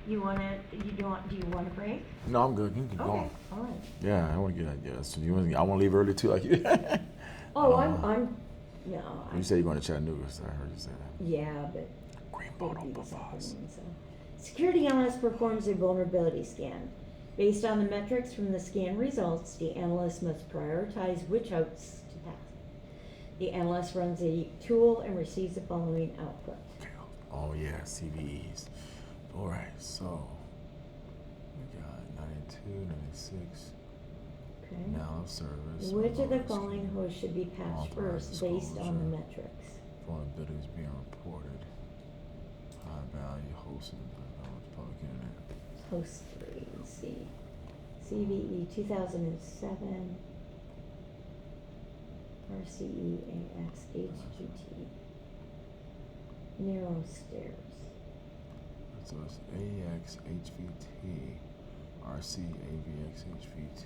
Do you want a break? No, I'm good. You can keep Okay, going. all right. Yeah, I want to get that. Yeah, so I want to leave early too, like you. Oh, You said you're going to Chattanooga, so I heard you say that. yeah, but Greenboat it'll be open this files. afternoon, so. Security analyst performs a vulnerability scan. Based on the metrics from the scan results, the analyst must prioritize which hosts to pass. The analyst runs a tool and receives the following output. Oh yeah, CVEs. All right, so we got 92, 96. Okay. Now service. Which of the following hosts should be passed Authorized first based on the disclosure. metrics? Vulnerabilities being reported. High value hosted public internet. Host 3s. let's see. CVE 2007. RCEAX HGT. Narrow stairs. So it's AX HVT, RC AVX HVT.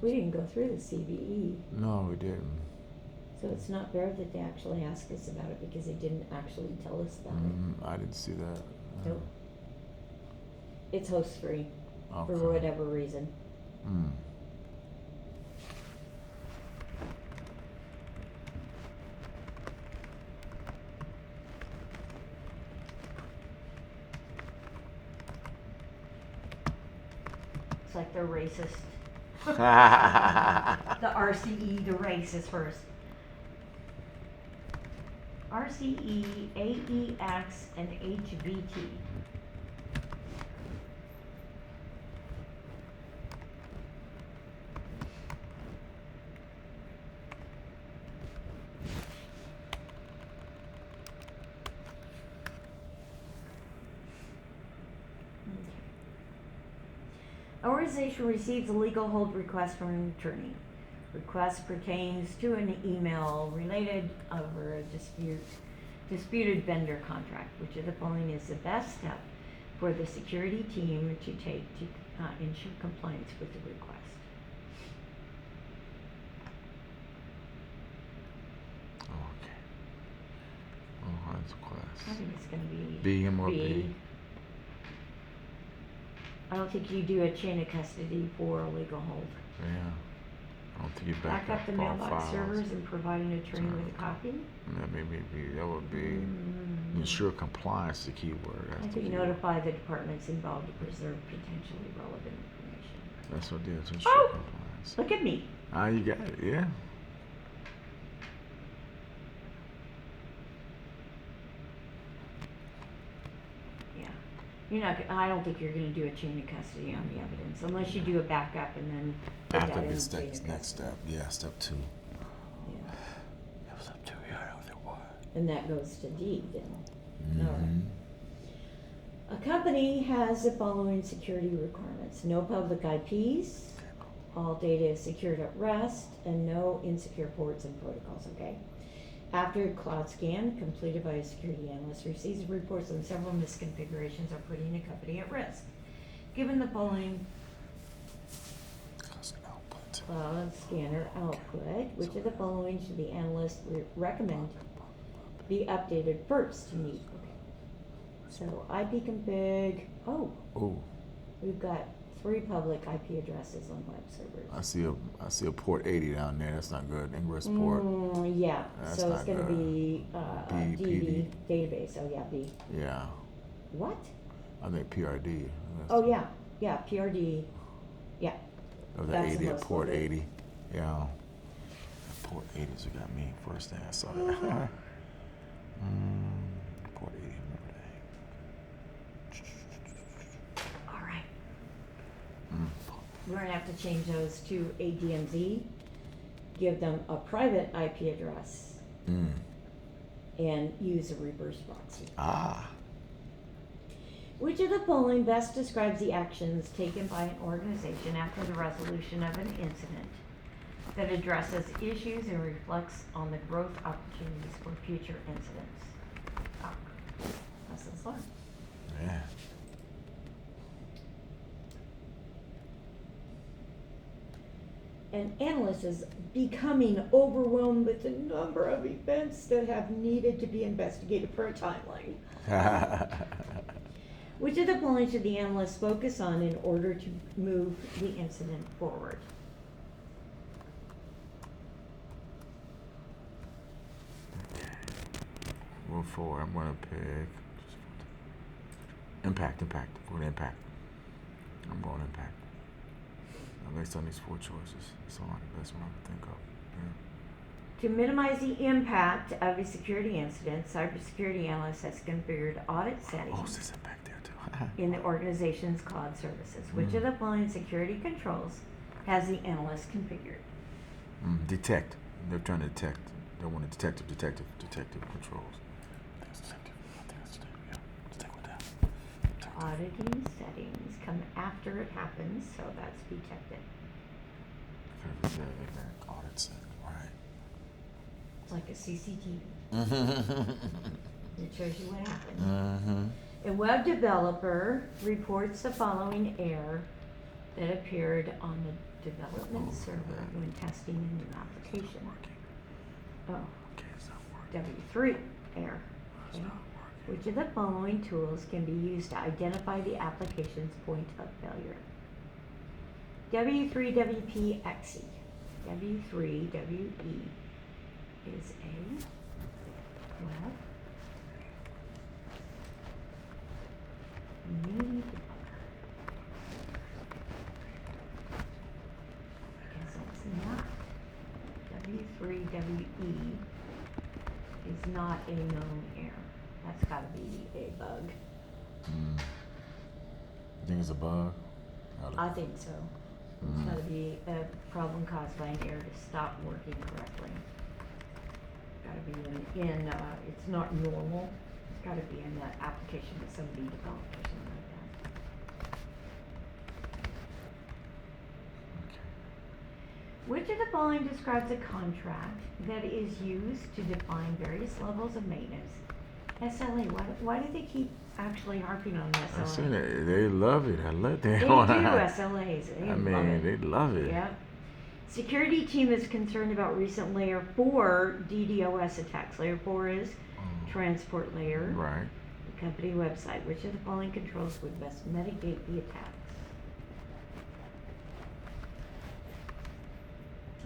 We didn't go through the CVE, No, we didn't. so it's not fair that they actually asked us about it because they didn't actually tell us about it. I didn't see that. Nope. It's host free Okay. for whatever reason. Mm. It's like they're racist. The RCE, the racist first. RCE, AEX, and HVT. Organization receives a legal hold request from an attorney. Request pertains to an email related over a disputed vendor contract. Which of the following is the best step for the security team to take to ensure compliance with the request? Okay. Oh, that's I class. think it's gonna be B, M, or B? I don't think you do a chain of custody for a legal hold. Yeah. I don't think you Back up the all mailbox files. servers and provide an attorney with a copy. That may be, that would be ensure compliance, the key word. That's I the think key notify the departments involved to preserve potentially relevant information. word. That's what it is, ensure Oh! compliance. Look at me. Ah, you got it, yeah. Yeah. You're not, I don't think you're gonna do a chain of custody on the evidence unless you do a backup and then put that After in this chain of next custody. step, yeah, step 2. Yeah. That was step 2, yeah, that was it, boy. And that goes to D then. Mm-hmm. All right. A company has the following security requirements: no public IPs, all data is secured at rest, and no insecure ports and protocols, okay? After a cloud scan completed by a security analyst receives reports on several misconfigurations are putting the company at risk. Given the following cloud scanner output, which of the following should the analyst recommend be updated first to meet? Okay. So IP config, Oh, we've got 3 public IP addresses on web servers. I see a port 80 down there. That's not good. Ingress port. Yeah, That's so it's not gonna good. be, B, DB database, oh yeah, B. Yeah, What? I think PRD. Oh, yeah, PRD, yeah. Oh, the That's the 80 at most port loaded. 80. Yeah. Port 80 is what got me first thing I saw that. Port 80, remember that. All right. We're gonna have to change those to ADMZ, give them a private IP address, and use a reverse proxy. Ah. Which of the following best describes the actions taken by an organization after the resolution of an incident that addresses issues and reflects on the growth opportunities for future incidents? Lessons learned. Yeah. An analyst is becoming overwhelmed with the number of events that have needed to be investigated for a timeline. Which of the following should the analyst focus on in order to move the incident forward? Move forward. I'm gonna pick impact. We're gonna impact. I'm going impact. Based on these 4 choices, that's all that's what I can think of. Yeah. To minimize the impact of a security incident, cybersecurity analyst has configured audit Oh, settings there's impact there too. in the organization's cloud services. Which of the following security controls has the analyst configured? Detect. They're trying to detect. They want a detective controls. I think it's detective. auditing settings come after it happens, so that's detected. Okay, yeah, audit setting, right. It's like a CCTV. Mm-hmm. It shows you what happened. Mm-hmm. A web developer reports the following error that appeared on the development server when testing a new application. Oh, Okay, it's not working. W3 error. It's Okay. not working. Which of the following tools can be used to identify the application's point of failure? W3WP-EXE. W3WE is a web mini debugger. Because it's not. W3WE is not a known error. That's gotta be a bug. You think it's a bug? I think so. It's gotta be a problem caused by an error to stop working correctly. Gotta be in it's not normal. It's gotta be in that application that somebody developed or something like that. Which of the following describes a contract that is used to define various levels of maintenance? SLA, why do they keep actually harping on SLA? I seen it. They love it. I love that. They do SLAs. They love it. They love it. Yep. Security team is concerned about recent layer 4 DDoS attacks. Layer 4 is transport layer. Right. The company website. Which of the following controls would best mitigate the attacks?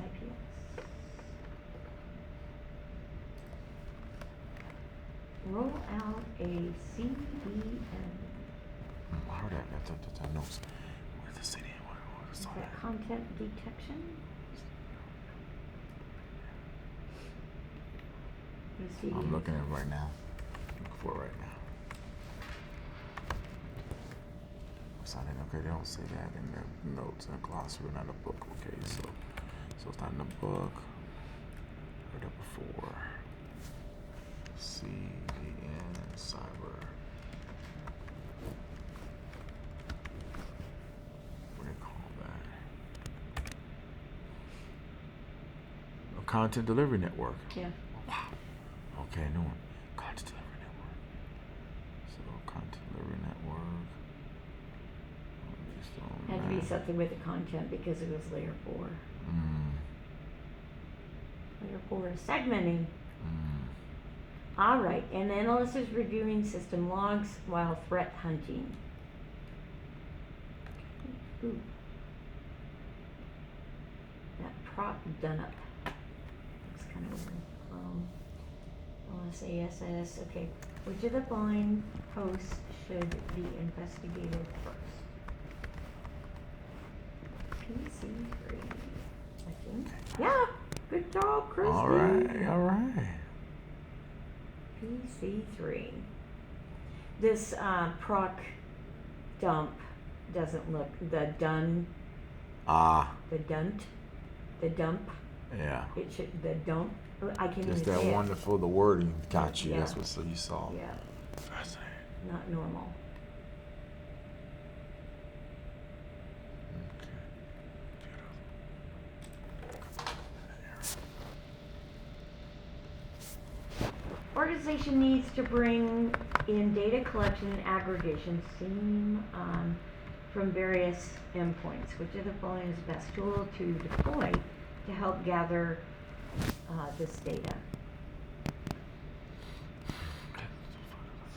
IPS. Roll out a CDN. I heard that. That's notes. Where's the city? Where's Is the that content detection? I'm looking at it right now. Looking for it right now. Signing. Okay, they don't say that in their notes and glossary, not in the book. Okay, so it's not in the book. Heard that before. CDN cyber. What do they call that? A content delivery network. Yeah. Wow. Okay, new one. Content delivery network. So content delivery network. Had to be something with the content because it was layer 4. Layer 4 is segmenting. Alright, an analyst is reviewing system logs while threat hunting. Ooh. That prop done up. Looks kind of weird. LSASS, okay. Which of the following posts should be investigated first? PC3, I think. Yeah, good job, Christy. All right. PC3. This proc dump doesn't look, the dump, Yeah. it should, the dump, I can't even Just say that it. wonderful, the wording got you. Yeah. That's what so you saw. Yeah, Fascinating. not normal. Organization needs to bring in data collection and aggregation seen from various endpoints. Which of the following is the best tool to deploy to help gather this data?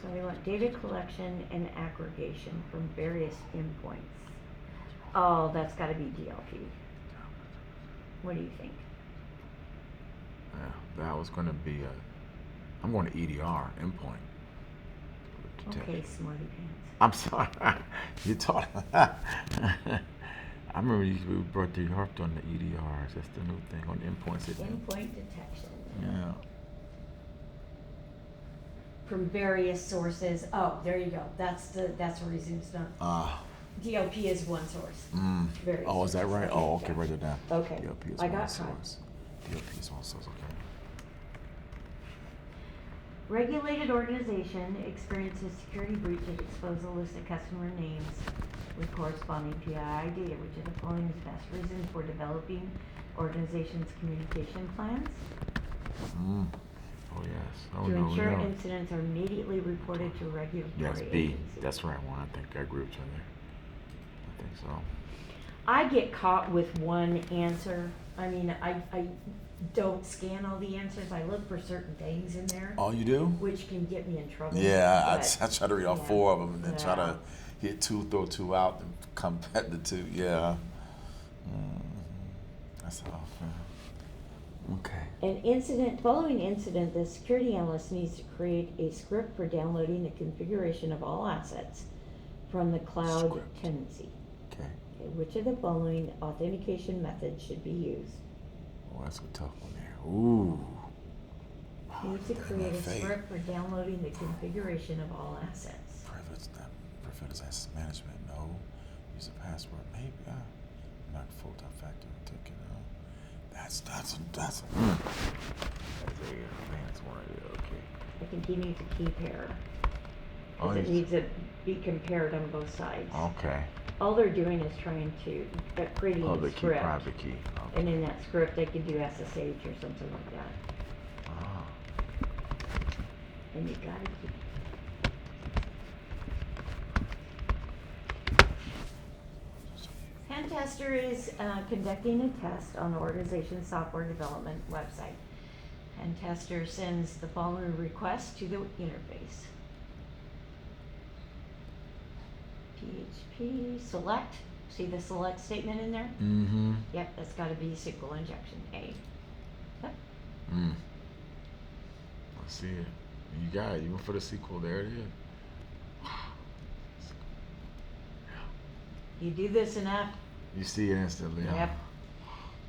So we want data collection and aggregation from various endpoints. Oh, that's got to be DLP. What do you think? Yeah, that was going to be I'm going to EDR, endpoint. Okay, smarty pants. I'm sorry. You taught. I remember we brought the harped on the EDRs. That's the new thing on endpoints. Endpoint detection. Yeah. From various sources. Oh, there you go. That's the reason it's not. DLP is one source. Various Oh, is that sources. right? Oh, okay, write it down. Okay. DLP is I one got source. DLP is one source. Okay. Regulated organization experiences security breach and expose a list of customer names with corresponding PII data, which of the following is best reason for developing organization's communication plans? Mm. Oh yes. Oh To no, ensure no. incidents are immediately reported to regulatory Yes, B. agencies. That's the right one. I think I agree with you there. I think so. I get caught with one answer. I mean, I don't scan all the answers. I look for certain things in there, Oh, you do? which can get me in trouble. Yeah, but- I try to read all yeah. 4 of them and then try Yeah. to hit 2, throw 2 out, and come back to 2. Yeah. That's all. Okay. Following incident, the security analyst needs to create a script for downloading the configuration of all assets from the cloud Script. tenancy. Okay. Okay, which of the following authentication methods should be used? Oh, that's a tough one there. Ooh. Needs to Damn, create my a fate. script for downloading the configuration of all assets. Privileged access management. No. Use a password. Maybe. Not full-time factor. Take it. That's a. That's a man, that's one idea. Okay. I think he needs a key pair. Oh, Because it he's- needs to be compared on both sides. Okay. All they're doing is trying to, creating a Public key, script. private key. Okay. And in that script, they can do SSH or something like that. Ah. And you gotta keep. Pen tester is conducting a test on the organization's software development website. Pen tester sends the following request to the interface. PHP select, see the select statement in there? Mm-hmm. Yep, that's gotta be SQL injection A. Yep. Mm. I see it. You got it. You went for the sequel. There it is. You do this enough. You see it instantly. huh? Yep.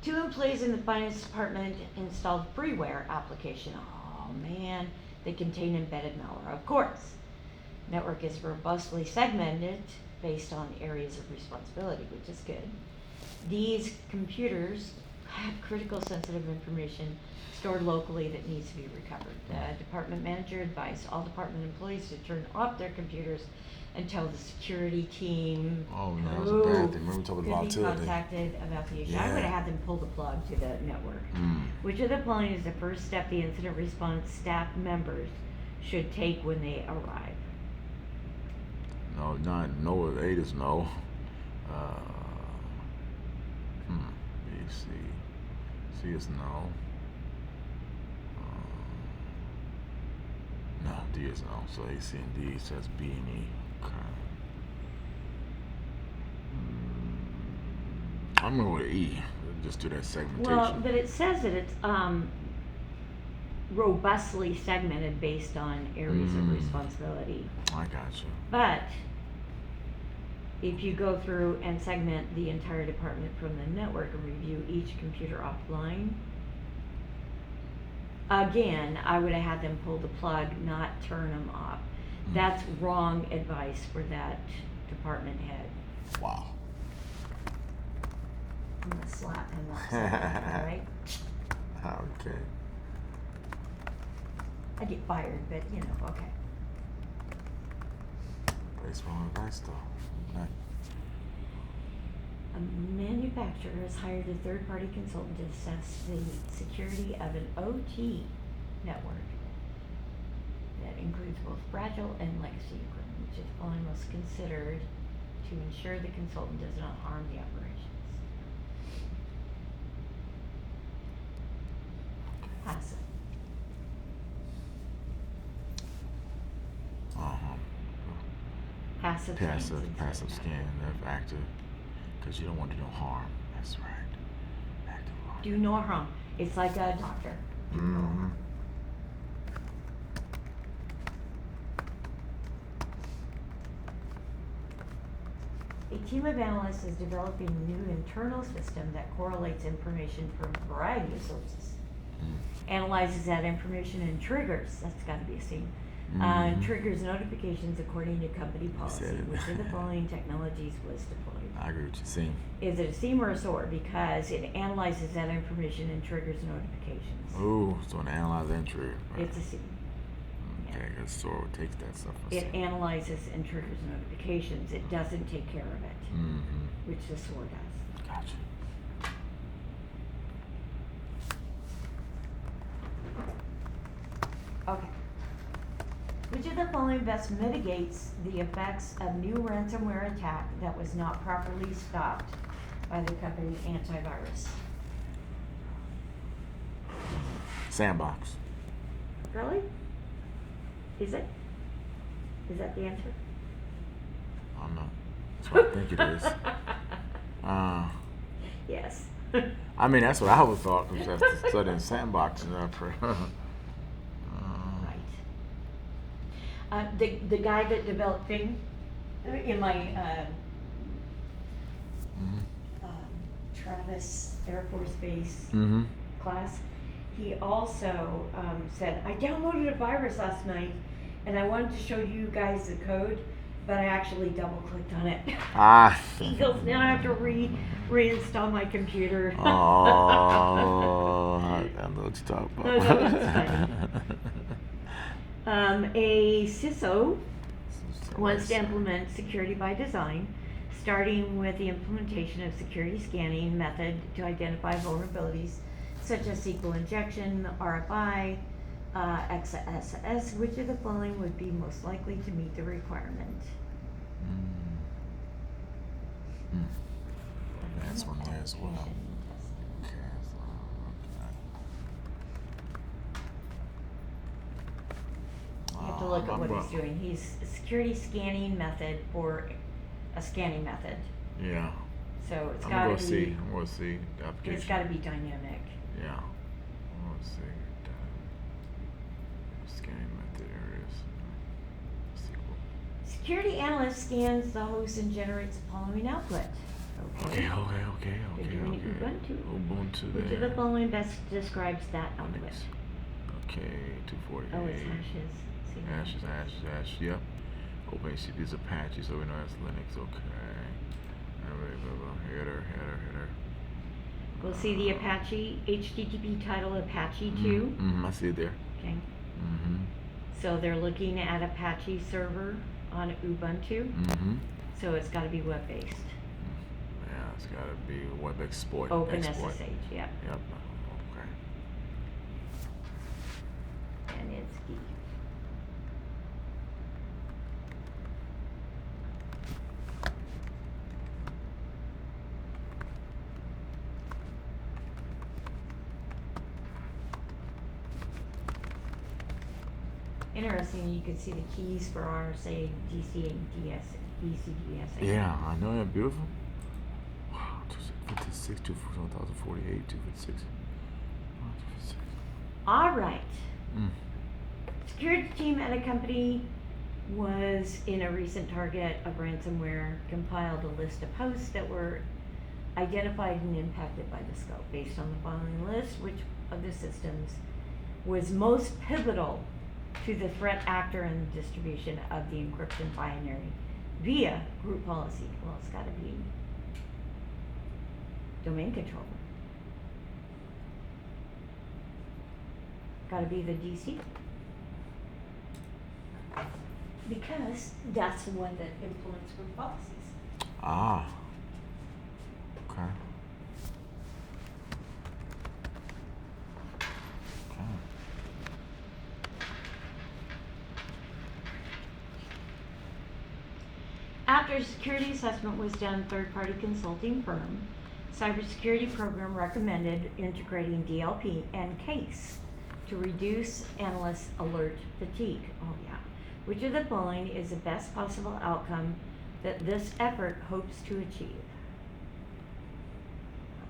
2 employees in the finance department installed freeware application. Oh man, they contain embedded malware. Of course, network is robustly segmented based on areas of responsibility, which is good. These computers have critical sensitive information stored locally that needs to be recovered. The department manager advised all department employees to turn off their computers until the security team Oh, no, that was a bad thing. Remember we talked about could be volatility. contacted about the issue. I Yeah. would have had them pull the plug to the network. Mm. Which of the following is the first step the incident response staff members should take when they arrive? No, no. 8 is no. B, C. C is no. No, D is no. So A, C, and D says B and E. Okay. I'm going with E. Just do that segmentation. Well, but it says that it's robustly segmented based on areas of responsibility. I got you. But if you go through and segment the entire department from the network and review each computer offline, again, I would have had them pull the plug, not turn them off. That's wrong advice for that department head. Wow. I'm gonna slap him upside down, right? Okay. I get fired, but you know, okay. That's wrong advice, though. Okay. A manufacturer has hired a third-party consultant to assess the security of an OT network that includes both fragile and legacy equipment, which is almost considered to ensure the consultant does not harm the operations. Passive. Uh-huh. Passive Passive scan, that's active. Because you don't want to do no harm. That's right. Active harm. Do no harm. It's like a doctor. Do no Mm-hmm. harm. A team of analysts is developing a new internal system that correlates information from a variety of sources. Analyzes that information and triggers, that's gotta be a C. Mhm. Triggers notifications according to company policy. said it. Which of the following technologies was deployed? I agree with you. See. Is it a seam or a sword? Because it analyzes that information and triggers notifications. Ooh, so an analyze entry. It's a seam. Okay, because SOAR takes that stuff. It analyzes and triggers notifications. It doesn't take care of it, Mm-hmm. which the SOAR does. Gotcha. Okay. Which of the following best mitigates the effects of new ransomware attack that was not properly stopped by the company antivirus? Sandbox. Really? Is it? Is that the answer? I don't know. That's what I think it is. Yes. I mean, that's what I would thought, because after studying sandbox and Right. The guy that developed Bing in my Travis Air Force Base Mm-hmm. class, he also said, I downloaded a virus last night and I wanted to show you guys the code, but I actually double clicked on it. Ah. He goes, now I have to reinstall my computer. Oh, I know what you're talking about. No, that's funny. A CISO wants to implement security by design, starting with the implementation of security scanning method to identify vulnerabilities such as SQL injection, RFI, XSS. Which of the following would be most likely to meet the requirement? That's one there as well. Okay, You have to look at what he's doing. He's a security scanning method for a scanning method. Yeah. So it's I'm got gonna to see. be. I'm gonna see the application. It's got to be dynamic. Yeah. I'm gonna see. Scanning method areas. SQL. Security analyst scans the host and generates the following output. Okay. They're doing Ubuntu. Ubuntu. Which of the following best describes that output? Linux. Okay, 248. Oh, it's hashes. See? Ashes. Yep. OpenHTTP is Apache, so we know that's Linux. Okay. Header. We'll see the Apache HTTP title Apache 2. I see it there. Okay. Mm-hmm. So they're looking at Apache server on Ubuntu. Mm-hmm. So it's got to be web-based. Yeah, it's got to be web exploit. Open exploit. SSH, yep. Yep. Okay. And it's key. Interesting, you can see the keys for RSA, DC, and BCDSA. Yeah, I know they're beautiful. Wow, 256, 2,048, 256. All right. Mm. Security team at a company was in a recent target of ransomware, compiled a list of hosts that were identified and impacted by the scope. Based on the following list, which of the systems was most pivotal to the threat actor and the distribution of the encryption binary via group policy? Well, it's got to be domain controller. Got to be the DC. Because that's the one that implements group policies. Ah. Okay. After a security assessment was done, third-party consulting firm, cybersecurity program recommended integrating DLP and CASE to reduce analyst alert fatigue. Oh yeah. Which of the following is the best possible outcome that this effort hopes to achieve?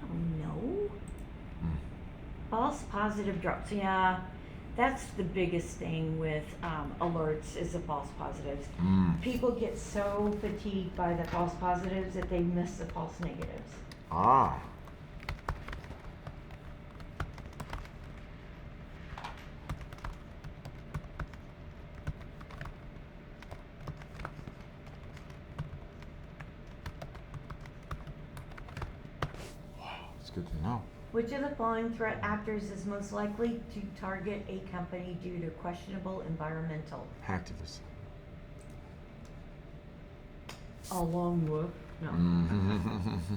I don't know. False positive drops. Yeah. That's the biggest thing with alerts is the false positives. People get so fatigued by the false positives that they miss the false negatives. Ah. Wow, it's good to know. Which of the following threat actors is most likely to target a company due to questionable environmental? Hacktivists. Along with, no. Mm-hmm.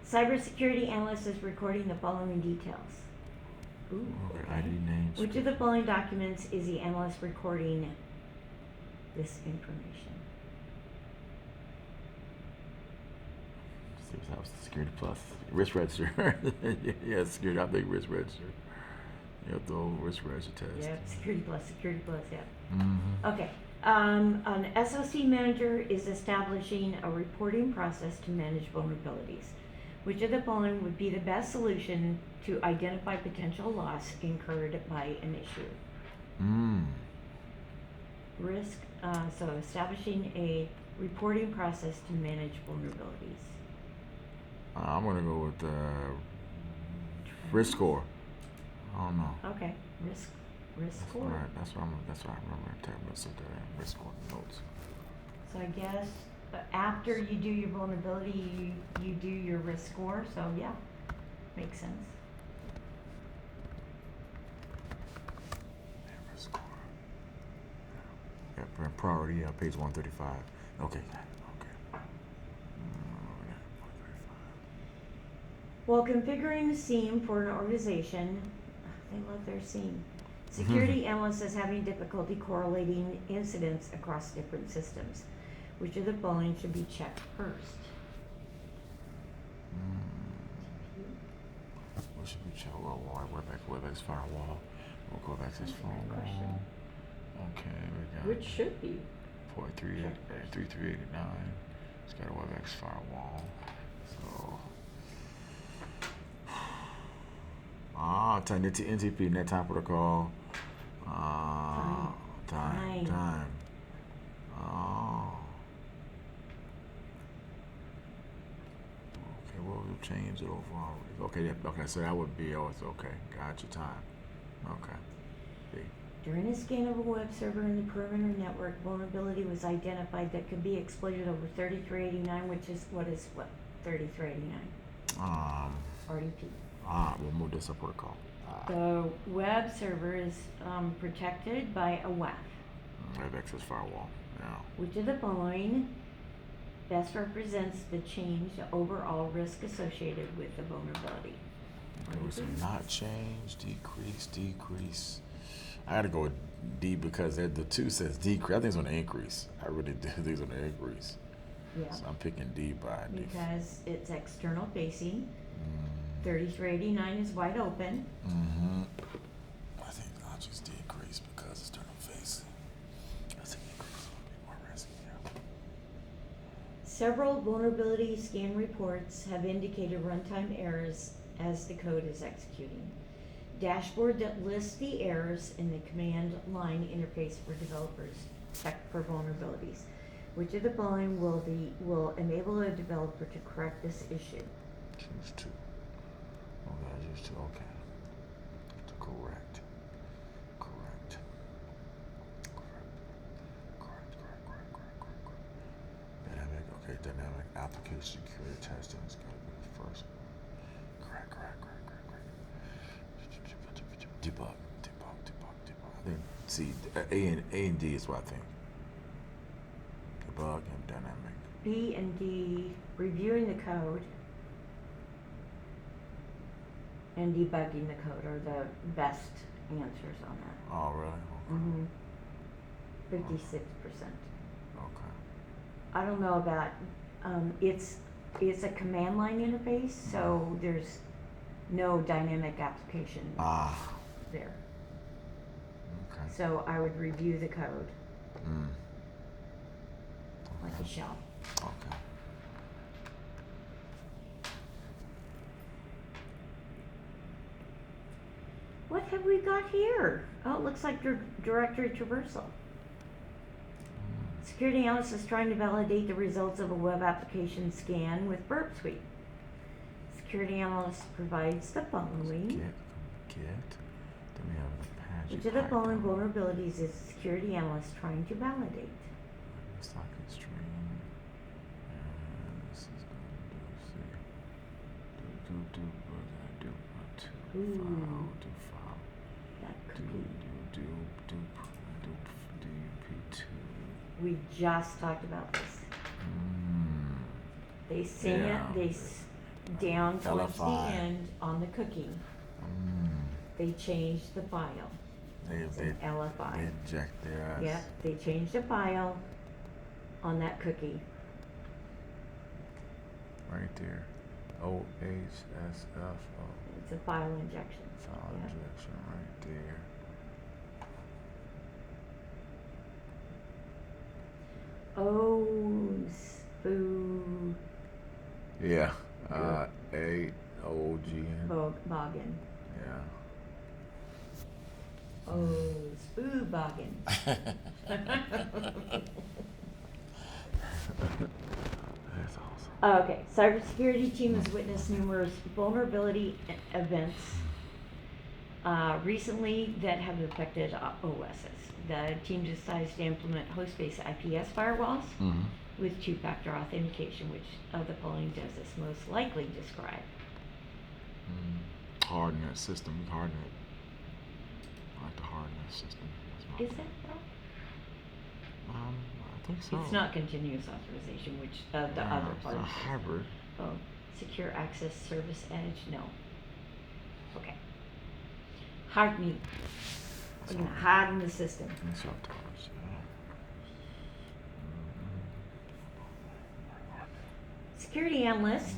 Cybersecurity analyst is recording the following details. Ooh, Okay, okay. ID names. Which of the following documents is the analyst recording this information? See, that was Security Plus. Risk register. Yeah, security. I think risk register. You have the old risk register test. Yep, Security Plus, yeah. Mm-hmm. Okay. An SOC manager is establishing a reporting process to manage vulnerabilities. Which of the following would be the best solution to identify potential loss incurred by an issue? Risk, so establishing a reporting process to manage vulnerabilities. I'm gonna go with risk score. I don't know. Okay, risk score. All right, that's what I remember. Tablets of the risk score notes. So I guess after you do your vulnerability, you do your risk score. So yeah, makes sense. Yeah, risk score. Yeah, priority. Page 135. Okay. While configuring the SIEM for an organization, they love their SIEM. Security analyst is having difficulty correlating incidents across different systems. Which of the following should be checked first? What should we check? Well, WebEx firewall. We'll go back to this That's a good firewall. question. Okay, we got Which should be? 3389. It's got a WebEx firewall. So, turn it to NTP, net time protocol. Time. Oh. Okay, well, we'll change it overall. Okay, so that would be, okay. Gotcha, time. Okay. See. During a scan of a web server in the perimeter network, vulnerability was identified that could be exploited over 3389, which is what 3389? RDP. We'll move this up protocol. The web server is protected by a WAF. Web access firewall. Yeah. Which of the following best represents the change, the overall risk associated with the vulnerability? Okay, so not change, decrease. I gotta go with D because the 2 says decrease. I think it's gonna increase. I really do think it's gonna increase. Yeah. So I'm picking D by default. Because it's external facing. 3389 is wide open. I think I'll just decrease because it's external facing. I think increase will be more risky. Yeah. Several vulnerability scan reports have indicated runtime errors as the code is executing. Dashboard that lists the errors in the command line interface for developers check for vulnerabilities. Which of the following will enable a developer to correct this issue? Choose 2. Okay, I choose 2. Okay. To correct. Dynamic application security testing is going to be the first one. Correct. Debug. I think C, A and D is what I think. Debug and dynamic. B and D, reviewing the code and debugging the code are the best answers on that. Oh, really? Okay. 56%. Okay. I don't know about, it's a command line interface, so there's no dynamic application there. Okay. So I would review the code like a shell. Okay. What have we got here? Oh, it looks like directory traversal. Security analyst is trying to validate the results of a web application scan with Burp Suite. Security analyst provides the following. Get. Then we have an Apache. Which of the following vulnerabilities is security analyst trying to validate? Socket stream. And this is going to do. Ooh, do file. that Do cookie. DP2. We just talked about this. Mm. They sing Yeah. it, down towards the LFI. end on the cookie. They changed the file. It's an LFI. They inject their ass. Yep, they changed the file on that cookie. Right there. OHSFO. It's a file injection. File Yep. injection right there. Boo. Yeah. AOGN. Boggin. Yeah. Spoo-boggin. That's awesome. Okay, cybersecurity team has witnessed numerous vulnerability events recently that have affected OSs. The team decides to implement host-based IPS firewalls with two-factor authentication, which of the following does this most likely describe? Harden that system. Harden it. I like to harden that system. That's my Is thing. that so? I think so. It's not continuous authorization, which the other part It's a is. hybrid. Oh, secure access service edge, no. Okay. Hardening. We're gonna harden the system. That's what I'm talking about. Security analyst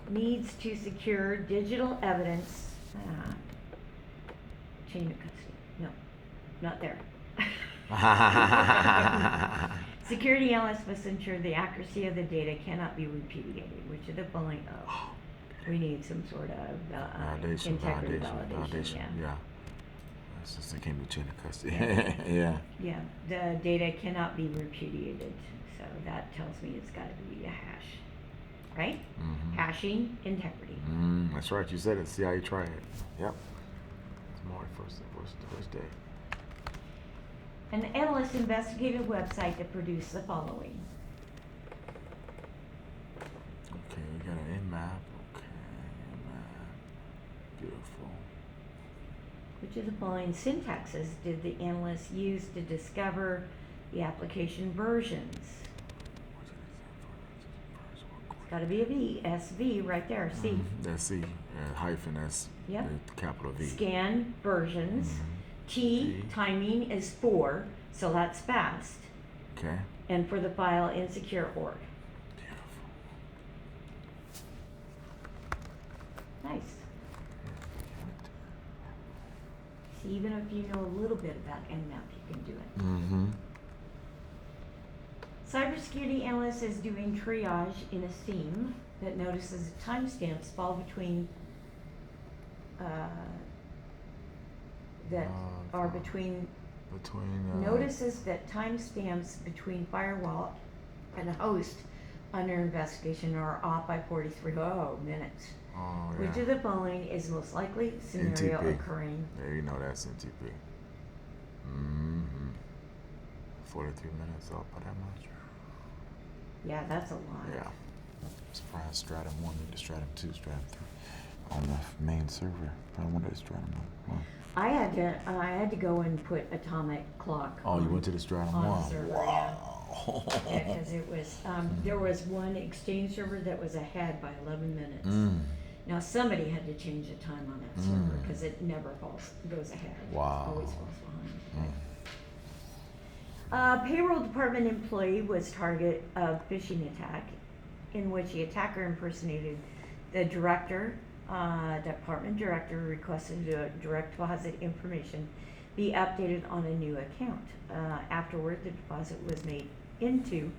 needs to secure digital evidence. Chain of custody. No, not there. Security analysts must ensure the accuracy of the data cannot be repudiated, which is the following. Oh, we need some sort of integrity validation. Yeah. That's just they came to chain of custody. Yeah. Yeah. Yeah, the data cannot be repudiated, so that tells me it's got to be a hash, right? Hashing integrity. That's right. You said it. See how you try it. Yep. Tomorrow, first day. An analyst investigated a website that produced the following. Okay, we got an Nmap. Okay, Nmap. Beautiful. Which of the following syntaxes did the analyst use to discover the application versions? It's got to be a V, SV right there, C. That's C, hyphen, that's Yep. the capital V. Scan versions. T, timing is 4, so that's fast. Okay. And for the file, insecure org. Beautiful. Nice. See, even if you know a little bit about Nmap, you can do it. Cybersecurity analyst is doing triage in a theme that notices timestamps fall between notices that timestamps between firewall and host under investigation are off by 43 minutes. Oh, yeah. Which of the following is most likely scenario NTP. occurring? There you know that's NTP. 43 minutes off by that much. Yeah, that's a lot. Yeah. Surprise Stratum 1 to Stratum 2, Stratum 3 on the main server. Probably one of the Stratum 1. I had to go and put atomic clock. Oh, you went to the Stratum 1? on the server, Wow. Yeah, because it was there was one Exchange server that was ahead by 11 minutes. Now somebody had to change the time on that server because it never goes ahead. Wow. It always falls behind. Payroll department employee was target of phishing attack, in which the attacker impersonated the director. Department director requested direct deposit information be updated on a new account. Afterward, the deposit was made into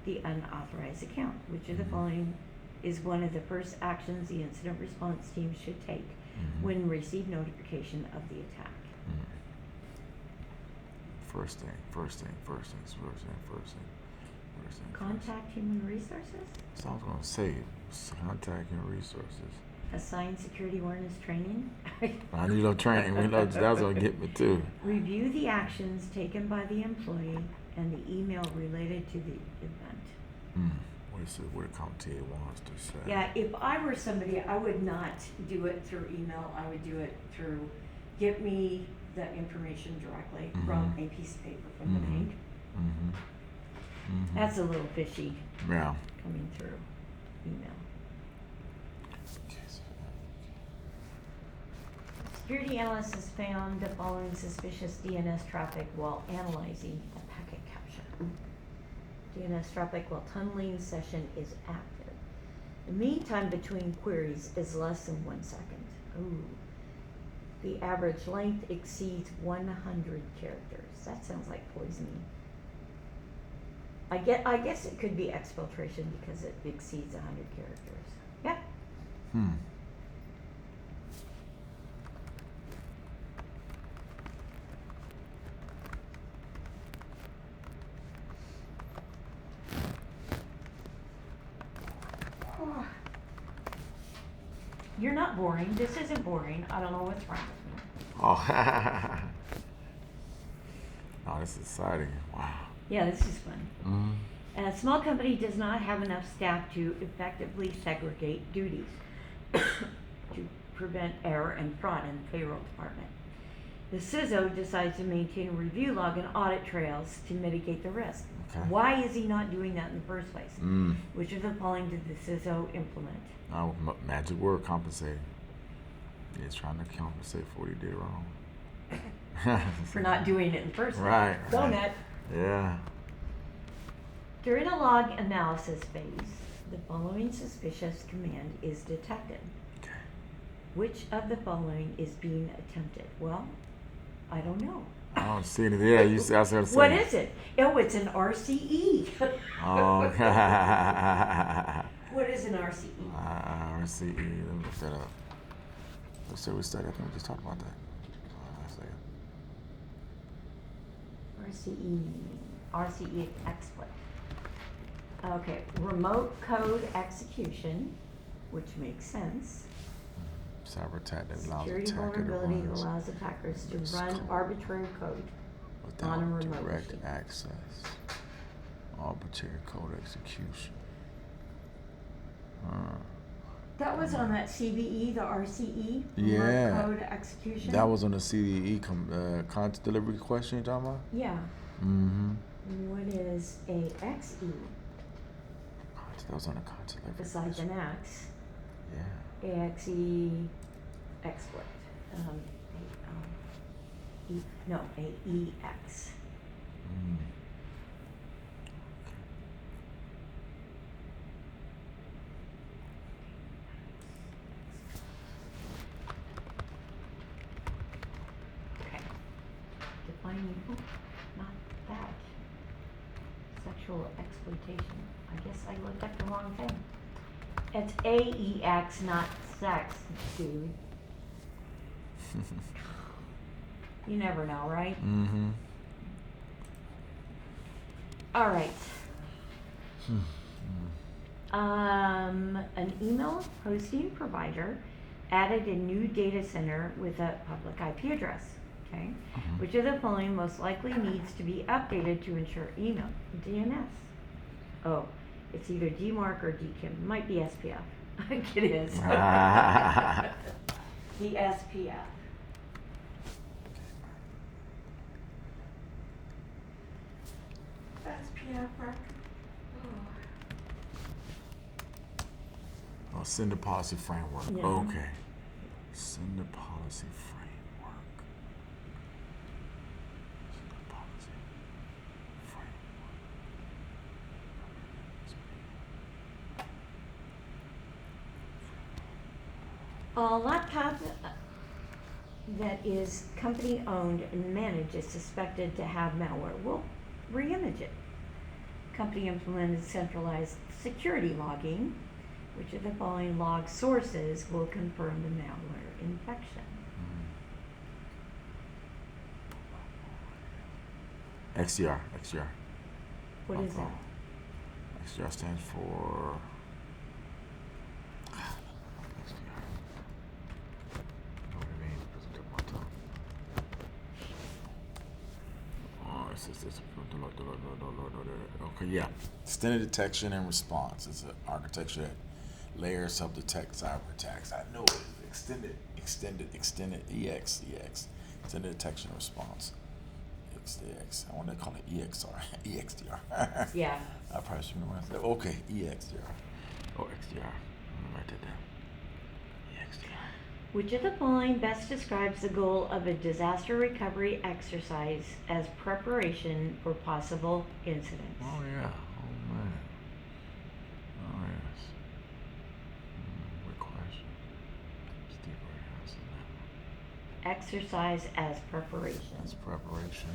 the unauthorized account, which of the following is one of the first actions the incident response team should take when receive notification of the attack. First thing. Contact human resources. So I was gonna say, contact human resources. Assign security awareness training. I need no training. We know that was gonna get me too. Review the actions taken by the employee and the email related to the event. What This is what the CompTIA wants to say. Yeah, if I were somebody, I would not do it through email, I would do it through, get me the information directly from a piece of paper from the bank. That's a little fishy Yeah. coming through email. Security analysts has found the following suspicious DNS traffic while analyzing a packet capture. DNS traffic while tunneling session is active. The mean time between queries is less than 1 second. Ooh. The average length exceeds 100 characters. That sounds like poisoning. I guess it could be exfiltration because it exceeds 100 characters. Yeah. You're not boring. This isn't boring. I don't know what's wrong with me. Oh. Oh, this is exciting. Wow. Yeah, this is fun. A small company does not have enough staff to effectively segregate duties to prevent error and fraud in the payroll department. The CISO decides to maintain a review log and audit trails to mitigate the risk. Okay. Why is he not doing that in the first place? Which of the following did the CISO implement? Oh, magic word, compensating. He's trying to compensate for what he did wrong. For not doing it in the first place. Right. Donut. Yeah. During a log analysis phase, the following suspicious command is detected. Okay. Which of the following is being attempted? Well, I don't know. I don't see anything. Yeah, you see, I was gonna say. What is it? Oh, it's an RCE. Oh. What is an RCE? RCE. Let me look that up. Let's see, we studied. I think we just talked about that. RCE exploit. Okay, remote code execution, which makes sense. Cyber attack that allows Security attacker to vulnerability run that allows attackers to run code arbitrary code without on a remote direct machine. access. Arbitrary code execution. That was on that CVE, the RCE, Yeah. remote code execution. That was on the CDE content delivery question you're talking about? Yeah. Mm-hmm. What is a XE That was on the content delivery besides question. an X? Yeah. AXE exploit. AEX. Okay. Defining, not that. Sexual exploitation. I guess I looked up the wrong thing. It's AEX, not sex, dude. You never know, right? Mm-hmm. All right. An email hosting provider added a new data center with a public IP address. Okay. Which of the following most likely needs to be updated to ensure email DNS? Oh, it's either DMARC or DKIM. Might be SPF. I think it is. The SPF. SPF record. Oh, sender policy framework. Yeah. Okay. Sender policy framework. Sender policy framework. A laptop that is company owned and managed is suspected to have malware. We'll re-image it. Company implemented centralized security logging. Which of the following log sources will confirm the malware infection? XDR. What is that? XDR stands for. Okay. Okay, yeah. Extended detection and response is an architecture that layers help detect cyber attacks. I know it. Extended, EX. Extended detection and response. XDX. I want to call it EXR. EXDR. Yeah. I probably should remember that. Okay, EXDR. Or XDR. I'm gonna write that down. EXDR. Which of the following best describes the goal of a disaster recovery exercise as preparation for possible incidents? Oh yeah. Oh man. Oh yes. Good question. Steve Warehouse in that one. Exercise as preparation. That's preparation.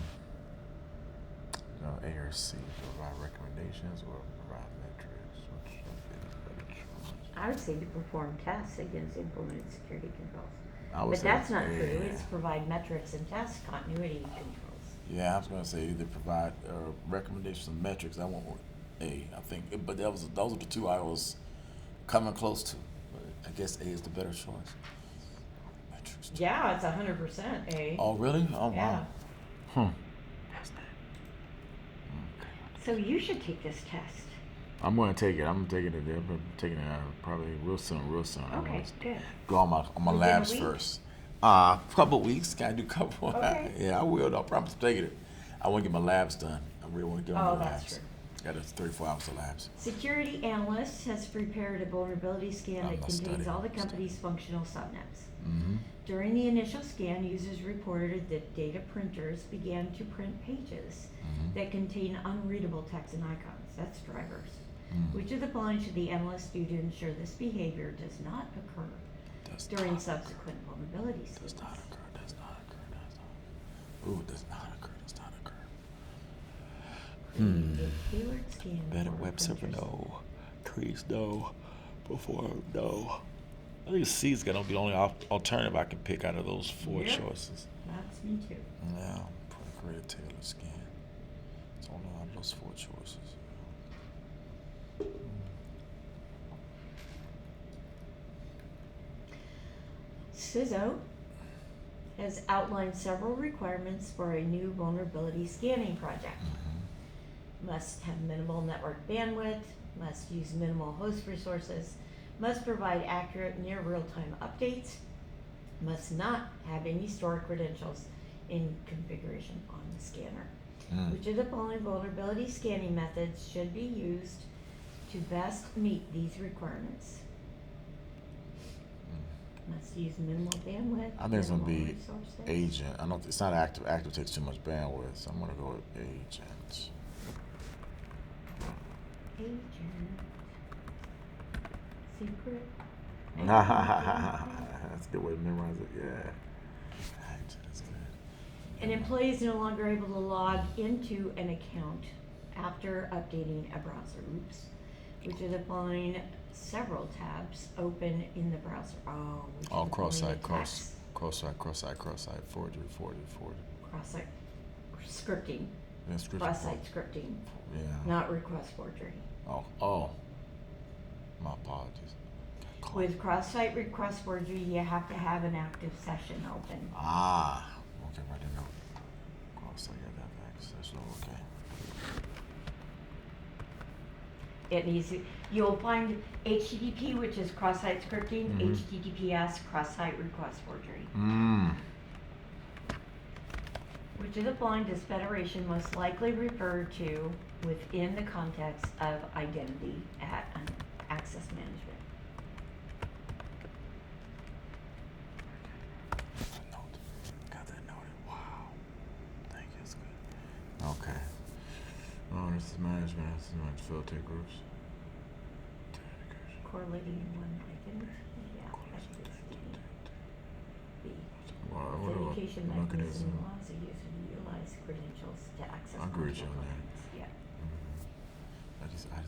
ARC, provide recommendations or provide metrics. Which would be the better choice? I would say to perform tests against implemented security controls. I would But say, that's not true. yeah. It's provide metrics and test continuity controls. Yeah, I was gonna say either provide recommendations and metrics. I want A, I think, but those are the two I was coming close to. But I guess A is the better choice. Metrics. Yeah, it's 100% A. Oh really? Oh Yeah. wow. That's that. Okay. So you should take this test. I'm gonna take it. I'm taking it there. I'm taking it probably real soon. I'm Okay, gonna good. go on my Within a labs week? first. Couple weeks. Can I do couple? Okay. Yeah, I will. I promise to take it. I want to get my labs done. I really want to get on Oh, my that's labs. true. Got 34 hours of labs. Security analyst has prepared a vulnerability scan I'm that not contains studying. all the company's functional subnets. Mm-hmm. During the initial scan, users reported that data printers began to print pages Mhm. that contain unreadable text and icons. That's drivers. Mm. Which of the following should the analyst do to ensure this behavior does not occur Does during not subsequent vulnerability occur. scans? Does not occur. Does not occur. Does not. Ooh, does not occur. Does not occur. A tailored scan Better for web server, printers. no. Crease, no. Perform, no. I think C is gonna be the only alternative I can pick out of those four Yep. choices. That's me too. Yeah, create a tailored scan. It's only out of those four choices. CYSA has outlined several requirements for a new vulnerability scanning project. Must have minimal network bandwidth, must use minimal host resources, must provide accurate near real-time updates, must not have any stored credentials in configuration on the scanner. Mm. Which of the following vulnerability scanning methods should be used to best meet these requirements? Must use minimal bandwidth. I think it's gonna minimal be resources. agent. I don't. It's not active. Active takes too much bandwidth, so I'm gonna go with agent. Agent. Secret. That's a good way to memorize it. Yeah. Agent is good. An employee is no longer able to log into an account after updating a browser. Oops. Which of the following several tabs open in the browser? Oh, which Oh, of the following cross-site, attacks? cross-site, forgery. Cross-site scripting. Yeah, scripting. Cross-site scripting, Yeah. not request forgery. Oh. My apologies. With cross-site request forgery, you have to have an active session open. Okay, right there. Cross-site, got that access. Okay. It needs to, you'll find HTTP, which is cross-site scripting, Mhm. HTTPS, cross-site request forgery. Which of the following does federation most likely refer to within the context of identity at access management? Got that noted. Wow. Thank you. That's good. Okay. Oh, this is management. This is filter groups. Correlating in one item? Yeah, that's B. Authentication mechanism allows a user to utilize credentials to access I agree with you multiple on that. components. Yeah.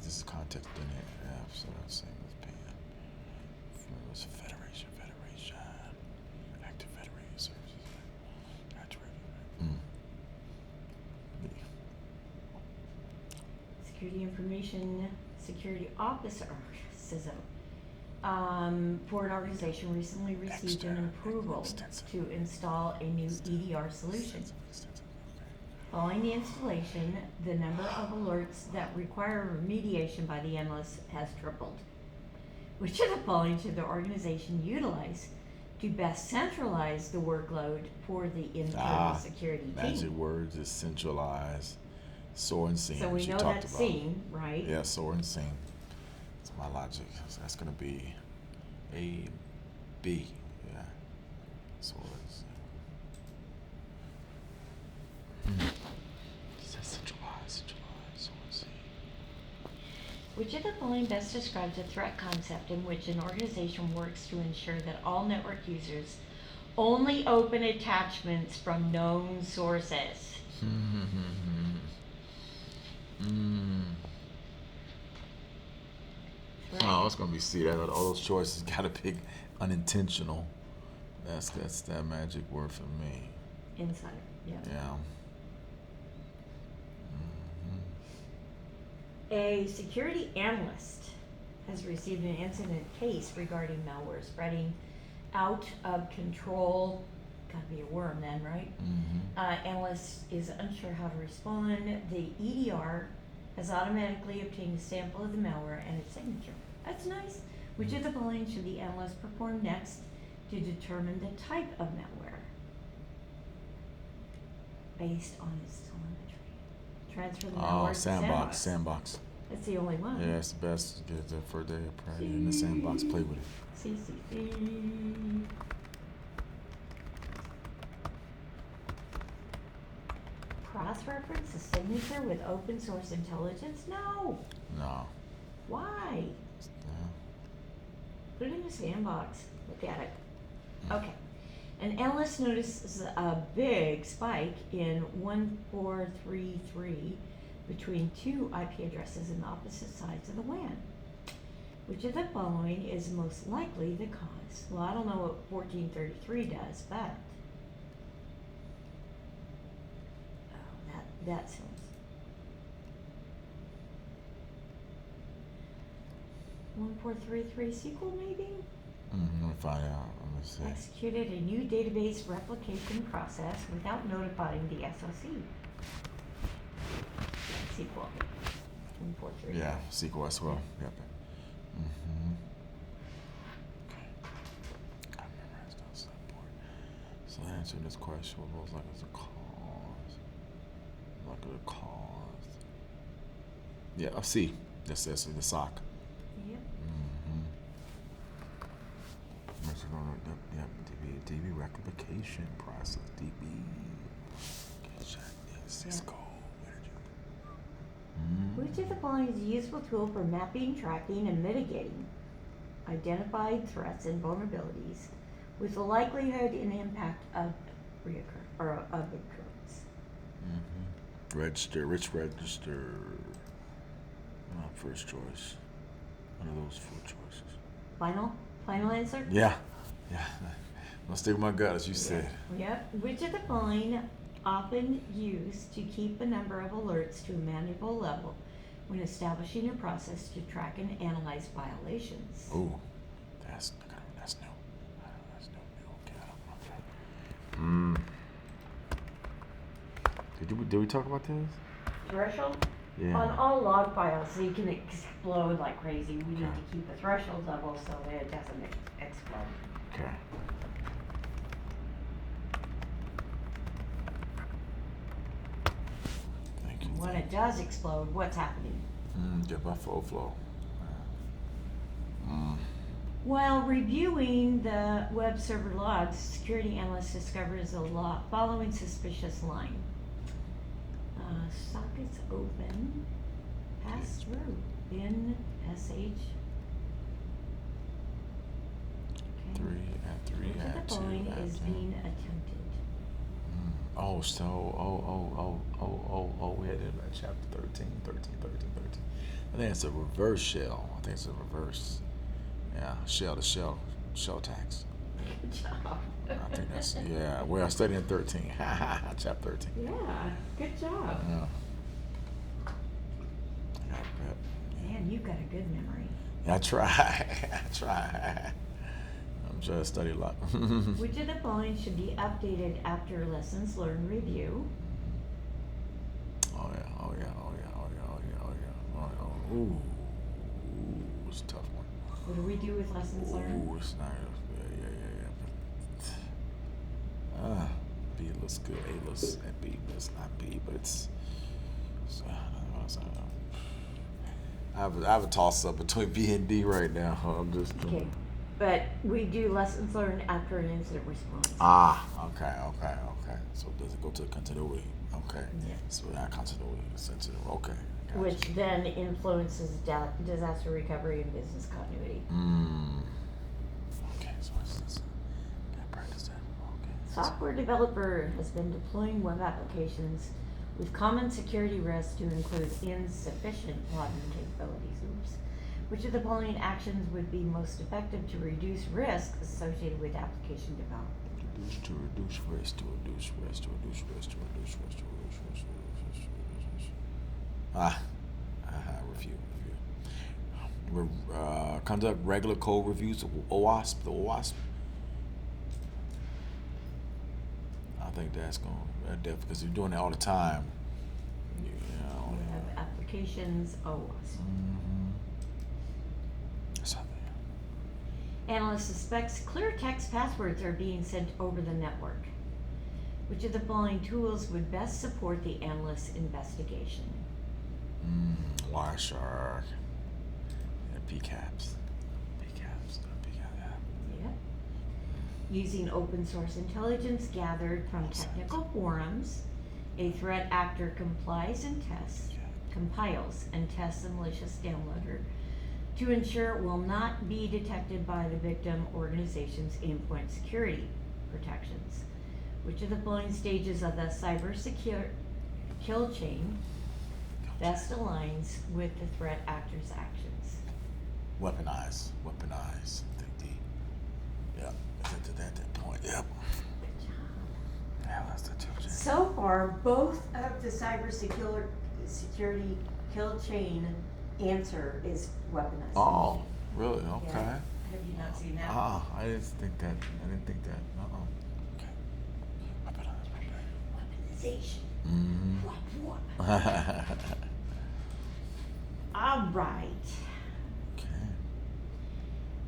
This is context in it. Yeah, so that's same as being. It's federation. Active federated services. Security information security officer, CISO, for an organization recently received an approval to install a new EDR solution. Following the installation, the number of alerts that require remediation by the analyst has tripled. Which of the following should the organization utilize to best centralize the workload for the internal security team? Magic words is centralized. SOAR and SIEM. So we which you know talked that's about. SIEM, right? Yeah, SOAR and SIEM. That's my logic. So that's gonna be A, B. Yeah. SOAR and SIEM. Centralized, SOAR and SIEM. Which of the following best describes a threat concept in which an organization works to ensure that all network users only open attachments from known sources? Oh, it's gonna be C. That all those choices gotta pick unintentional. That's that magic word for me. Insider, yeah. Yeah. A security analyst has received an incident case regarding malware spreading out of control. Gotta be a worm then, right? Analyst is unsure how to respond. The EDR has automatically obtained a sample of the malware and its signature. That's nice. Which of the following should the analyst perform next to determine the type of malware based on its telemetry? Transfer the malware to Sandbox. That's the only one. Yeah, it's the best. Get the FRIDAY in the sandbox. Play with it. CCP. Cross-reference a signature with open source intelligence? No. No. Why? Yeah. Put it in a sandbox. Look at it. Okay. An analyst notices a big spike in 1433 between two IP addresses on opposite sides of the WAN. Which of the following is most likely the cause? Well, I don't know what 1433 does, but that sounds. One, 433 SQL maybe? Let me find out. Let me see. Executed a new database replication process without notifying the SOC. SQL. 143. Yeah, SQL as well. Yep. I memorized those support. So answering this question was like it's a cause. Like a cause. Yeah, I see. That's the SOC. Yep. Yep, DB replication process. DB. Cisco. Which of the following is a useful tool for mapping, tracking, and mitigating identified threats and vulnerabilities with the likelihood and impact of occurrence? Register, rich register. My first choice. One of those four choices. Final answer? Yeah. I'll stick with my gut, as you said. Yep. Which of the following often used to keep a number of alerts to a manageable level when establishing a process to track and analyze violations? Ooh, that's new. That's new. Okay, did we talk about this? Threshold? Yeah. On all log files, so you can explode like crazy. We need to keep a threshold level so that it doesn't explode. Okay. Thank you. When it does explode, what's happening? Get buffer overflow. While reviewing the web server logs, security analyst discovers the following suspicious line. Sockets open, pass through, bin, sh. Okay. 3 at 3 Which of at the 2 following at is 2. being attempted? We had it in chapter 13. I think it's a reverse shell. I think it's a reverse. Yeah, shell to shell tax. Good job. I think that's, yeah. Well, I studied in 13. Chapter 13. Yeah, good job. Yeah. Man, you've got a good memory. Yeah, I try. I'm trying to study a lot. Mm-hmm. Which of the following should be updated after lessons learned review? Ooh, it's a tough one. What do we do with lessons learned? Ooh, it's not. Yeah. B looks good. A looks and B, but it's not B. But it's I have a toss up between B and D right now. I'm just. Okay, but we do lessons learned after an incident response. Okay. So does it go to the continuity? Okay. Yeah. So not continuity, sensitive. Okay. Gotcha. Which then influences disaster recovery and business continuity. Okay, so it's gotta practice that. Okay. Software developer has been deploying web applications with common security risks to include insufficient login capabilities. Oops. Which of the following actions would be most effective to reduce risk associated with application development? Reduce risk. Review. Conduct regular code reviews. OWASP. The OWASP. I think that's going to because you're doing it all the time. You know. We have applications, OWASP. Something. Analyst suspects clear text passwords are being sent over the network. Which of the following tools would best support the analyst's investigation? Wireshark. And PCAPs. Yep. Using open source intelligence gathered from technical forums, a threat actor compiles and tests a malicious downloader to ensure it will not be detected by the victim organization's endpoint security protections. Which of the following stages of the cybersecurity kill chain best aligns with the threat actor's actions? Weaponize. I think yep. I think at that point. Yep. Good job. Yeah, that's the two. So far, both of the cybersecurity kill chain answer is weaponized. Oh, really? Okay. Yeah. Have you not seen that? I didn't think that. Okay. Weaponization. Mm-hmm. All right. Okay.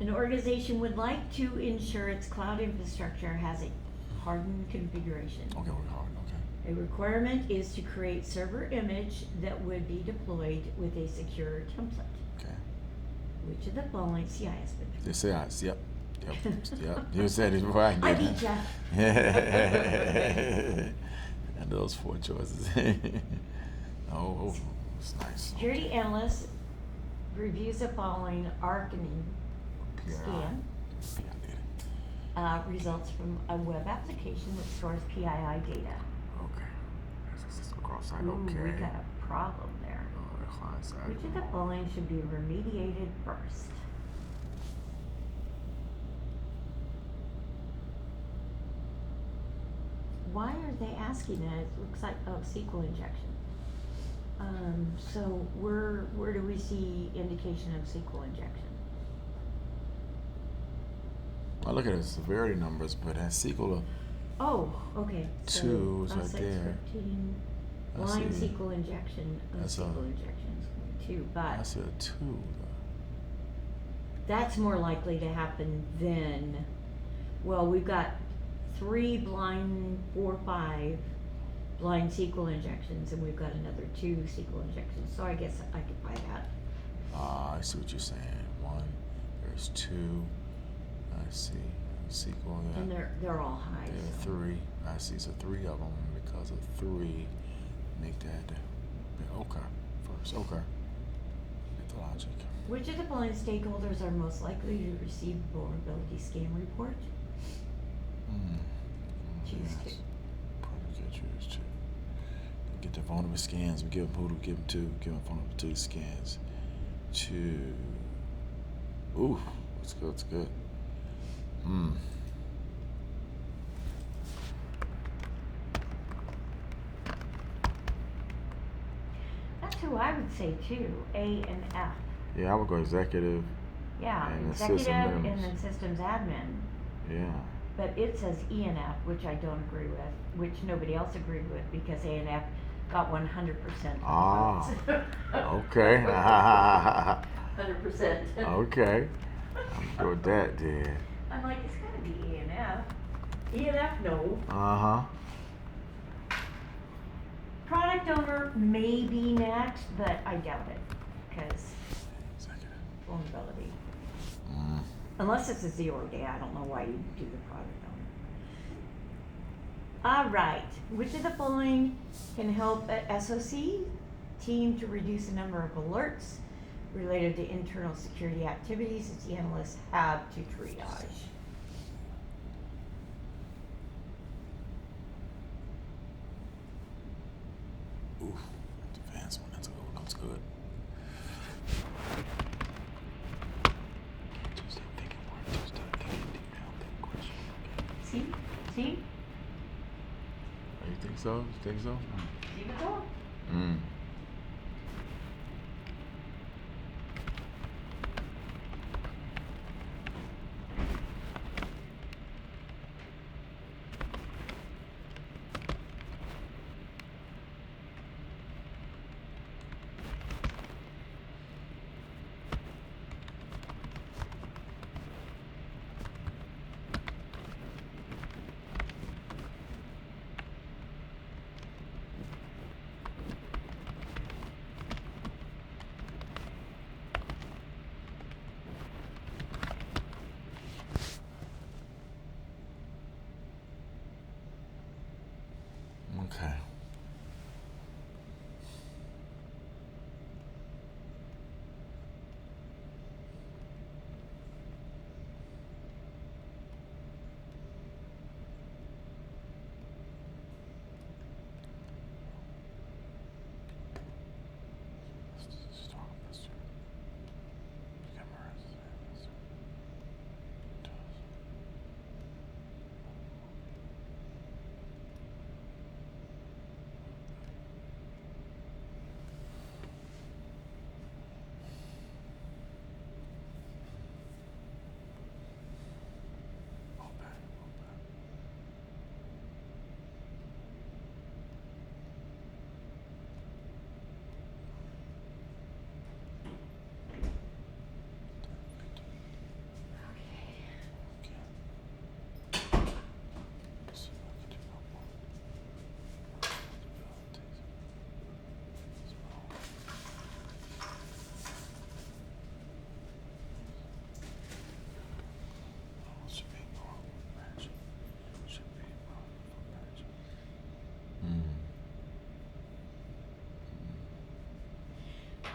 An organization would like to ensure its cloud infrastructure has a hardened configuration. Okay, we're hard. Okay. A requirement is to create server image that would be deployed with a secure template. Okay. Which of the following CIS been? They say eyes. Yep. You said it right. I beat ya. And those four choices. Oh, it's nice. Security analyst reviews the following arcing scan. Results from a web application that stores PII data. Okay. This cross-site. Ooh, Okay. we got a problem there. The client side. Which of the following should be remediated first? Why are they asking that? It looks like SQL injection. So where do we see indication of SQL injection? I look at the severity numbers, but that SQL. Oh, okay. So 2 is right site there. scripting, I blind see. SQL injection, That's a- SQL injection is 2, but I said a 2. that's more likely to happen than, well, we've got 3 blind, 4, 5 blind SQL injections, and we've got another 2 SQL injections, so I guess I could buy that. I see what you're saying. 1, there's 2. I see. SQL. Yeah. And they're all high. Yeah, so. 3. I see. So 3 of them because of 3 make that. Okay. First. Okay. Get the logic. Which of the following stakeholders are most likely to receive vulnerability scan report? Choose 2. Choose 2. Get the vulnerable scans. We give them who do we give them to? Give them vulnerability scans. 2. Ooh, that's good. That's good. That's who I would say too, A and F. Yeah, I would go executive. Yeah, And the executive system and members. then systems admin. Yeah. But it says E and F, which I don't agree with, which nobody else agreed with, because A and F got 100% Ah. votes. Okay. 100%. Okay. I'm good with that then. I'm like, it's gotta be E and F. E and F, no. Uh-huh. Product owner may be next, but I doubt it, because vulnerability. Mm. Unless it's a 0 day, I don't know why you do the product owner. All right, which of the following can help a SOC team to reduce the number of alerts related to internal security activities that the analysts have to triage? Ooh, advanced one. That's good. That's good. Just stop thinking more. Just stop thinking deep down. Think question. See? See? Oh, you think so? You think so? See what's up? Mm. Okay.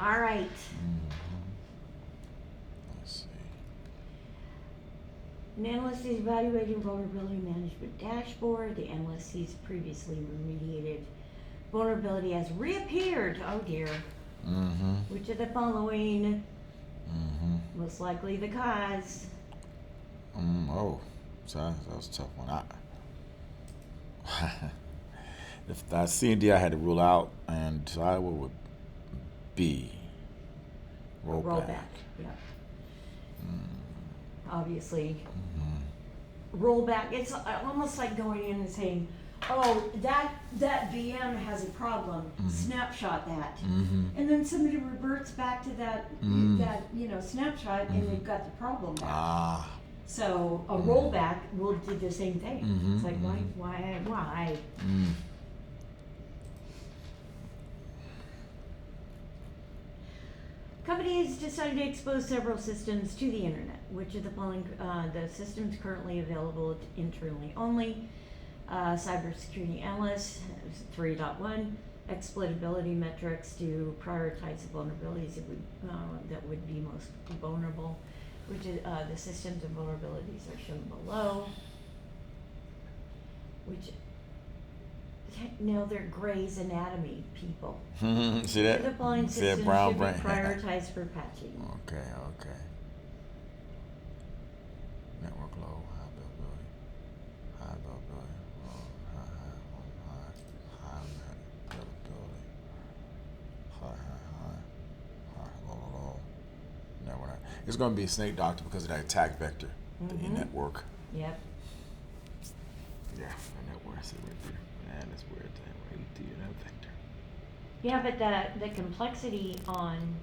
All right. Mm-hmm. Let's see. An analyst is evaluating vulnerability management dashboard. The analyst sees previously remediated vulnerability has reappeared. Oh dear. Mm-hmm. Which of the following Mm-hmm. most likely the cause? Oh, so that was a tough one. If I C and D, I had to rule out, and so I would B. Rollback. Yeah. Obviously, Mm-hmm. rollback. It's almost like going in and saying, "Oh, that VM has a problem. Mhm. Snapshot that," Mm-hmm. and then somebody reverts back to that snapshot, and they've got the problem back. Ah. So a rollback will do the same thing. Mhm, It's like mhm. why? Mm. Companies decided to expose several systems to the internet. Which of the following the systems currently available internally only? Cybersecurity analysts 3.1. Exploitability metrics to prioritize the vulnerabilities that would be most vulnerable. Which is the systems and vulnerabilities are shown below. Which now they're Grey's Anatomy people. See that? The following See that systems brown should brain? be prioritized for patching. Okay. Network low, high availability, low, high availability, high, low. Network. It's going to be Snake Doctor because of that attack vector, the network. Yep. Yeah, the network. I see right there. Man, that's weird. AT and that vector. Yeah, but the complexity on,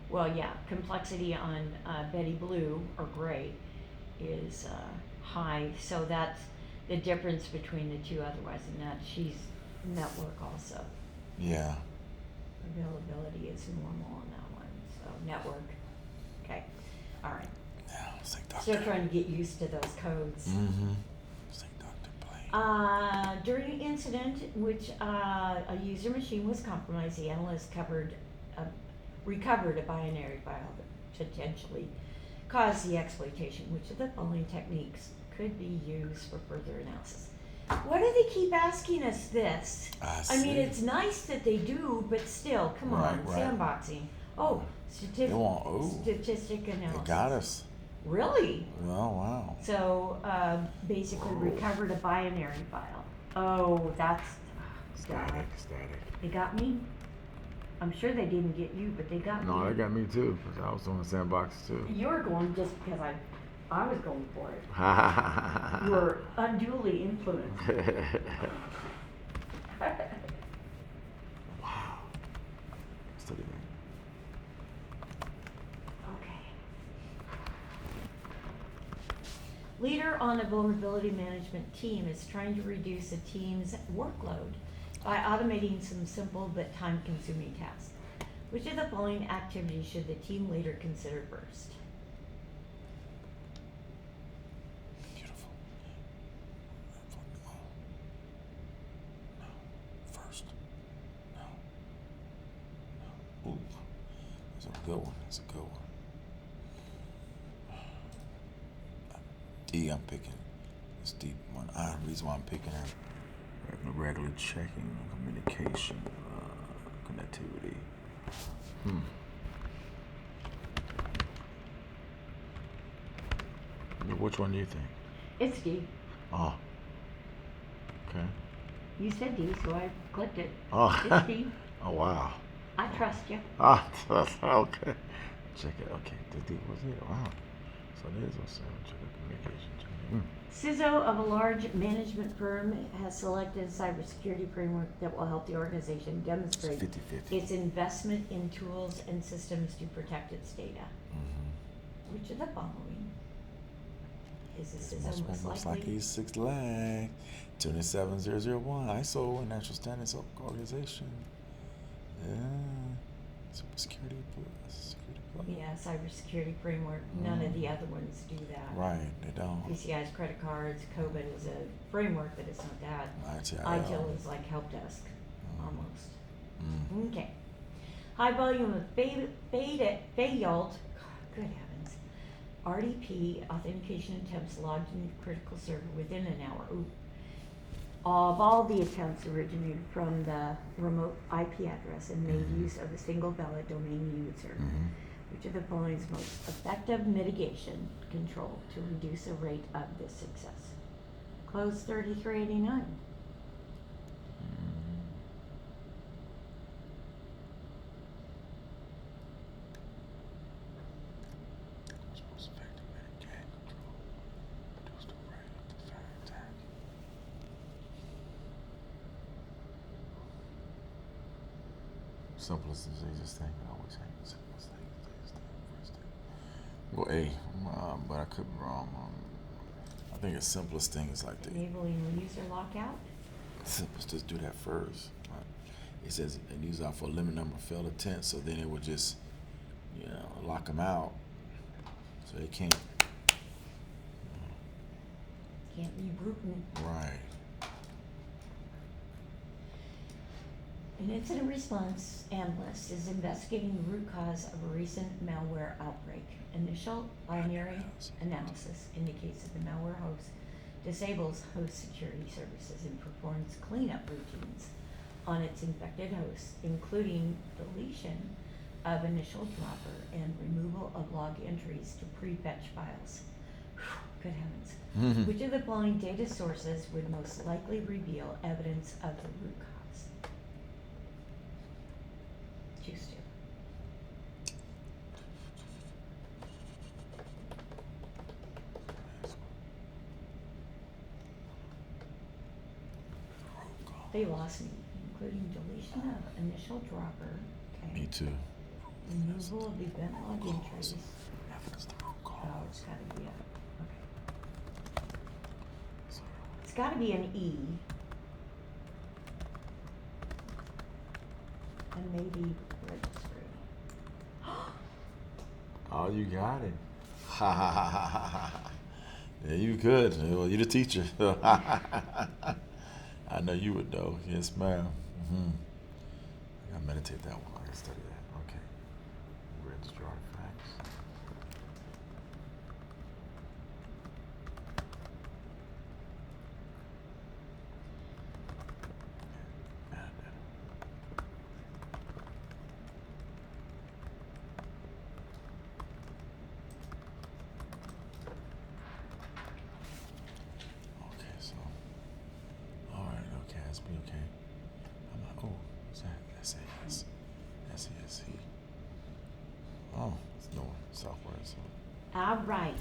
well, yeah, complexity on Betty Blue or Gray is high, so that's the difference between the two otherwise, and that she's network also. Yeah. Availability is normal on that one, so network. Okay, all right. Yeah, it's like Dr. Still trying to get used to those codes. Mm-hmm. It's like Dr. Blaine. During an incident in which a user machine was compromised, the analyst recovered a binary file that potentially caused the exploitation. Which of the following techniques could be used for further analysis? Why do they keep asking us this? I mean, see. it's nice that they do, but still, come on, Right. sandboxing. Oh, They want, statistic analysis. they got us. Really? Oh, wow. So basically recovered a binary file. Oh, that's Static. They got me. I'm sure they didn't get you, but they got me. No, they got me too, because I was doing sandbox too. You were going just because I was going for it. You were unduly influenced. Wow. Study that. Okay. Leader on a vulnerability management team is trying to reduce a team's workload by automating some simple but time-consuming tasks. Which of the following activities should the team leader consider first? Beautiful. No. First. No. Ooh. That's a good one. That's a good one. D, I'm picking. It's D one. The reason why I'm picking her. Regular checking, communication, connectivity. Which one do you think? It's D. Oh. Okay. You said D, so I clicked it. Oh. It's D. Oh, wow. I trust you. Ah, okay. Check it. Okay. The D was it? Wow. So there's also check communication. CYSA of a large management firm has selected a cybersecurity framework that will help the organization demonstrate 50-50. its investment in tools and systems to protect its data. Which of the following is the CYSA most Looks likely? like he's 6 lag. 27001 ISO International Standards Organization. Yeah. Security plus. Yeah, cybersecurity framework. None of the other ones do that. Right, they don't. PCI's credit cards, COVID is a framework, but it's not that. ITIL is like help desk, almost. Okay. High volume of failed, good heavens, RDP authentication attempts logged into critical server within an hour. Ooh. Of all the attempts originated from the remote IP address and made use of a single valid domain user. Which of the following is most effective mitigation control to reduce the rate of this success? Close 3389. Most effective mitigation control. Reduce the rate of the attack. Simplest is the easiest thing. I always say the simplest thing is the easiest thing. First thing. Well, A, but I could be wrong. I think the simplest thing is like the Enabling user lockout. simplest. Just do that first. Right? It says it needs out for a limit number of failed attempts, so then it would just, lock them out, so they can't. Can't be brutal. Right. An incident response analyst is investigating the root cause of a recent malware outbreak. Initial binary analysis indicates that the malware host disables host security services and performs cleanup routines on its infected hosts, including deletion of initial dropper and removal of log entries to pre-fetch files. Good heavens. Which of the following data sources would most likely reveal evidence of the root cause? Choose two. They lost me in including deletion of initial dropper, Me okay, too. removal of event log entries. That's the wrong Oh, call. it's gotta be a, okay. It's gotta be an E. And maybe registry. Oh, you got it. Ha ha ha ha ha ha. Yeah, you good. Well, you the teacher. I know you would though. Yes, ma'am. Mm-hmm. I gotta meditate that one. I gotta study that. Okay. Register artifacts. Metadata. Okay, so. Alright, okay, that's be okay. I'm like, oh, what's that? SAS. SESC. Oh, it's no software, so. All right.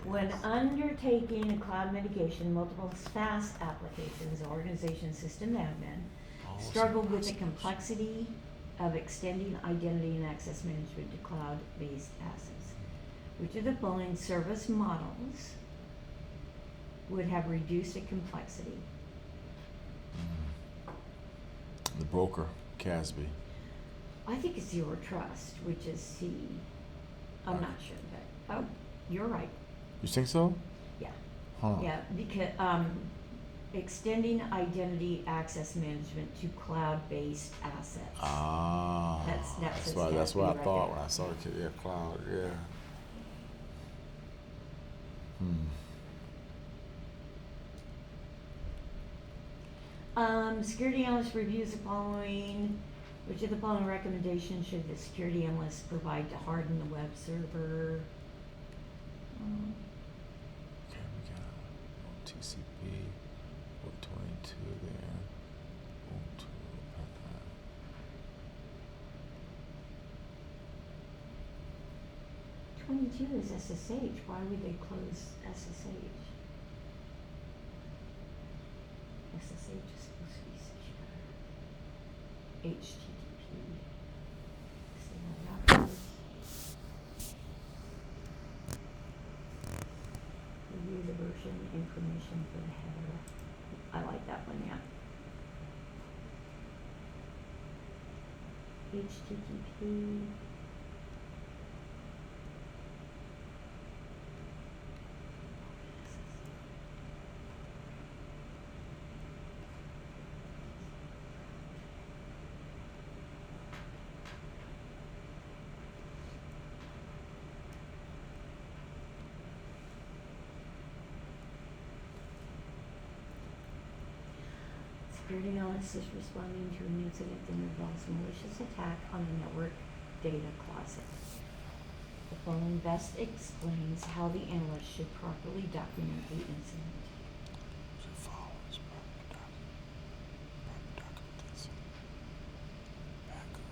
When undertaking a cloud mitigation, multiple SaaS applications, organization system admin, struggle with the complexity of extending identity and access management to cloud-based assets. Which of the following service models would have reduced the complexity? The broker, Casby. I think it's Zero Trust, which is C. I'm Okay. not sure, but, oh, you're right, You think so? yeah. Huh. Yeah, because, extending identity access management to cloud-based assets. Ah. That's That's what I right thought there. when I saw the yeah, cloud, yeah. Security analyst reviews the following, which of the following recommendations should the security analyst provide to harden the web server? Okay, we got TCP, port 22 there. O2, 22 is SSH, why would they close SSH? SSH is supposed to be secure. HTTP. Single routers. Review the version information for the header. I like that one, yeah. HTTP. Security analyst is responding to an incident that involves malicious attack on the network data closet. The following best explains how the analyst should properly document the incident. follows proper documentation. Backup,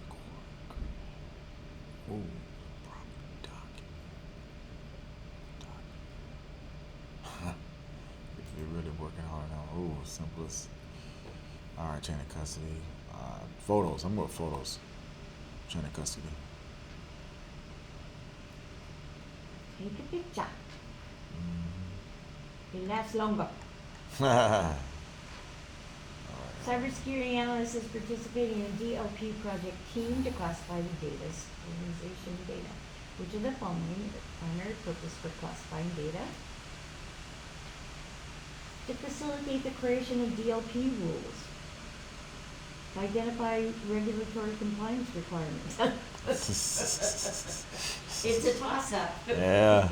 record. Ooh, proper document. If you're really working hard now, ooh, simplest. All right, chain of custody. Photos. I'm going with photos. Chain of custody. Take a picture. It lasts longer. Cybersecurity analyst is participating in a DLP project team to classify the data's organization data. Which of the following is the primary purpose for classifying data? To facilitate the creation of DLP rules. To identify regulatory compliance requirements. It's a toss-up. Yeah.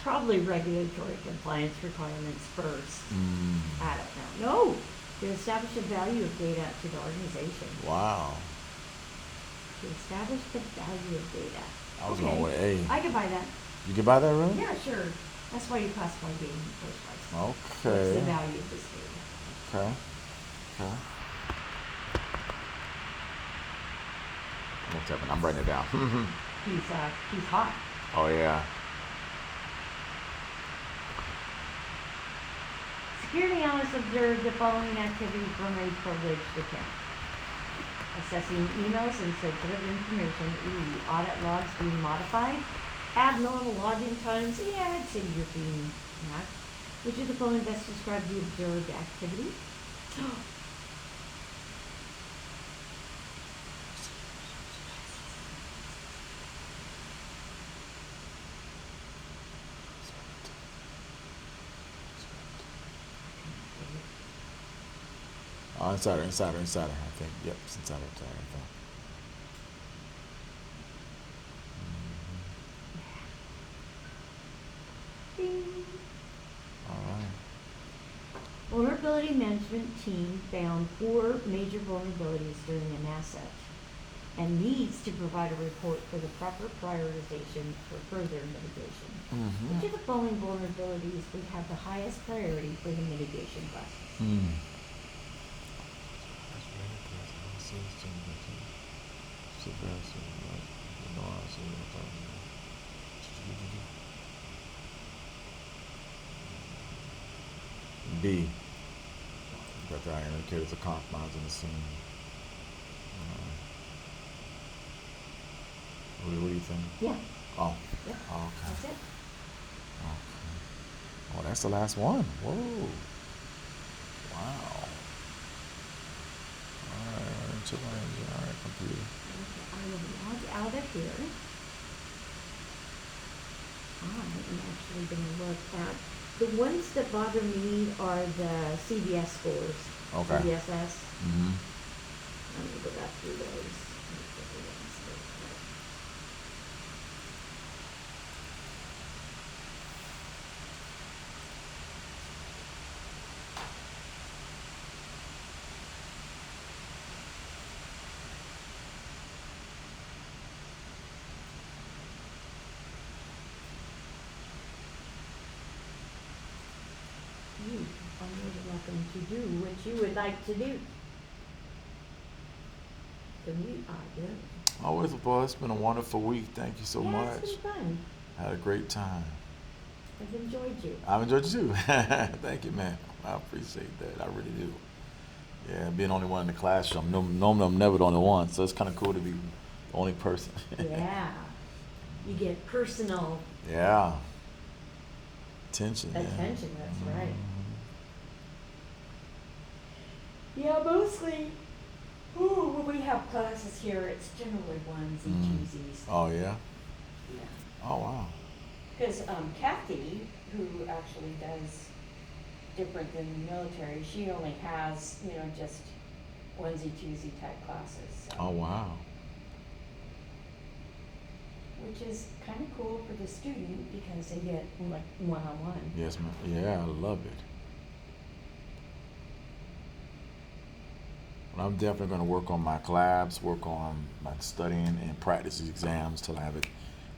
Probably regulatory compliance requirements first. I don't know. No, to establish the value of data to the organization. Wow. To establish the value of data. I was Okay. going with A. I can buy that. You can buy that, really? Yeah, sure. That's why you classify data in the first place. What's the Okay. value of this data? Okay. Okay. I'm writing it down. He's hot. Oh, yeah. Security analysts observed the following activities from a privileged account. Assessing emails and sensitive information. Audit logs being modified. Abnormal login times. Yeah, I'd say you're being hacked. Which of the following best describe the observed activity? Insider, I think. Yep, it's insider, I think. Ding. All right. Vulnerability management team found 4 major vulnerabilities during an asset and needs to provide a report for the proper prioritization for further mitigation. Mm-hmm. Which of the following vulnerabilities would have the highest priority for the mitigation process? B. Got that indicators of compromise in the scene. What do you think? Yeah. Oh. Yep. Oh, okay. That's it. Okay. Oh, that's the last one. Whoa. Wow. All right, computer. Okay, I will log out of here. I am actually going to look at the ones that bother me are the CVS scores. Okay. CVSS. Mm-hmm. Let me go back through those. Look at the ones that- You are more than welcome to do what you would like to do. So we are good. Always a buzz. It's been a wonderful week. Thank you so Yeah, much. it's been fun. Had a great time. I've enjoyed you. I've enjoyed you too. Thank you, man. I appreciate that. I really do. Yeah, being the only one in the classroom. Normally I'm never the only one, so it's kind of cool to be the only person. Yeah. You get personal Yeah. Attention. Yeah. attention, that's right. Mhm. Yeah, mostly. Ooh, when we have classes here, it's generally onesies, twosies. Oh yeah. Yeah. Oh wow. Because Kathy, who actually does different than the military, she only has, just onesie, twosie type classes. So. Oh wow. Which is kind of cool for the student because they get like one-on-one. Yes, ma'am. Yeah, I love it. Well, I'm definitely going to work on my collabs, work on my studying and practice exams till I have it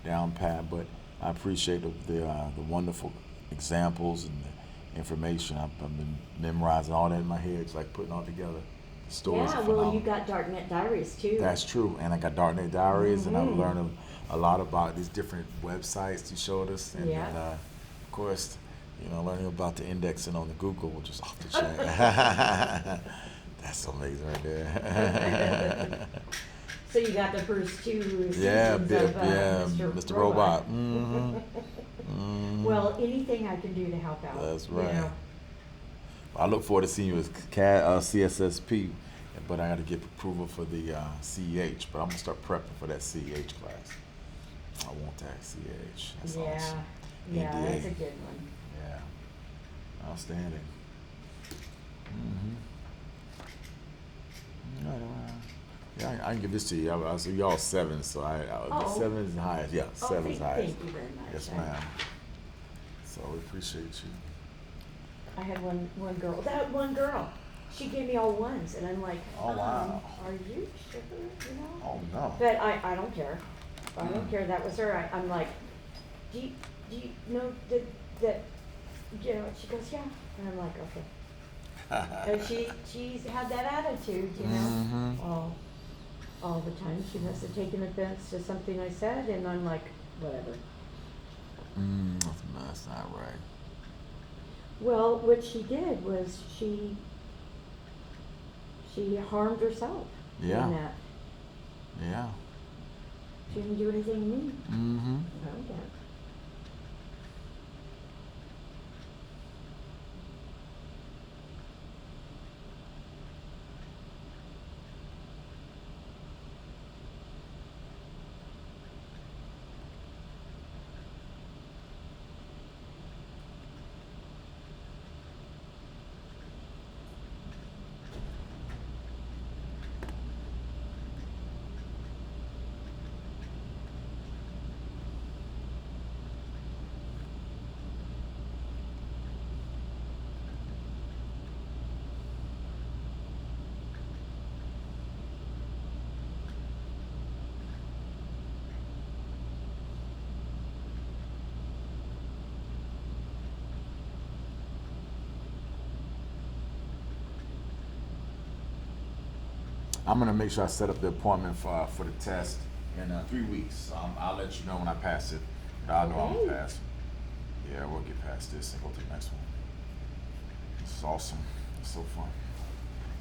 down pat. But I appreciate the wonderful examples and the information. I've been memorizing all that in my head. It's like putting all together. The stories Yeah, are well, phenomenal. you got Darknet Diaries too. That's true. And I got Darknet Diaries, and I've Mhm. learned a lot about these different websites you showed us. And Yeah. then, of course, learning about the indexing on the Google, which is off the chain. That's amazing right there. So you got the first 2 seasons Yeah, of Mr. Robot. Mm-hmm. Mm-hmm. Well, anything I can do to help out. That's you right. know. I look forward to seeing you as CSSP, but I got to get approval for the CEH. But I'm gonna start prepping for that CEH class. I want that CEH. That's Yeah, awesome. yeah, NDA. that's a good one. Yeah, outstanding. Mm-hmm. Yeah, I can give this to you. I see y'all 7, so Oh. 7 is the highest. Yeah, Oh, 7 is the highest. thank you very much. Yes, ma'am. So we appreciate you. I had one girl. That one girl, she gave me all 1s, and I'm like, Oh, wow. Are you sure? You know? Oh no. But I don't care. I don't care. That was her. I'm like, do you know that she goes, yeah. And I'm like, okay. And she's had that attitude, Mhm. all the time. She must have taken offense to something I said, and I'm like, whatever. That's not right. Well, what she did was she harmed herself. Yeah. In that. Yeah. She didn't do anything to me. Mm-hmm. Okay. I'm gonna make sure I set up the appointment for the test in 3 weeks. I'll let you know when I pass it. I'll know I'm Okay. gonna pass. Yeah, we'll get past this and go to the next one. This is awesome. It's so fun.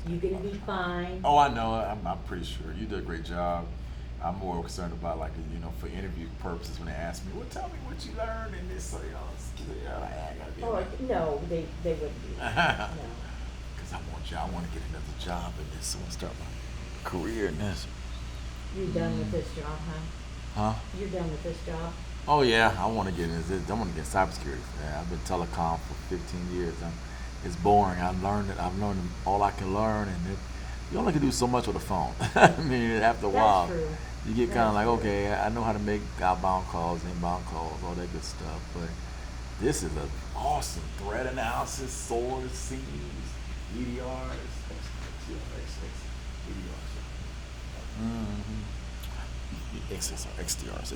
You're gonna be fine. Oh, I know. I'm pretty sure you did a great job. I'm more concerned about for interview purposes when they ask me, "Well, tell me what you learned in this." So, I gotta be. Oh, no, they wouldn't be. No. Because I want to get another job in this. I want to start my career in this. You're done with this job, huh? Huh? You're done with this job? Oh yeah, I want to get into this. I want to get cybersecurity. Yeah, I've been telecom for 15 years. It's boring. I've learned all I can learn, and you only can do so much with a phone. I mean, after a while, That's true. you get kind of That's like, true. okay, I know how to make outbound calls, inbound calls, all that good stuff. But this is an awesome threat analysis, source, scenes, EDRs, EDRs. Mm-hmm. XDRs.